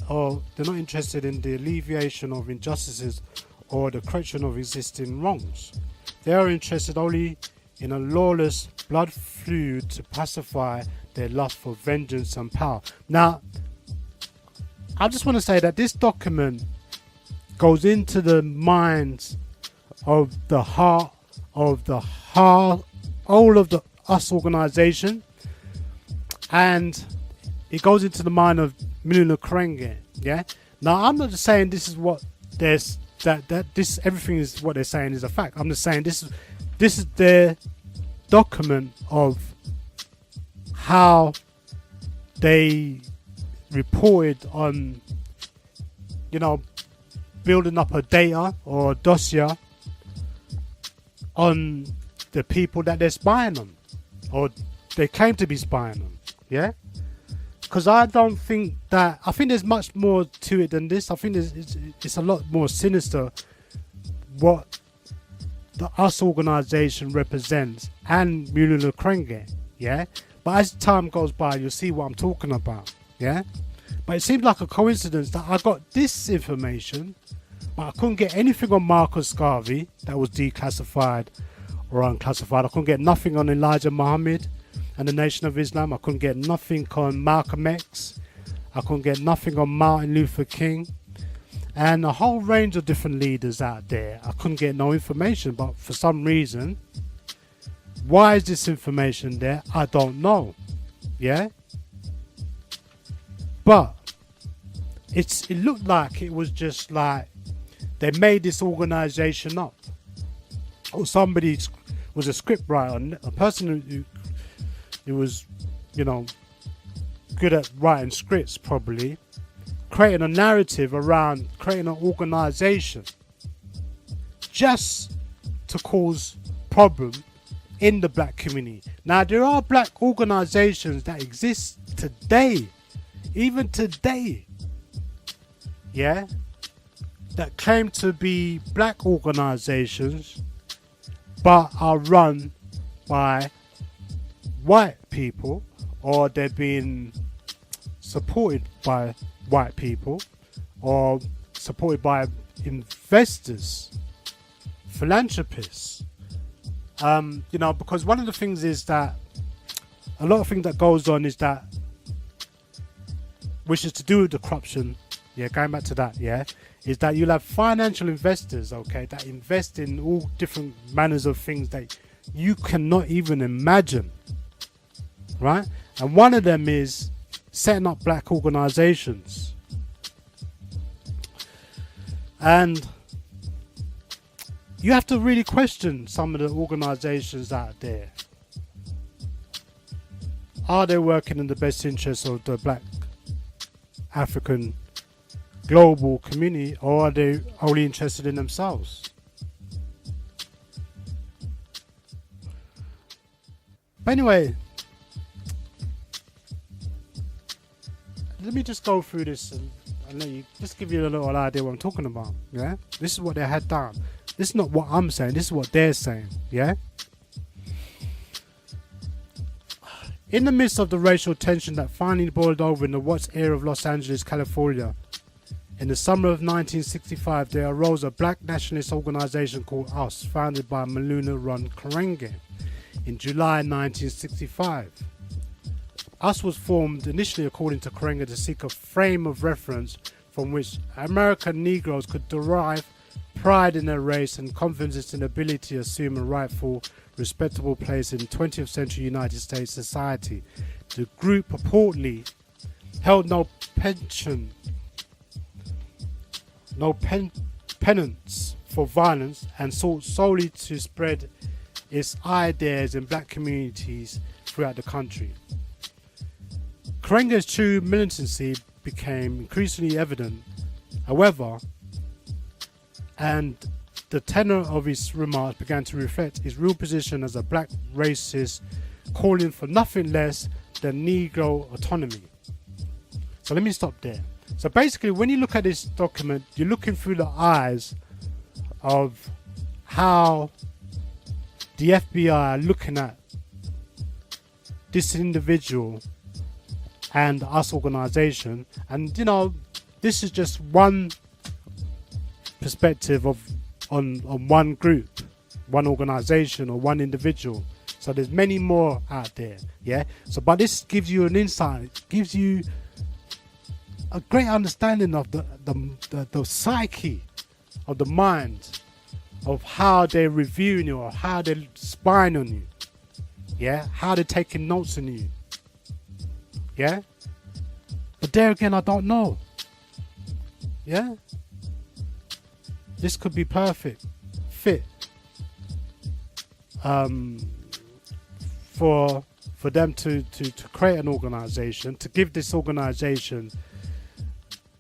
or they're not interested in the alleviation of injustices or the correction of existing wrongs. They are interested only in a lawless blood feud to pacify their lust for vengeance and power. Now, I just want to say that this document goes into the minds of the heart of the whole of the US organization, and it goes into the mind of Maulana Karenga. Yeah. Now, I'm not just saying this is what there's that this everything is what they're saying is a fact. I'm just saying this is their document of how they reported on, building up a data or dossier on the people that they're spying on, or they claim to be spying on. Yeah. Because I think there's much more to it than this. I think it's a lot more sinister what the US organization represents and Maulana Karenga. Yeah. But as time goes by, you'll see what I'm talking about. Yeah. But it seems like a coincidence that I got this information, but I couldn't get anything on Marcus Garvey that was declassified or unclassified. I couldn't get nothing on Elijah Muhammad and the Nation of Islam. I couldn't get nothing on Malcolm X. I couldn't get nothing on Martin Luther King. And a whole range of different leaders out there. I couldn't get no information, but for some reason, why is this information there? I don't know. Yeah? But it looked like it was just like they made this organization up. Or somebody was a scriptwriter, a person who was, good at writing scripts probably, creating a narrative around creating an organization just to cause problem in the black community. Now, there are black organizations that exist today, even today, yeah, that claim to be black organizations but are run by white people, or they're being supported by white people, or supported by investors, philanthropists. Because one of the things is that a lot of things that goes on is that, which is to do with the corruption, yeah, going back to that, yeah, is that you'll have financial investors, okay, that invest in all different manners of things that you cannot even imagine, right? And one of them is setting up black organizations. And you have to really question some of the organizations out there. Are they working in the best interests of the black African global community, or are they only interested in themselves? But anyway, let me just go through this and let you just give you a little idea what I'm talking about. Yeah, this is what they had done. This is not what I'm saying. This is what they're saying. Yeah. In the midst of the racial tension that finally boiled over in the Watts area of Los Angeles, California, in the summer of 1965, there arose a black nationalist organization called US, founded by Maulana Karenga in July 1965. US was formed initially, according to Karenga, to seek a frame of reference from which American Negroes could derive pride in their race and confidence in ability to assume a rightful, respectable place in 20th century United States society. The group purportedly held no penance for violence, and sought solely to spread its ideas in black communities throughout the country. Karenga's true militancy became increasingly evident, however, and the tenor of his remarks began to reflect his real position as a black racist, calling for nothing less than Negro autonomy. So let me stop there. So basically, when you look at this document, you're looking through the eyes of how the FBI are looking at this individual and us organization. And you know, this is just one perspective of on one group, one organization, or one individual. So there's many more out there, yeah. So but this gives you an insight, gives you a great understanding of the psyche of the mind, of how they're reviewing you, or how they're spying on you, yeah, how they're taking notes on you, yeah. But there again, I don't know, yeah. This could be perfect fit for them to create an organization, to give this organization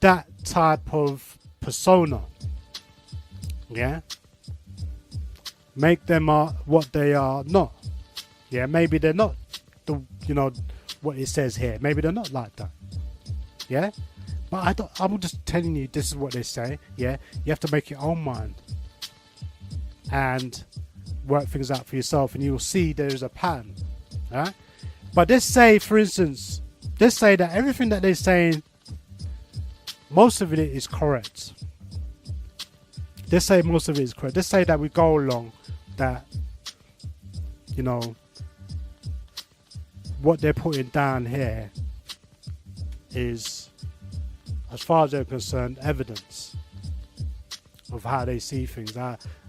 that type of persona, yeah. Make them what they are not, yeah. Maybe they're not the, you know, what it says here. Maybe they're not like that, yeah. But I'm just telling you, this is what they say, yeah. You have to make your own mind and work things out for yourself, and you'll see there's a pattern, right? But let's say, for instance, let's say that everything that they're saying, most of it is correct. Let's say most of it is correct. Let's say that we go along that, you know, what they're putting down here is, as far as they're concerned, evidence of how they see things,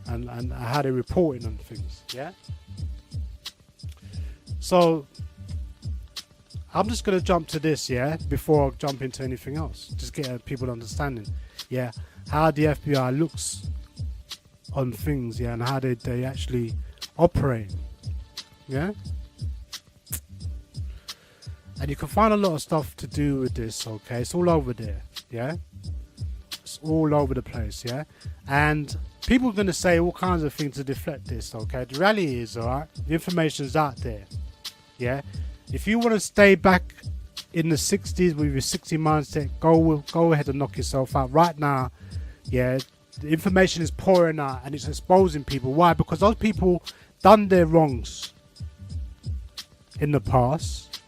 and how they're reporting on things, yeah. So I'm just going to jump to this, yeah, before I jump into anything else. Just get people understanding, yeah, how the FBI looks on things, yeah, and how they actually operate, yeah. And you can find a lot of stuff to do with this, okay? It's all over there, yeah? It's all over the place, yeah? And people are going to say all kinds of things to deflect this, okay? The reality is, alright, the information's out there, yeah? If you want to stay back in the 60s with your 60 mindset, go ahead and knock yourself out. Right now, yeah, the information is pouring out and it's exposing people. Why? Because those people done their wrongs in the past,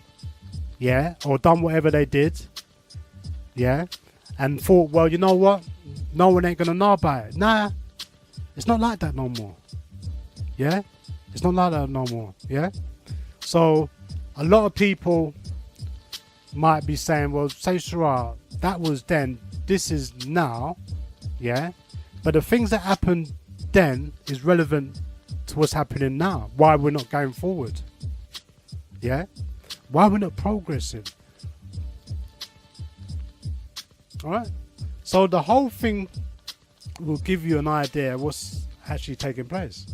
yeah, or done whatever they did, yeah, and thought, well, you know what, no one ain't gonna know about it. Nah, it's not like that no more, yeah, it's not like that no more, yeah. So a lot of people might be saying, well, Sayshara, that was then, this is now, yeah, but the things that happened then is relevant to what's happening now, why we're not going forward, yeah. Why we're not progressing? Alright? So the whole thing will give you an idea of what's actually taking place.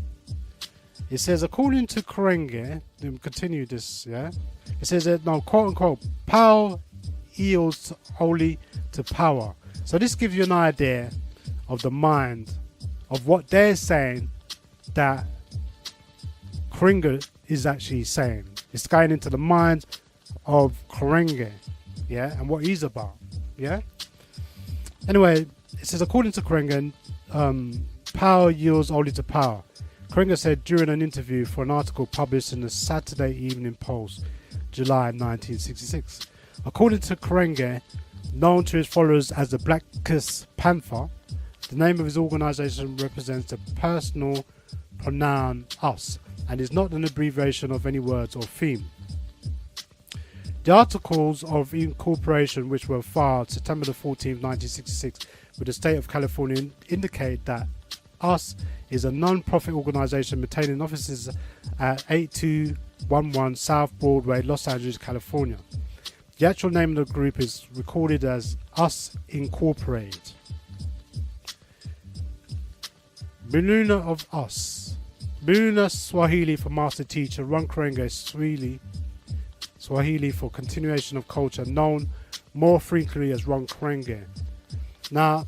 It says, according to Karenga, continue this, yeah? It says that, no, quote unquote, power yields only to power. So this gives you an idea of the mind of what they're saying that Karenga is actually saying. It's going into the mind of Karenga, yeah, and what he's about, yeah. Anyway, it says, according to Karenga, power yields only to power. Karenga said during an interview for an article published in the Saturday Evening Post, July 1966. According to Karenga, known to his followers as the Blackest Panther, the name of his organization represents the personal pronoun us, and is not an abbreviation of any words or theme. The articles of incorporation which were filed September the 14th, 1966 with the state of California indicate that US is a non-profit organization maintaining offices at 8211 South Broadway, Los Angeles, California. The The actual name of the group is recorded as Us Incorporated. Maulana of Us. Maulana Swahili for master teacher, Ron Karenga Swahili for continuation of culture, known more frequently as Ron Karenga. Now,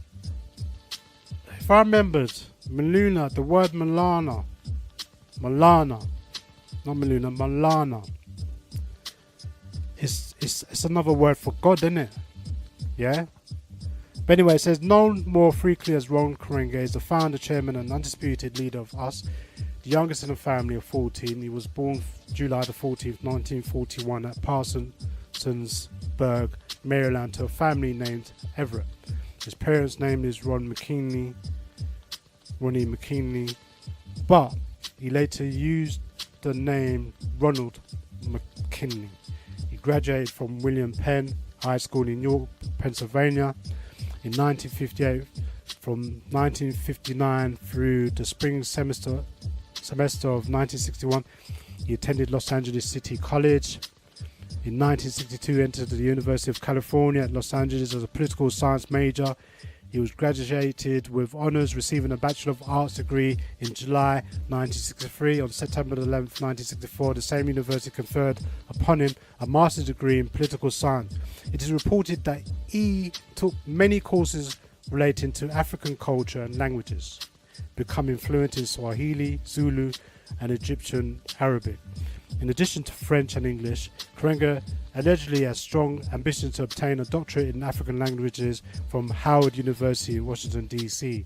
if I remembered, Maulana, the word Maulana, not Maulana, Maulana, it's another word for God, isn't it? Yeah? But anyway, it says, known more frequently as Ron Karenga, is the founder, chairman, and undisputed leader of Us, the youngest in a family of 14. He was born July the 14th, 1941 at Parsonsburg, Maryland, to a family named Everett. His parents' name is Ronnie McKinley, but he later used the name Ronald McKinley. He graduated from William Penn High School in York, Pennsylvania in 1958. From 1959 through the spring semester of 1961, he attended Los Angeles City College. In 1962, entered the University of California at Los Angeles as a political science major. He was graduated with honors, receiving a Bachelor of Arts degree in July 1963. On September 11th, 1964, the same university conferred upon him a master's degree in political science. It is reported that he took many courses relating to African culture and languages, becoming fluent in Swahili, Zulu, and Egyptian Arabic. In addition to French and English, Karenga allegedly has strong ambition to obtain a doctorate in African languages from Howard University in Washington, D.C.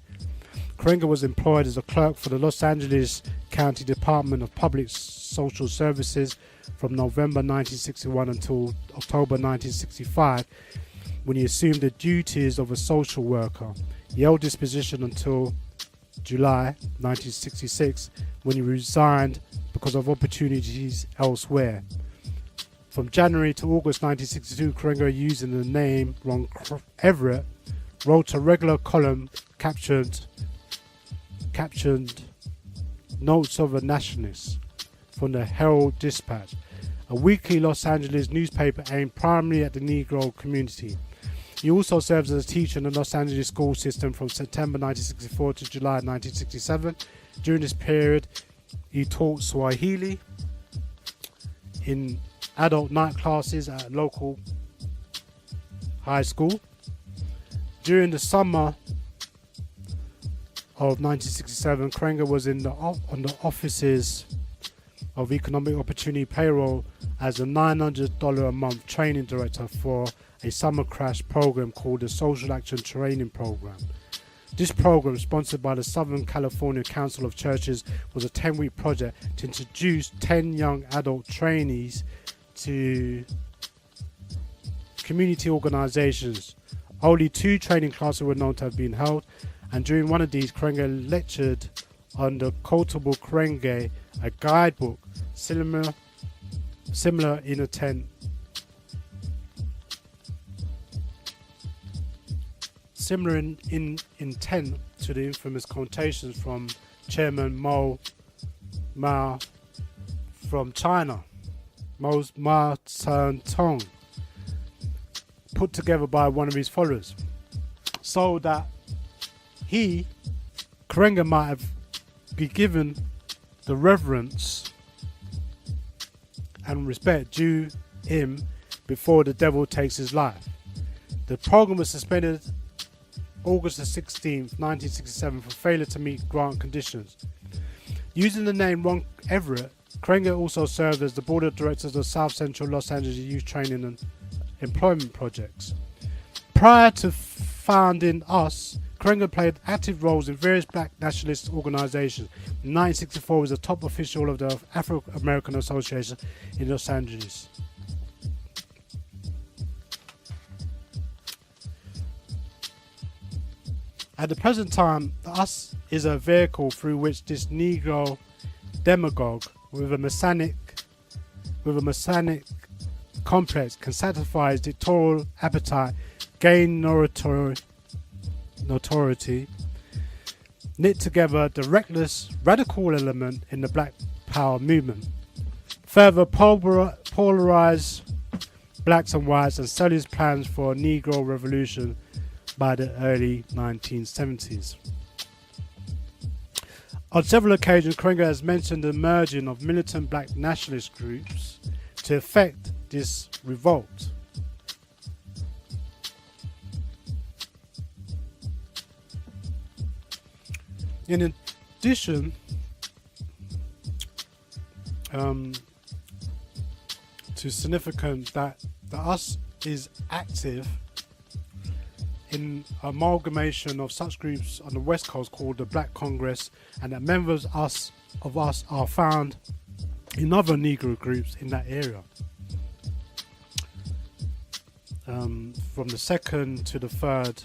Karenga was employed as a clerk for the Los Angeles County Department of Public Social Services from November 1961 until October 1965, when he assumed the duties of a social worker. He held this position until July 1966, when he resigned because of opportunities elsewhere. From January to August 1962, Karenga, using the name Ron Everett, wrote a regular column captioned Notes of a Nationalist from the Herald Dispatch, a weekly Los Angeles newspaper aimed primarily at the Negro community. He also serves as a teacher in the Los Angeles school system from September 1964 to July 1967. During this period, he taught Swahili in adult night classes at a local high school. During the summer of 1967, Karenga was on the Offices of Economic Opportunity payroll as a $900 a month training director for a summer crash program called the Social Action Training Program. This program, sponsored by the Southern California Council of Churches, was a 10-week project to introduce 10 young adult trainees to community organizations. Only 2 training classes were known to have been held, and during one of these, Karenga lectured on the Quotable Karenga, a guidebook similar in intent to the infamous quotations from Chairman Mao from China, Mao Zedong, put together by one of his followers, so that Karenga might have been given the reverence and respect due him before the devil takes his life. The program was suspended August the 16th, 1967 for failure to meet grant conditions. Using the name Ron Everett, Karenga also served as the board of directors of South Central Los Angeles Youth Training and Employment Projects. Prior to founding Us, Karenga played active roles in various black nationalist organizations. In 1964, he was a top official of the Afro-American Association in Los Angeles. At the present time, Us is a vehicle through which this Negro demagogue with a messianic complex can satisfy his dictatorial appetite, gain notoriety, knit together the reckless, radical element in the Black Power movement, further polarize blacks and whites, and sell his plans for a Negro revolution by the early 1970s. On several occasions, Karenga has mentioned the merging of militant black nationalist groups to effect this revolt. In addition, to significant that the US is active in amalgamation of such groups on the West Coast called the Black Congress, and that members of us are found in other Negro groups in that area. From the 2nd to the 3rd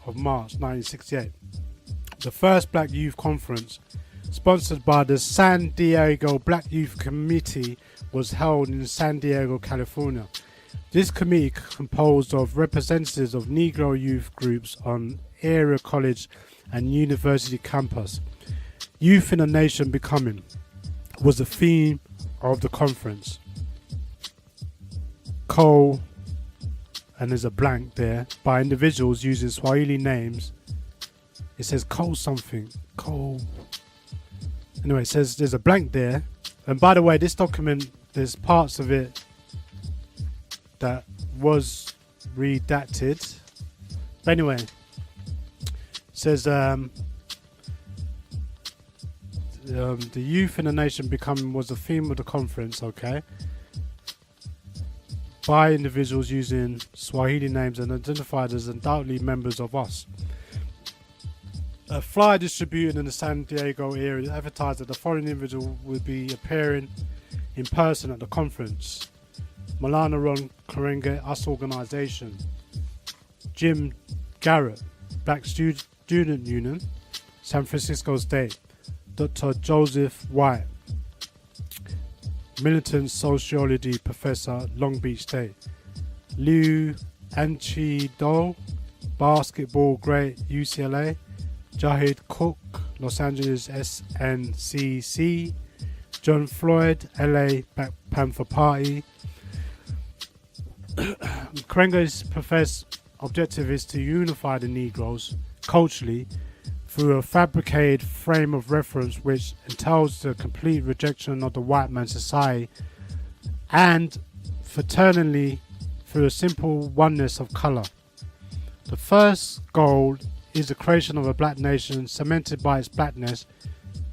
of March 1968. The first Black Youth Conference, sponsored by the San Diego Black Youth Committee, was held in San Diego, California. This committee, composed of representatives of Negro youth groups on area college and university campus. Youth in a Nation Becoming was the theme of the conference. And there's a blank there, by individuals using Swahili names. It says Cole something. Anyway, it says there's a blank there. And by the way, this document, there's parts of it that was redacted. But anyway, it says the Youth in the Nation Becoming was the theme of the conference, okay? By individuals using Swahili names and identified as undoubtedly members of us. A flyer distributed in the San Diego area advertised that the foreign individual would be appearing in person at the conference. Maulana Karenga, US Organization. Jim Garrett, Black Student Union, San Francisco State. Dr. Joseph White, Militant Sociology Professor, Long Beach State. Liu Anchido, Basketball Great, UCLA. Jahid Cook, Los Angeles SNCC. John Floyd, LA Black Panther Party. Karenga's professed objective is to unify the Negroes culturally through a fabricated frame of reference which entails the complete rejection of the white man's society and fraternally through a simple oneness of color. The first goal is the creation of a black nation cemented by its blackness,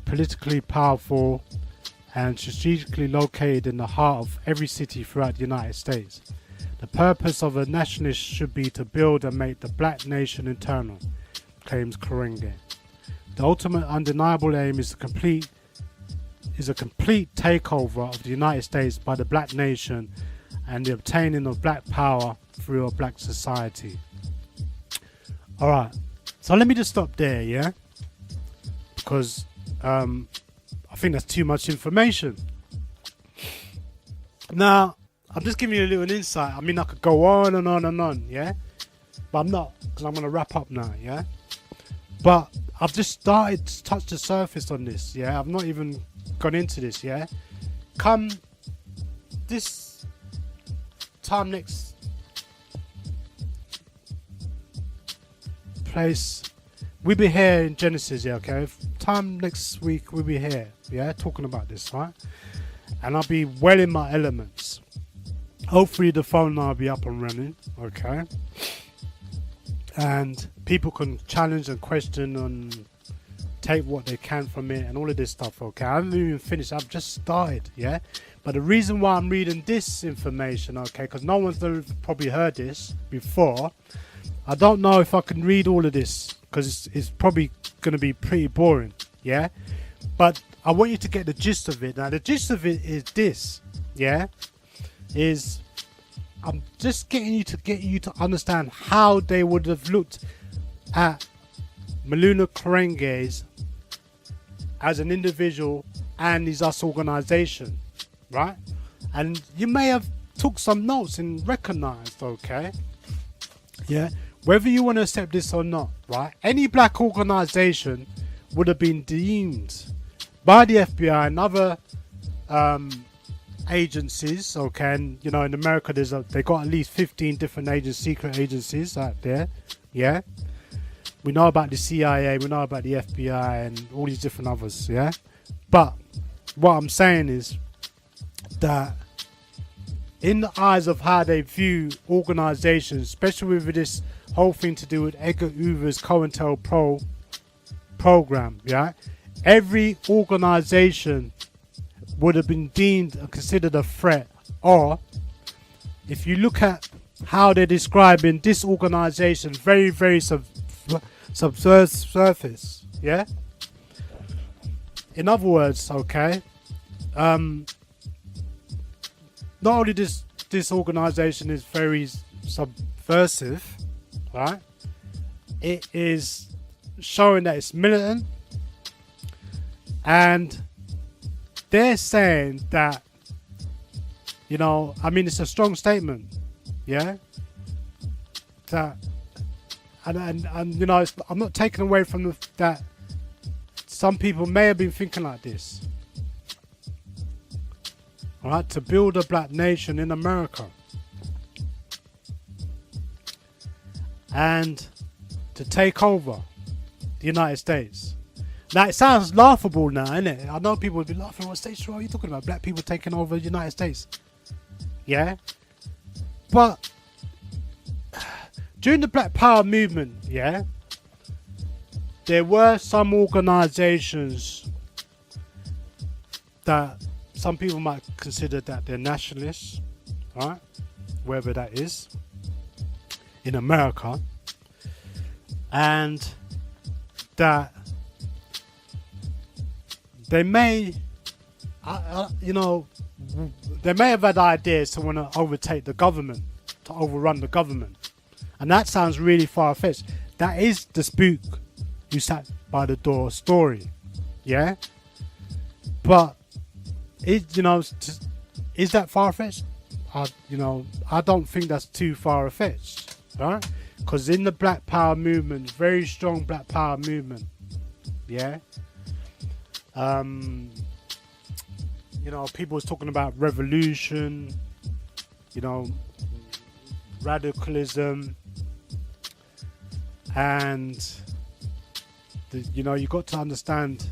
politically powerful and strategically located in the heart of every city throughout the United States. The purpose of a nationalist should be to build and make the black nation eternal, claims Karenga. The ultimate undeniable aim is a complete takeover of the United States by the black nation and the obtaining of black power through a black society. Alright, so let me just stop there, yeah? Because I think that's too much information. Now, I'm just giving you a little insight. I mean, I could go on and on and on, yeah? But I'm not, because I'm going to wrap up now, yeah? But I've just started to touch the surface on this, yeah? I've not even gone into this, yeah? Come this time next place, we'll be here in Genesis, yeah, okay? Time next week, we'll be here, yeah? Talking about this, right? And I'll be well in my elements. Hopefully the phone now will be up and running, okay? And people can challenge and question and take what they can from it and all of this stuff, okay? I haven't even finished, I've just started, yeah? But the reason why I'm reading this information, okay, because no one's probably heard this before, I don't know if I can read all of this, because it's probably going to be pretty boring, yeah? But I want you to get the gist of it. Now, the gist of it is this, yeah? Is I'm just getting you to understand how they would have looked at Maulana Karenga as an individual and his US organization, right? And you may have took some notes and recognized, okay? Yeah, whether you want to accept this or not, right? Any black organization would have been deemed by the FBI and other agencies, okay, and you know in America they got at least 15 different secret agencies out there, yeah. We know about the CIA, we know about the FBI and all these different others, yeah. But what I'm saying is that in the eyes of how they view organizations, especially with this whole thing to do with Edgar Hoover's COINTELPRO program, yeah, every organization would have been deemed and considered a threat. Or if you look at how they're describing this organization, very, very subsurface, yeah. In other words, okay, not only this organization is very subversive, right? It is showing that it's militant, and they're saying that, you know, I mean, it's a strong statement, yeah. That and you know, I'm not taking away from that some people may have been thinking like this. Alright, to build a black nation in America. And to take over the United States. Now it sounds laughable now, innit? I know people would be laughing, what Sayshara are you talking about? Black people taking over the United States. Yeah? But during the Black Power movement, yeah, there were some organizations that some people might consider that they're nationalists, right? Wherever that is in America, and that they may, you know, they may have had ideas to want to overtake the government, to overrun the government, and that sounds really far-fetched. That is the spook who sat by the door story, yeah. But you know, is that far-fetched? You know, I don't think that's too far-fetched, right? Because in the Black Power movement, very strong Black Power movement, yeah. You know, people was talking about revolution, you know, radicalism, and you know, you got to understand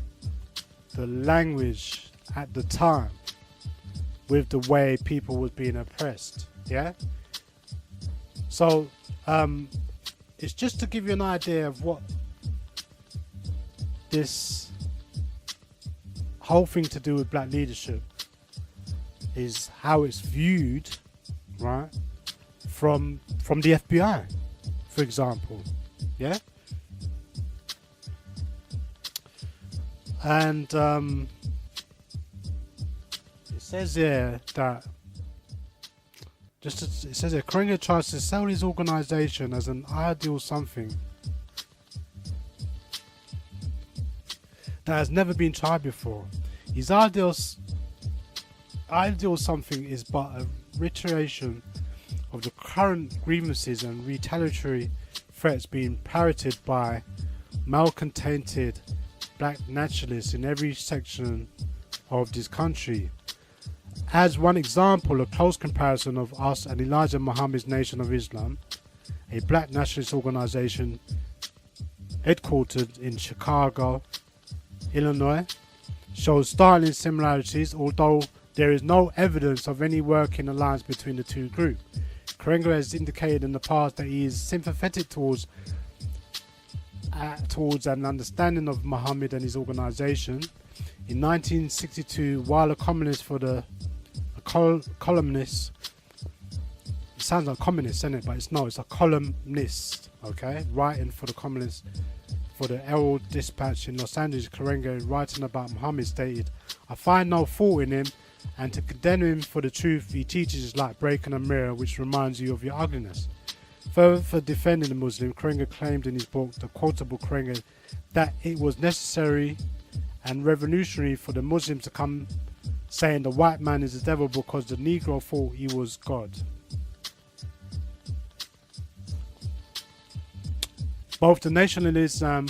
the language at the time with the way people was being oppressed, yeah. So it's just to give you an idea of what this whole thing to do with black leadership is, how it's viewed, right, from the FBI, for example, yeah. And it says here that it says here, Karenga tries to sell his organization as an ideal something that has never been tried before. His ideal something is but a reiteration of the current grievances and retaliatory threats being parroted by malcontented black nationalists in every section of this country. As one example, a close comparison of us and Elijah Muhammad's Nation of Islam, a black nationalist organization headquartered in Chicago, Illinois, shows startling similarities, although there is no evidence of any working alliance between the two groups. Karenga has indicated in the past that he is sympathetic towards an understanding of Muhammad and his organization. In 1962, while a columnist columnist, it sounds like communist, isn't it? But it's not, it's a columnist, okay, writing for the communist, for the Herald Dispatch in Los Angeles. Karenga, writing about Muhammad, stated, "I find no fault in him, and to condemn him for the truth he teaches is like breaking a mirror which reminds you of your ugliness." Further, for defending the Muslim, Karenga claimed in his book, The Quotable Karenga, that it was necessary and revolutionary for the Muslims to come saying the white man is the devil because the Negro thought he was God. Both the nationalism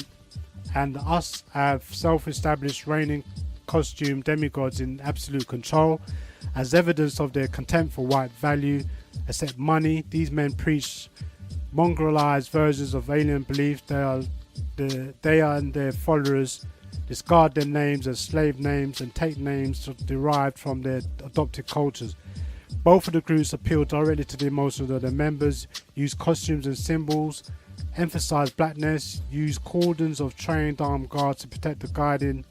and us have self-established reigning costume demigods in absolute control. As evidence of their contempt for white value, except money, these men preach mongrelized versions of alien belief. They and their followers discard their names as slave names and take names derived from their adopted cultures. Both of the groups appeal directly to the emotions of their members, use costumes and symbols, emphasize blackness, use cordons of trained armed guards to protect the guiding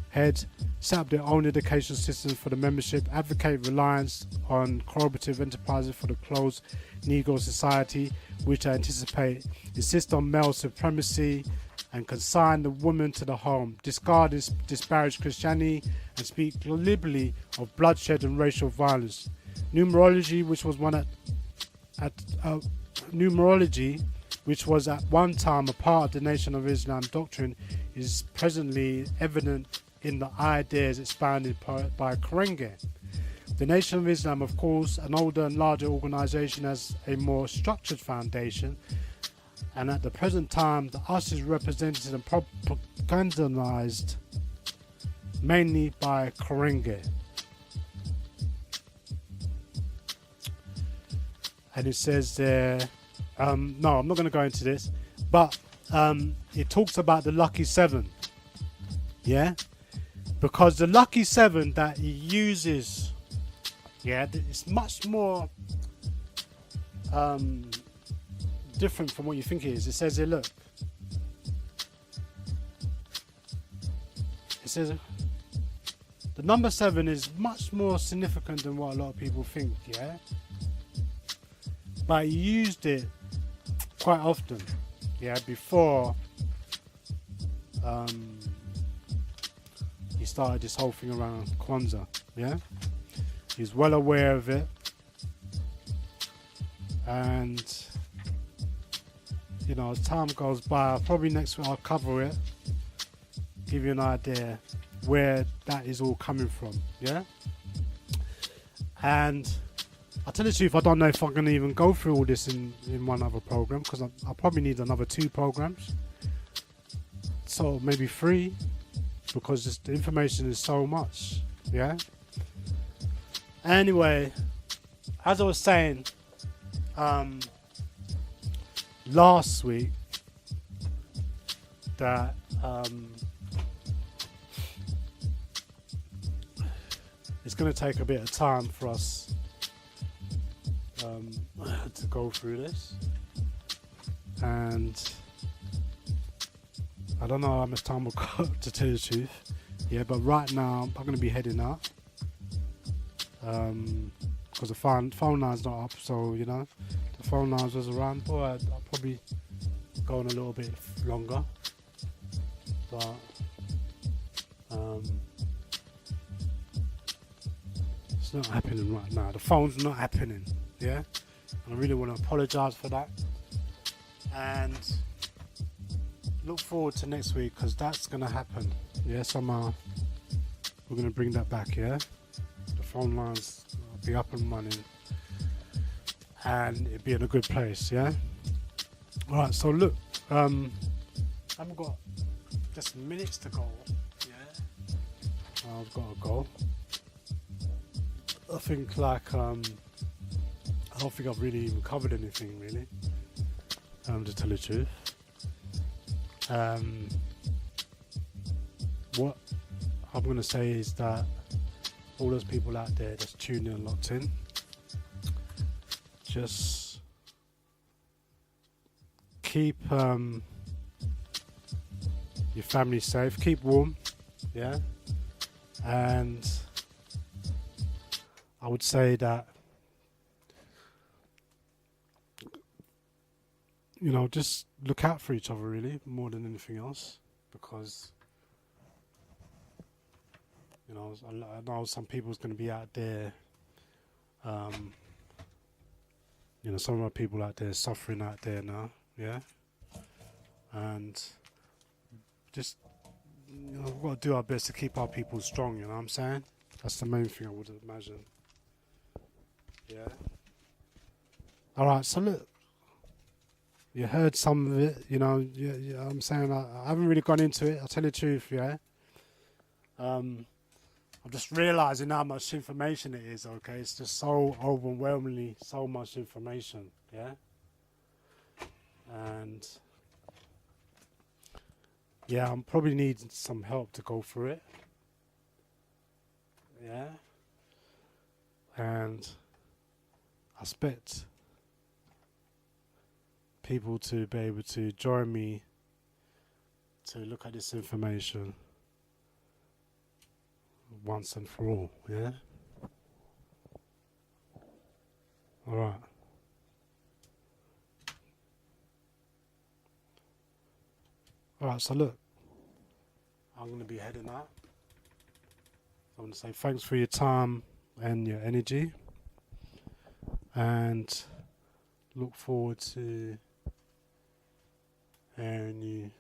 head, set up their own education systems for the membership, advocate reliance on cooperative enterprises for the closed Negro society, which I anticipate, insist on male supremacy and consign the woman to the home, discard disparage Christianity and speak liberally of bloodshed and racial violence. Numerology, which was at one time a part of the Nation of Islam doctrine, is presently evident in the ideas expounded by Karenga. The Nation of Islam, of course, an older and larger organization, has a more structured foundation, and at the present time the us is represented and propagandized mainly by Karenga. And it says there, no, I'm not going to go into this, but it talks about the lucky seven, yeah, because the lucky seven that he uses, yeah, it's much more different from what you think it is. It says here, look, it says the number 7 is much more significant than what a lot of people think, yeah, but he used it quite often, yeah, before he started this whole thing around Kwanzaa, yeah. He's well aware of it, and you know, as time goes by, probably next week I'll cover it, give you an idea where that is all coming from, yeah. And I'll tell you the truth, I don't know if I'm going to even go through all this in one other program, because I'll probably need another 2 programs, so maybe 3, because just the information is so much, yeah. Anyway, as I was saying last week, that it's going to take a bit of time for us to go through this, and I don't know how much time we'll go, to tell you the truth, yeah, but right now I'm going to be heading out, because the phone line's not up, so you know, the phone lines was around, but I'll probably go on a little bit longer, but it's not happening right now. The phone's not happening, yeah, and I really want to apologise for that, and look forward to next week, because that's going to happen, yeah, somehow we're going to bring that back, yeah. The phone lines will be up and running, and it'll be in a good place, yeah. Alright, so look, I've got just minutes to go, yeah. I've got to go. I think like I don't think I've really even covered anything really, to tell the truth. What I'm going to say is that all those people out there that's tuned in and locked in, just keep your family safe, keep warm, yeah, and I would say that, you know, just look out for each other really, more than anything else, because, you know, I know some people's going to be out there, you know, some of our people out there suffering out there now, yeah, and just, you know, we've got to do our best to keep our people strong, you know what I'm saying? That's the main thing I would imagine, yeah. Alright, so look, you heard some of it, you know, I'm saying I haven't really gone into it, I'll tell you the truth, yeah. I'm just realizing how much information it is, okay? It's just so overwhelmingly, so much information, yeah? And yeah, I'm probably needing some help to go through it, yeah? And I expect people to be able to join me to look at this information once and for all, yeah? Alright. Alright, so look, I'm going to be heading out. I want to say thanks for your time and your energy, and look forward to hearing you